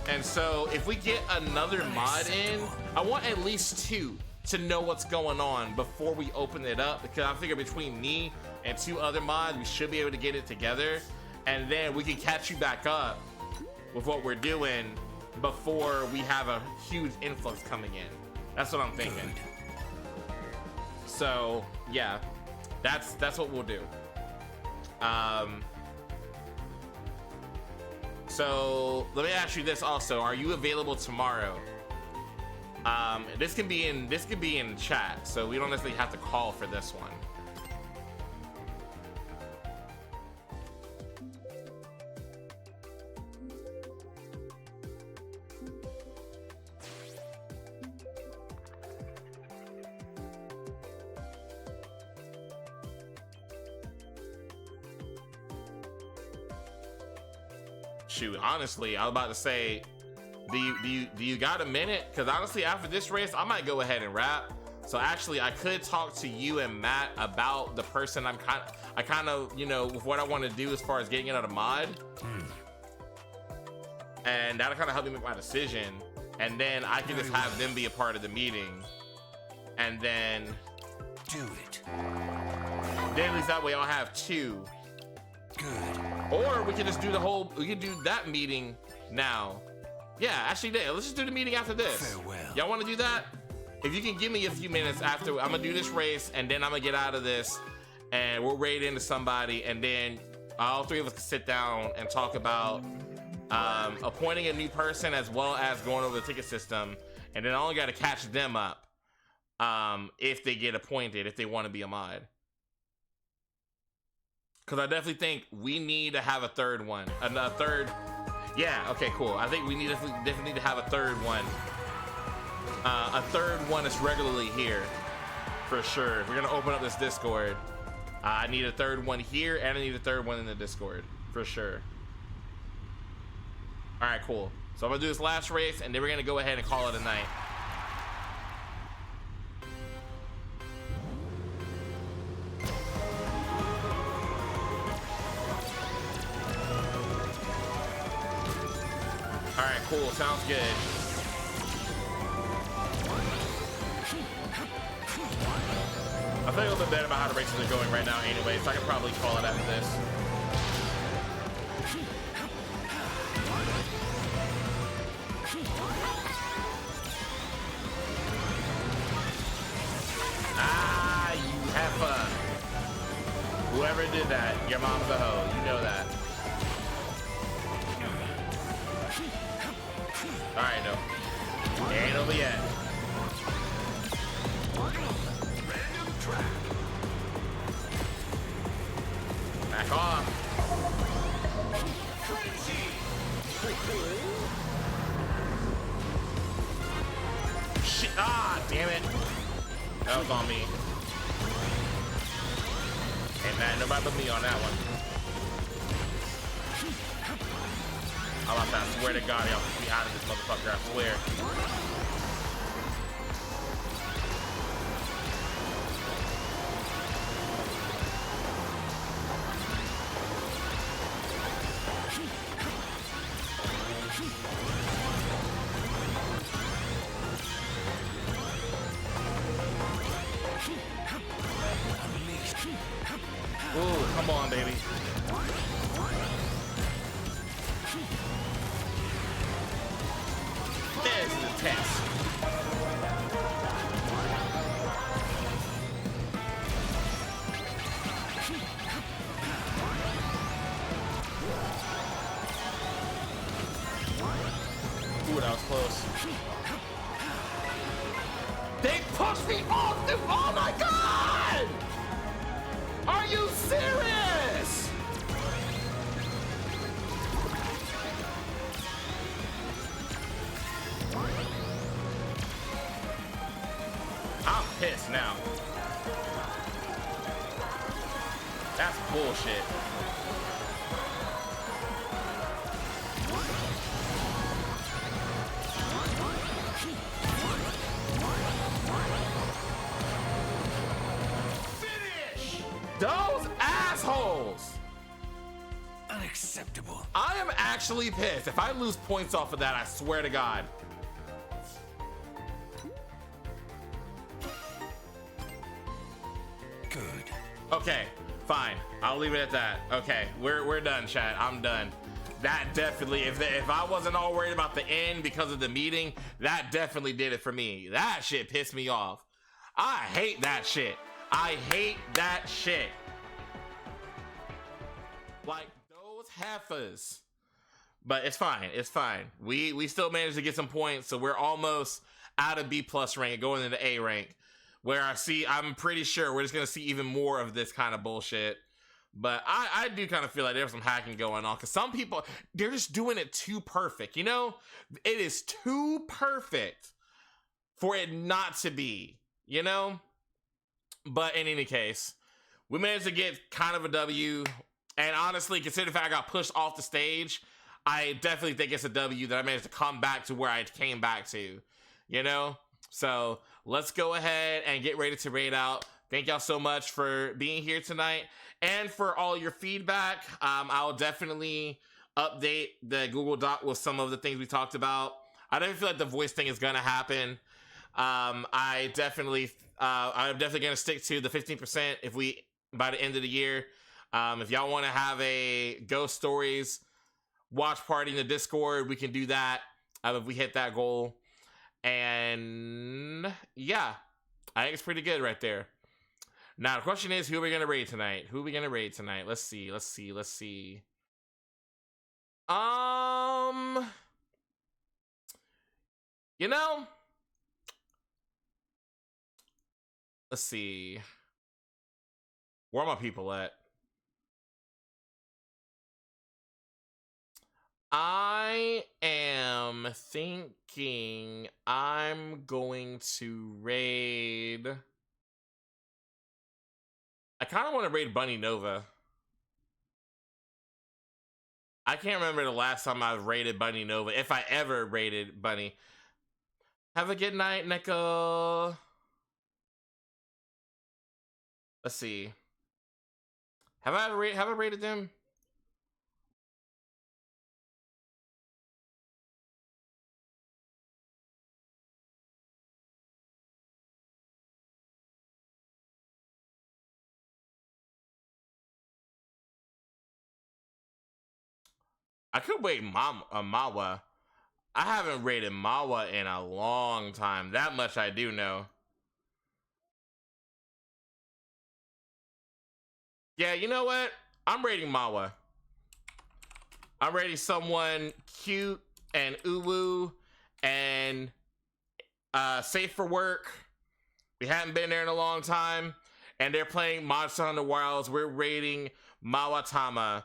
And so if we get another mod in, I want at least 2 to know what's going on before we open it up, because I figure between me and 2 other mods, we should be able to get it together, and then we can catch you back up with what we're doing before we have a huge influx coming in. That's what I'm thinking. So yeah, that's what we'll do. So let me ask you this also: are you available tomorrow? This could be in chat, so we don't necessarily have to call for this one. Shoot, honestly, I was about to say, do you got a minute? Because honestly, after this race, I might go ahead and wrap. So actually, I could talk to you and Matt about the person I kind of, you know, with what I want to do as far as getting another mod. And that'll kind of help me make my decision. And then I can just have them be a part of the meeting. And then Do it. then at least that way I'll have 2. Good. Or we can just do we can do that meeting now. Yeah, actually, let's just do the meeting after this. Farewell. Y'all want to do that? If you can give me a few minutes after, I'm gonna do this race, and then I'm gonna get out of this, and we'll raid into somebody, and then all 3 of us can sit down and talk about appointing a new person as well as going over the ticket system, and then I only got to catch them up if they get appointed, if they want to be a mod. Because I definitely think we need to have a third one. A third... Yeah, okay, cool. I think we definitely need to have a third one. A third one that's regularly here. For sure. If we're going to open up this Discord, I need a third one here, and I need a third one in the Discord. For sure. Alright, cool. So I'm going to do this last race, and then we're going to go ahead and call it a night. Alright, cool. Sounds good. I feel a little bit better about how the races are going right now anyway, so I can probably call it after this. Ah, you heifer. Whoever did that, your mom's a hoe. You know that. Alright, no. It ain't over yet. Back off. Shit. Ah, damn it. That was on me. Hey, man, nobody but me on that one. I'm about to, I swear to God, y'all get me out of this motherfucker, I swear. Ooh, come on, baby. This is a test. Ooh, that was close. They pushed me off the... Oh my God! Are you serious? I'm pissed now. That's bullshit. Those assholes! Unacceptable. I am actually pissed. If I lose points off of that, I swear to God. Good. Okay, fine. I'll leave it at that. Okay, we're done, chat. I'm done. That definitely, if I wasn't all worried about the end because of the meeting, that definitely did it for me. That shit pissed me off. I hate that shit. I hate that shit. Like those heifers. But it's fine. It's fine. We still managed to get some points, so we're almost out of B+ rank and going into A rank. Where I'm pretty sure we're just gonna see even more of this kind of bullshit. But I do kind of feel like there's some hacking going on, because some people, they're just doing it too perfect. You know, it is too perfect for it not to be. You know. But in any case, we managed to get kind of a W. And honestly, considering the fact I got pushed off the stage, I definitely think it's a W that I managed to come back to where I came back to. You know? So let's go ahead and get ready to raid out. Thank y'all so much for being here tonight and for all your feedback. I'll definitely update the Google Doc with some of the things we talked about. I don't feel like the voice thing is going to happen. I'm definitely going to stick to the 15% if we, by the end of the year. If y'all want to have a Ghost Stories watch party in the Discord, we can do that if we hit that goal. And yeah, I think it's pretty good right there. Now, the question is, who are we going to raid tonight? Let's see. You know, let's see. Where are my people at? I am thinking I'm going to raid. I kind of want to raid Bunny Nova. I can't remember the last time I raided Bunny Nova, if I ever raided Bunny. Have a good night, Neko. Let's see. Have I raided them? I could wait Mawa. I haven't raided Mawa in a long time. That much I do know. Yeah, you know what? I'm raiding Mawa. I'm raiding someone cute and uwu and safe for work. We haven't been there in a long time. And they're playing Monster Hunter Wilds. We're raiding Mawatama.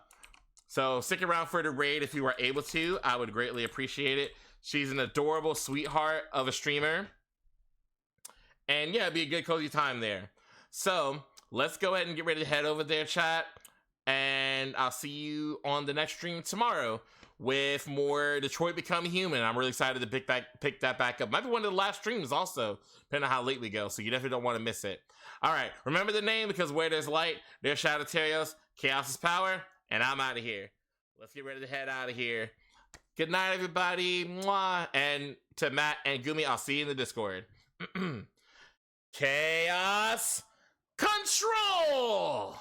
So stick around for the raid if you are able to. I would greatly appreciate it. She's an adorable sweetheart of a streamer. And yeah, it'd be a good cozy time there. So let's go ahead and get ready to head over there, chat. And I'll see you on the next stream tomorrow with more Detroit Become Human. I'm really excited to pick that back up. Might be one of the last streams also, depending on how late we go. So you definitely don't want to miss it. All right, remember the name, because where there's light, there's Shadow Terios. Chaos is power. And I'm out of here. Let's get ready to head out of here. Good night, everybody. Mwah. And to Matt and Gumi, I'll see you in the Discord. Chaos Control!